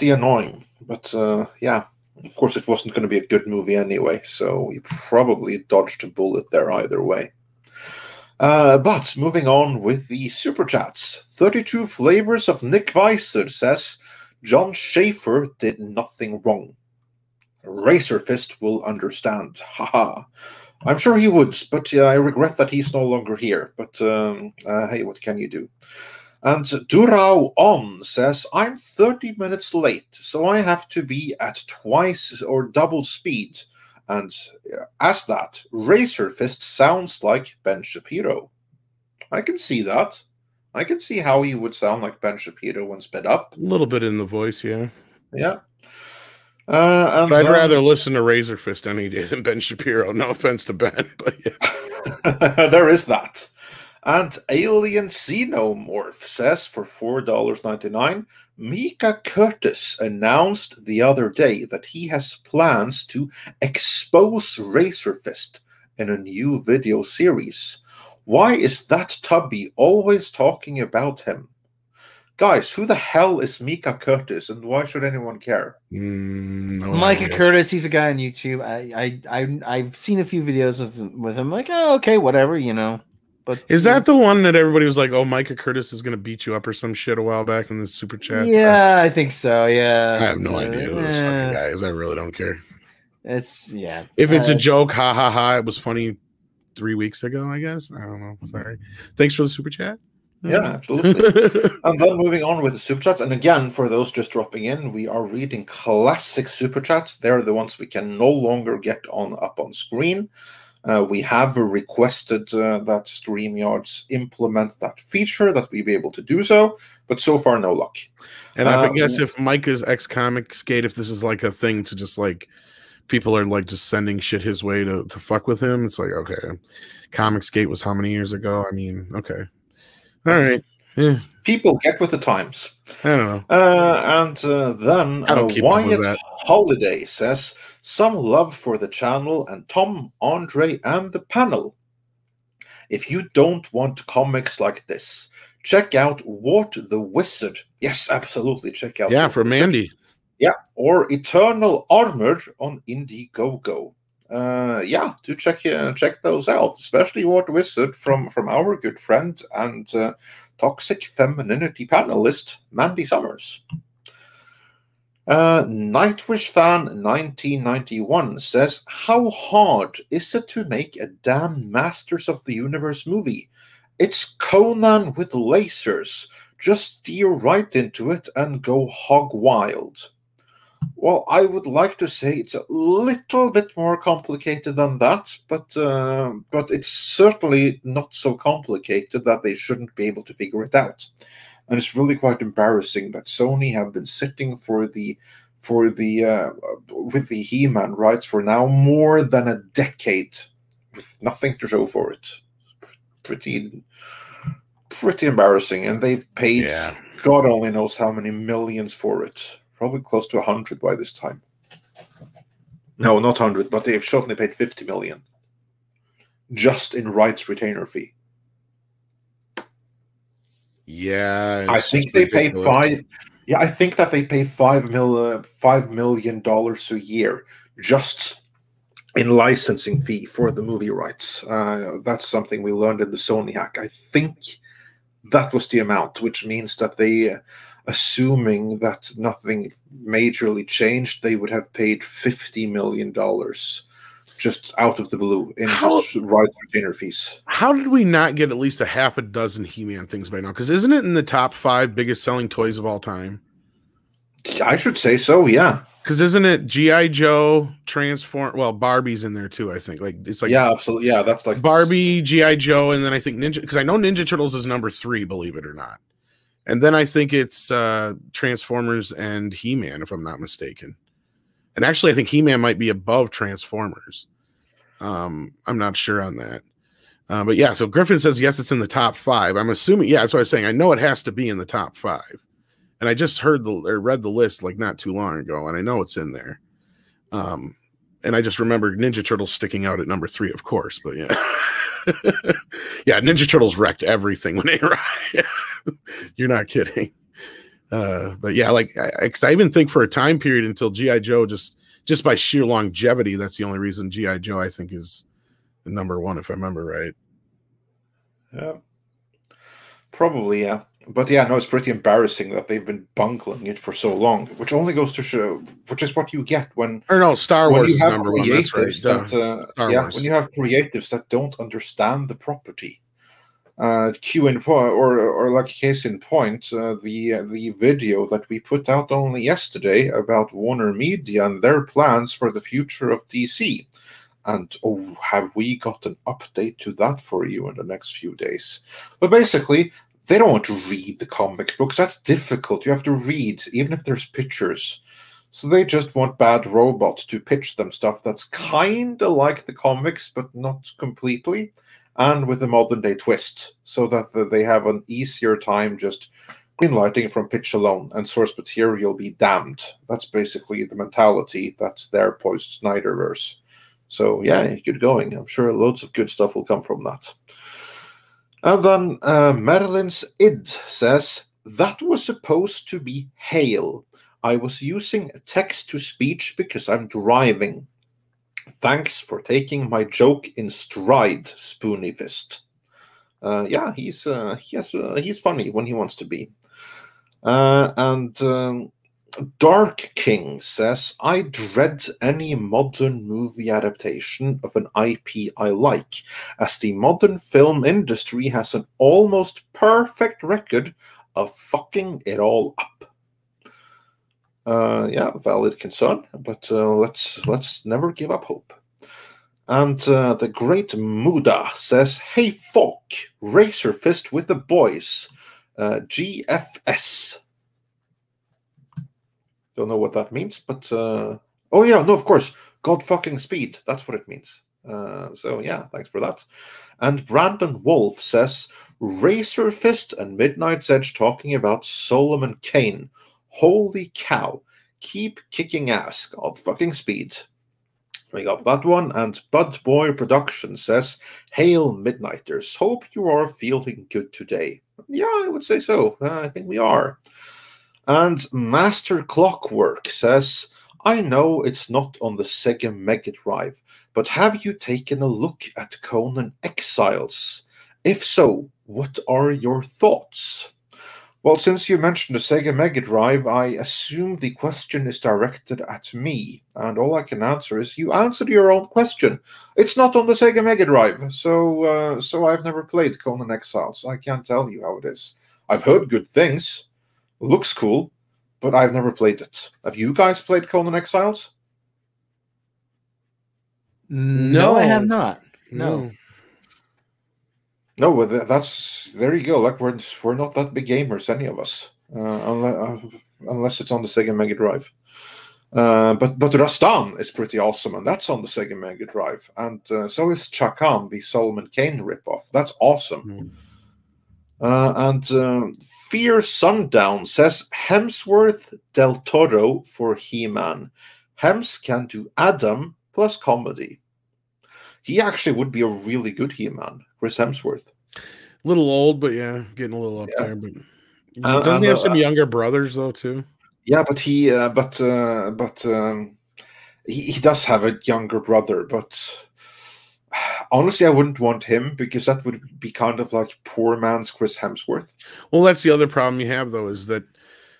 annoying. But yeah, of course, it wasn't going to be a good movie anyway, so we probably dodged a bullet there either way. But moving on with the super chats. 32 Flavors of Nick Weiser says, John Schaefer did nothing wrong. Razorfist will understand. Haha. I'm sure he would, but I regret that he's no longer here. But hey, what can you do? And Durao On says, I'm 30 minutes late, so I have to be at twice or double speed. And as that, Razorfist sounds like Ben Shapiro. I can see that. I can see how he would sound like Ben Shapiro when sped up. A little bit in the voice, yeah. Yeah. And I'd rather listen to Razorfist any day than Ben Shapiro. No offense to Ben, but yeah. There is that. And Alien Xenomorph says for $4.99, Mika Curtis announced the other day that he has plans to expose Razorfist in a new video series. Why is that Tubby always talking about him? Guys, who the hell is Mika Curtis, and why should anyone care? No Micah Curtis, he's a guy on YouTube. I've seen a few videos with him. Like, oh, okay, whatever, you know. But is that the one that everybody was like, "Oh, Micah Curtis is going to beat you up" or some shit a while back in the super chat? Yeah, I think so. Yeah, I have no idea who this fucking guy is. I really don't care. It's If it's a joke, ha ha ha! It was funny 3 weeks ago, I guess. I don't know. Sorry. Thanks for the super chat. Yeah, absolutely. And then moving on with the super chats, and again, for those just dropping in, we are reading classic super chats. They're the ones we can no longer get up on screen. We have requested that StreamYards implement that feature, that we be able to do so, but so far no luck. And I guess if Micah's ex-Comicsgate, if this is like a thing to just like people are like just sending shit his way to fuck with him, it's like, okay, Comicsgate was how many years ago? I mean, okay. All right. Yeah. People get with the times. I don't know. And then Wyatt Holiday says, some love for the channel and Tom, Andre, and the panel. If you don't want comics like this, check out Wart the Wizard. Yes, absolutely. Check out. Yeah, from Mandy. Yeah, or Eternal Armor on Indiegogo. Yeah, do check those out, especially Wart Wizard from our good friend and toxic femininity panelist Mandy Summers. Nightwish fan 1991 says, how hard is it to make a damn Masters of the Universe movie? It's Conan with lasers. Just steer right into it and go hog wild. Well, I would like to say it's a little bit more complicated than that, but it's certainly not so complicated that they shouldn't be able to figure it out. And it's really quite embarrassing that Sony have been sitting with the He-Man rights for now more than a decade with nothing to show for it. Pretty embarrassing, and they've paid God only knows how many millions for it. Probably close to 100 by this time. No, not 100, but they've certainly paid 50 million just in rights retainer fee. Yeah, I think they pay $5. Yeah, I think that they pay $5 million a year just in licensing fee for the movie rights. That's something we learned in the Sony hack. I think that was the amount, which means that they, assuming that nothing majorly changed, they would have paid $50 million just out of the blue in rights retainer fees. How did we not get at least a half a dozen He-Man things by now? Because isn't it in the top 5 biggest selling toys of all time? I should say so, yeah. Because isn't it G.I. Joe, Transform? Well, Barbie's in there too, I think. Like it's like yeah, absolutely, yeah. That's like Barbie, G.I. Joe, and then I think Ninja. Because I know Ninja Turtles is number 3, believe it or not. And then I think it's Transformers and He-Man, if I'm not mistaken. And actually, I think He-Man might be above Transformers. I'm not sure on that. But yeah, so Griffin says yes, it's in the top 5. I'm assuming, yeah, that's what I was saying. I know it has to be in the top 5. And I just read the list like not too long ago, and I know it's in there. And I just remember Ninja Turtles sticking out at number 3, of course. But yeah, yeah, Ninja Turtles wrecked everything when they arrived. You're not kidding. But yeah, like I even think for a time period until G.I. Joe, just by sheer longevity, that's the only reason G.I. Joe I think is the number 1, if I remember right. Yeah, probably, yeah. But yeah, no, it's pretty embarrassing that they've been bungling it for so long, which only goes to show, which is what you get when. Or no, Star Wars is number 1. That's right. When you have creatives that don't understand the property. Or like case in point, the video that we put out only yesterday about Warner Media and their plans for the future of DC. And oh, have we got an update to that for you in the next few days? But basically, they don't want to read the comic books. That's difficult. You have to read, even if there's pictures. So they just want Bad Robot to pitch them stuff that's kind of like the comics, but not completely, and with a modern-day twist, so that they have an easier time just greenlighting from pitch alone, and source material be damned. That's basically the mentality that's there post-Snyderverse. So yeah, get going. I'm sure loads of good stuff will come from that. And then Marilyn's id says, that was supposed to be hail. I was using text-to-speech because I'm driving. Thanks for taking my joke in stride, Spoony Fist. Yeah, he's funny when he wants to be. And Dark King says, I dread any modern movie adaptation of an IP I like, as the modern film industry has an almost perfect record of fucking it all up. Yeah, valid concern, but let's never give up hope. And the great Muda says, hey folk, Razor Fist with the boys, GFS. Don't know what that means, but oh yeah, no, of course, God fucking speed. That's what it means. So yeah, thanks for that. And Brandon Wolf says, Razor Fist and Midnight's Edge talking about Solomon Kane. Holy cow! Keep kicking ass. God fucking speed. We got that one. And Bud Boy Production says, hail Midnighters. Hope you are feeling good today. Yeah, I would say so. I think we are. And Master Clockwork says, I know it's not on the Sega Mega Drive, but have you taken a look at Conan Exiles? If so, what are your thoughts? Well, since you mentioned the Sega Mega Drive, I assume the question is directed at me, and all I can answer is you answered your own question. It's not on the Sega Mega Drive, so I've never played Conan Exiles. I can't tell you how it is. I've heard good things. Looks cool, but I've never played it. Have you guys played Conan Exiles? No, I have not. No. No, well, that's there you go. Like we're not that big gamers, any of us, unless it's on the Sega Mega Drive. But Rastan is pretty awesome, and that's on the Sega Mega Drive, and so is Chakan, the Solomon Kane ripoff. That's awesome. And Fear Sundown says Hemsworth Del Toro for He-Man. Hems can do Adam plus comedy. He actually would be a really good He-Man, Chris Hemsworth. A little old, but yeah, getting a little up there. But doesn't he have some younger brothers though too? Yeah, but he does have a younger brother. But honestly, I wouldn't want him because that would be kind of like poor man's Chris Hemsworth. Well, that's the other problem you have though, is that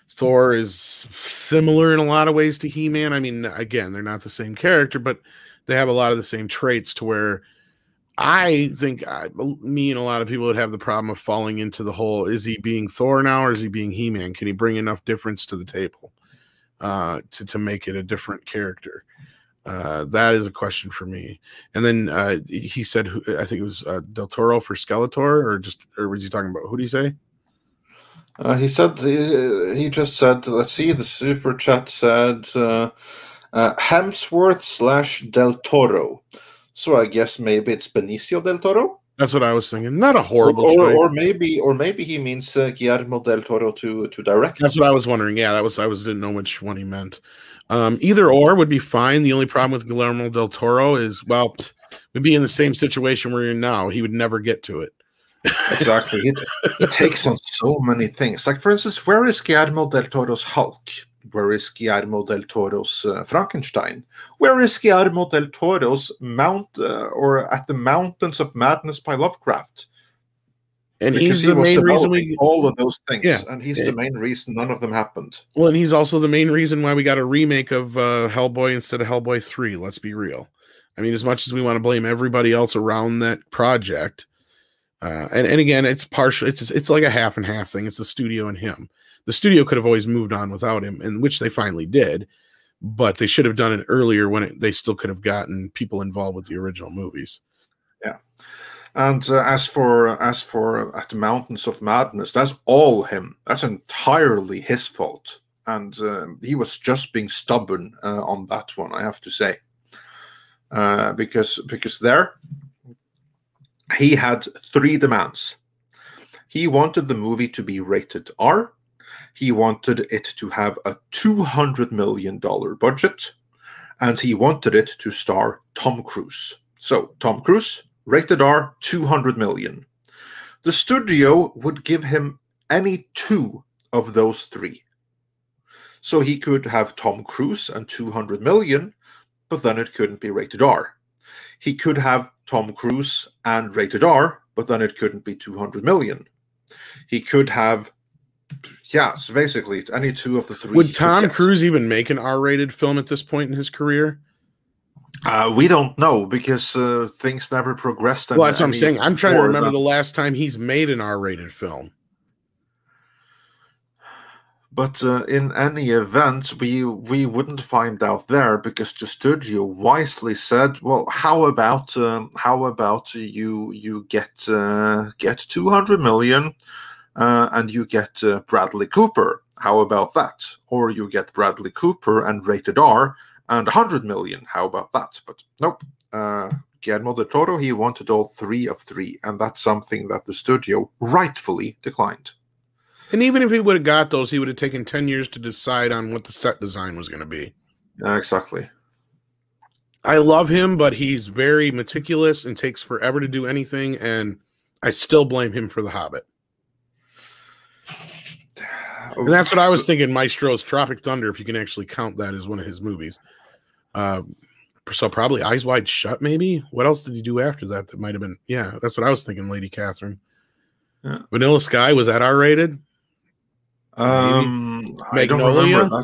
Thor is similar in a lot of ways to He-Man. I mean, again, they're not the same character, but they have a lot of the same traits to where I think me and a lot of people would have the problem of falling into the whole, is he being Thor now or is he being He-Man? Can he bring enough difference to the table? to make it a different character. That is a question for me. And then he said, I think it was Del Toro for Skeletor, or was he talking about, who did he say? He said, he just said, let's see, the super chat said Hemsworth / Del Toro. So I guess maybe it's Benicio Del Toro. That's what I was thinking. Not a horrible choice. Or maybe he means Guillermo Del Toro to direct. That's what I was wondering. Yeah, I didn't know which one he meant. Either or would be fine. The only problem with Guillermo Del Toro is, well, we'd be in the same situation we're in now. He would never get to it. Exactly. He takes on so many things. Like, for instance, where is Guillermo Del Toro's Hulk? Where is Guillermo Del Toro's Frankenstein? Where is Guillermo Del Toro's or At the Mountains of Madness by Lovecraft? And he's the main reason all of those things. Yeah. And he's the main reason none of them happened. Well, and he's also the main reason why we got a remake of Hellboy instead of Hellboy 3. Let's be real. I mean, as much as we want to blame everybody else around that project, and again, it's partial. It's like a half and half thing. It's the studio and him. The studio could have always moved on without him, and which they finally did. But they should have done it earlier when they still could have gotten people involved with the original movies. Yeah. And as for At the Mountains of Madness, that's all him. That's entirely his fault, and he was just being stubborn on that one, I have to say, because there he had 3 demands. He wanted the movie to be rated R. He wanted it to have a $200 million budget, and he wanted it to star Tom Cruise. So Tom Cruise, rated R, $200 million. The studio would give him any 2 of those 3. So he could have Tom Cruise and $200 million, but then it couldn't be rated R. He could have Tom Cruise and rated R, but then it couldn't be $200 million. He could have, so basically any 2 of the 3. Would Tom Cruise even make an R-rated film at this point in his career? We don't know, because things never progressed. Well, that's what I'm saying. I'm trying to remember the last time he's made an R-rated film. But in any event, we wouldn't find out there, because the studio wisely said, "Well, how about you get $200 million, and you get Bradley Cooper? How about that? Or you get Bradley Cooper and rated R and $100 million. How about that?" But nope. Guillermo del Toro, he wanted all 3 of 3, and that's something that the studio rightfully declined. And even if he would have got those, he would have taken 10 years to decide on what the set design was going to be. Exactly. I love him, but he's very meticulous and takes forever to do anything, and I still blame him for The Hobbit. And that's what I was thinking, Maestro's Tropic Thunder, if you can actually count that as one of his movies. So probably Eyes Wide Shut, maybe? What else did he do after that that might have been... Yeah, that's what I was thinking, Lady Catherine. Yeah. Vanilla Sky, was that R-rated? I don't remember.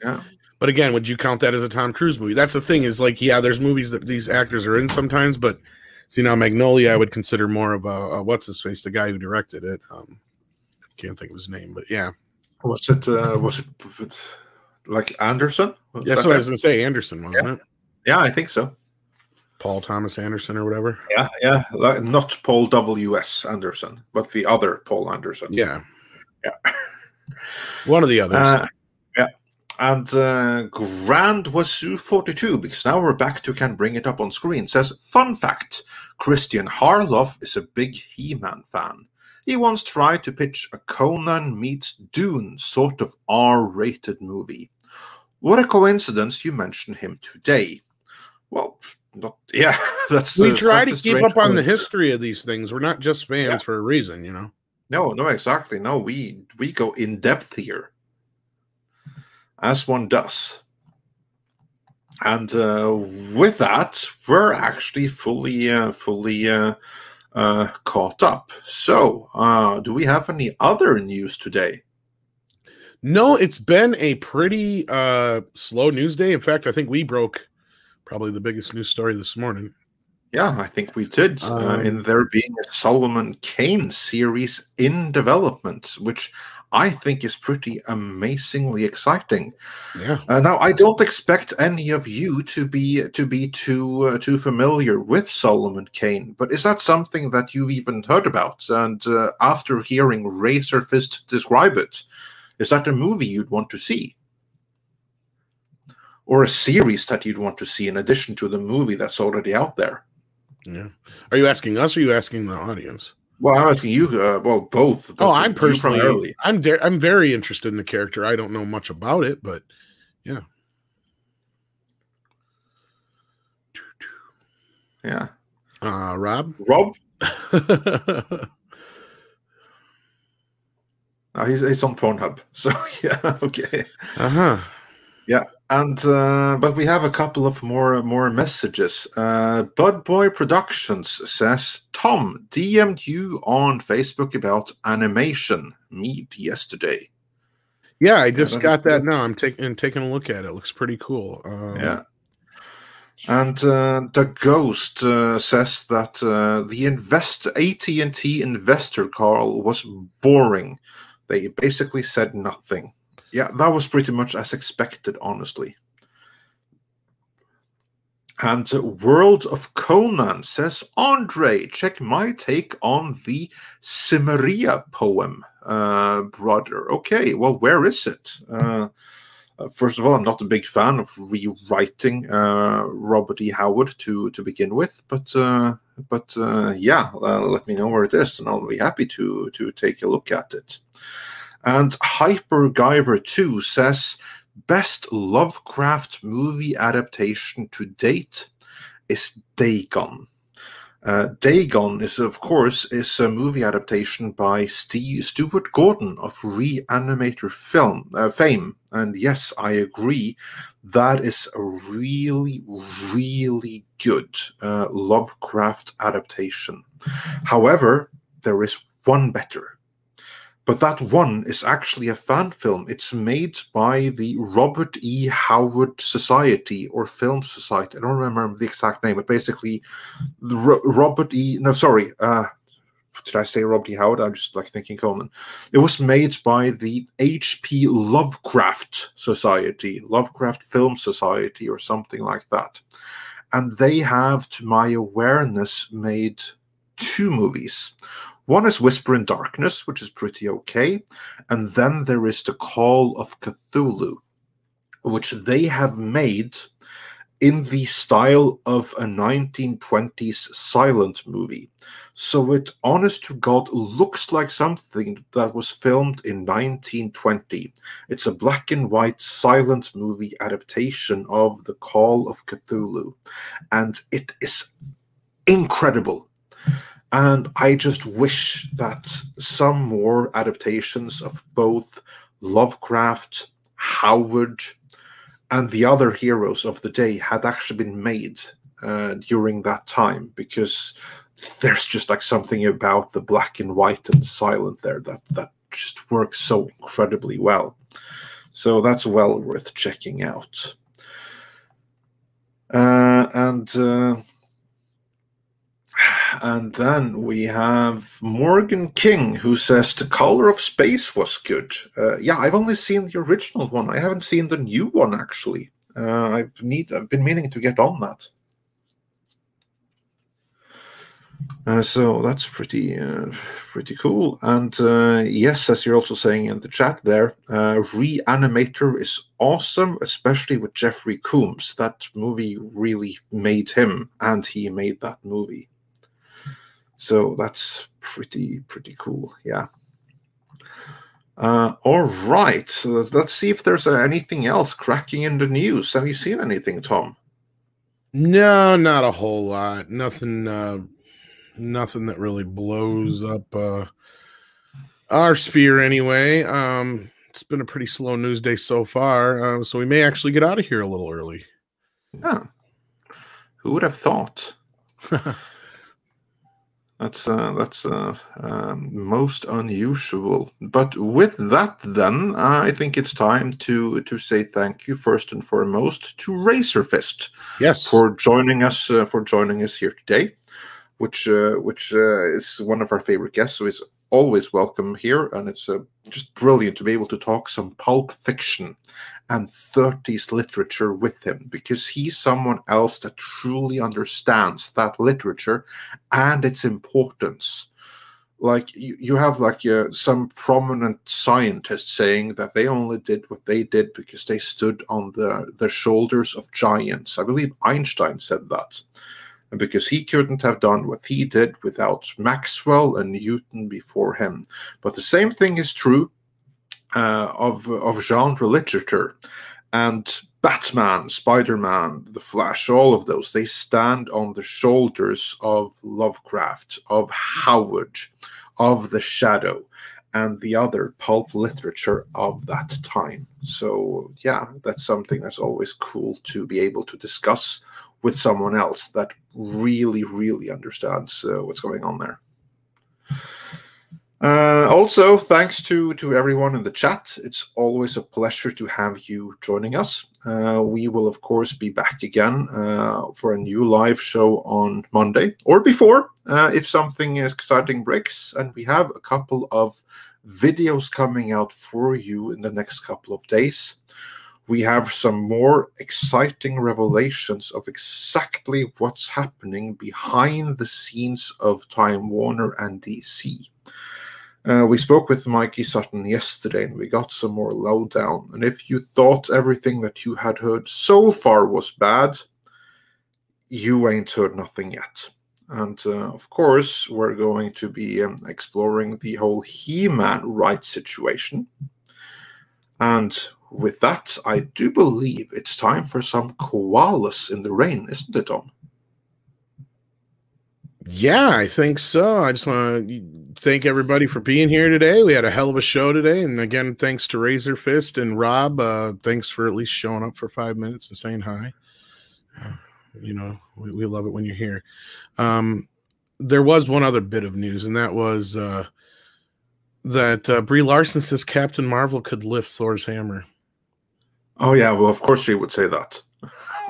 Yeah. But again, would you count that as a Tom Cruise movie? That's the thing, is like, yeah, there's movies that these actors are in sometimes, but see, now Magnolia I would consider more of a what's his face, the guy who directed it. Can't think of his name, but yeah. Was it like Anderson? That's what I was going to say. Anderson, wasn't it? Yeah, I think so. Paul Thomas Anderson or whatever. Yeah. Not Paul W.S. Anderson, but the other Paul Anderson. Yeah. One of the others. Yeah. And Grand Wazoo 42, because now we're back to Can Bring It Up on Screen, says, fun fact, Christian Harloff is a big He-Man fan. He once tried to pitch a Conan meets Dune sort of R-rated movie. What a coincidence you mention him today. Well, that's... We try to keep up on the history of these things. We're not just fans for a reason, you know? No, exactly. No, we go in depth here, as one does. And with that, we're actually fully caught up. So, do we have any other news today? No, it's been a pretty slow news day. In fact, I think we broke probably the biggest news story this morning. Yeah, I think we did. In there being a Solomon Kane series in development, which I think is pretty amazingly exciting. Yeah. Now, I don't expect any of you to be too familiar with Solomon Kane, but is that something that you've even heard about? And after hearing Razorfist describe it, is that a movie you'd want to see? Or a series that you'd want to see in addition to the movie that's already out there? Yeah. Are you asking us or are you asking the audience? Well, I'm asking you. Well, both. Oh, I'm personally, I'm very interested in the character. I don't know much about it, but yeah. Yeah. Rob? Rob? He's on Pornhub. So, yeah, okay. Yeah. And but we have a couple of more messages. Bud Boy Productions says, Tom DM'd you on Facebook about Animation Meet yesterday. Yeah, I just got that now. I'm taking a look at it. It looks pretty cool. Yeah. And the Ghost says that the AT&T investor call was boring. They basically said nothing. Yeah, that was pretty much as expected, honestly. And World of Conan says, Andre, check my take on the Cimmeria poem, brother. Okay, well, where is it? First of all, I'm not a big fan of rewriting Robert E. Howard to begin with, but yeah, let me know where it is, and I'll be happy to take a look at it. And Hypergiver 2 says, best Lovecraft movie adaptation to date is Dagon. Dagon is, of course, a movie adaptation by Stuart Gordon of Reanimator fame. And yes, I agree, that is a really, really good Lovecraft adaptation. However, there is one better. But that one is actually a fan film. It's made by the Robert E. Howard Society or Film Society. I don't remember the exact name, but basically, Robert E. No, sorry. Did I say Robert E. Howard? I'm just like thinking Conan. It was made by the H.P. Lovecraft Society, Lovecraft Film Society, or something like that. And they have, to my awareness, made 2 movies. One is Whisper in Darkness, which is pretty okay. And then there is The Call of Cthulhu, which they have made in the style of a 1920s silent movie. So it, honest to God, looks like something that was filmed in 1920. It's a black and white silent movie adaptation of The Call of Cthulhu. And it is incredible. And I just wish that some more adaptations of both Lovecraft, Howard, and the other heroes of the day had actually been made during that time, because there's just like something about the black and white and silent there that just works so incredibly well. So that's well worth checking out. And then we have Morgan King, who says The Color of Space was good. Yeah, I've only seen the original one. I haven't seen the new one, actually. I've been meaning to get on that. So that's pretty cool. And yes, as you're also saying in the chat there, Reanimator is awesome, especially with Jeffrey Combs. That movie really made him, and he made that movie. So that's pretty cool, yeah. All right, so let's see if there's anything else cracking in the news. Have you seen anything, Tom? No, not a whole lot. Nothing that really blows up our sphere anyway. It's been a pretty slow news day so far, so we may actually get out of here a little early. Yeah. Who would have thought? That's most unusual. But with that, then I think it's time to say thank you first and foremost to Razorfist, yes, for joining us here today, which is one of our favorite guests. So he's always welcome here, and it's just brilliant to be able to talk some pulp fiction and 30s literature with him, because he's someone else that truly understands that literature and its importance. Like you have like some prominent scientists saying that they only did what they did because they stood on the shoulders of giants. I believe Einstein said that. And because he couldn't have done what he did without Maxwell and Newton before him. But the same thing is true of genre literature. And Batman, Spider-Man, The Flash, all of those, they stand on the shoulders of Lovecraft, of Howard, of The Shadow, and the other pulp literature of that time. So yeah, that's something that's always cool to be able to discuss with someone else that really, really understands what's going on there. Also, thanks to everyone in the chat. It's always a pleasure to have you joining us. We will, of course, be back again for a new live show on Monday or before, if something exciting breaks. And we have a couple of videos coming out for you in the next couple of days. We have some more exciting revelations of exactly what's happening behind the scenes of Time Warner and DC. We spoke with Mikey Sutton yesterday, and we got some more lowdown. And if you thought everything that you had heard so far was bad, you ain't heard nothing yet. And of course, we're going to be exploring the whole He-Man rights situation. And with that, I do believe it's time for some koalas in the rain, isn't it, Tom? Yeah, I think so. I just want to thank everybody for being here today. We had a hell of a show today. And again, thanks to Razorfist and Rob. Thanks for at least showing up for 5 minutes and saying hi. You know, we love it when you're here. There was one other bit of news, and that was that Brie Larson says Captain Marvel could lift Thor's hammer. Oh, yeah. Well, of course she would say that.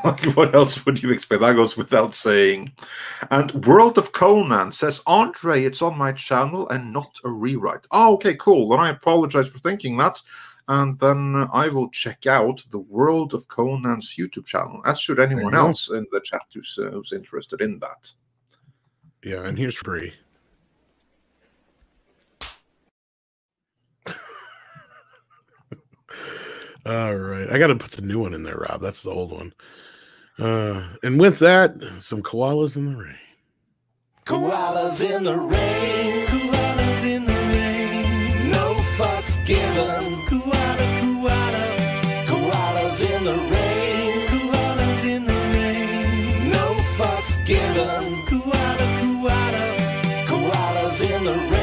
Like, what else would you expect? That goes without saying. And World of Conan says, Andre, it's on my channel and not a rewrite. Oh, okay, cool. Then I apologize for thinking that. And then I will check out the World of Conan's YouTube channel, as should anyone else in the chat who's interested in that. Yeah, and here's Brie. All right. I got to put the new one in there, Rob. That's the old one. And with that, some koalas in the rain. Koalas in the rain. Koalas in the rain. No fucks given. Koala, koala. Koalas in the rain. Koalas in the rain. No fucks given. Koala, koala. Koalas in the rain.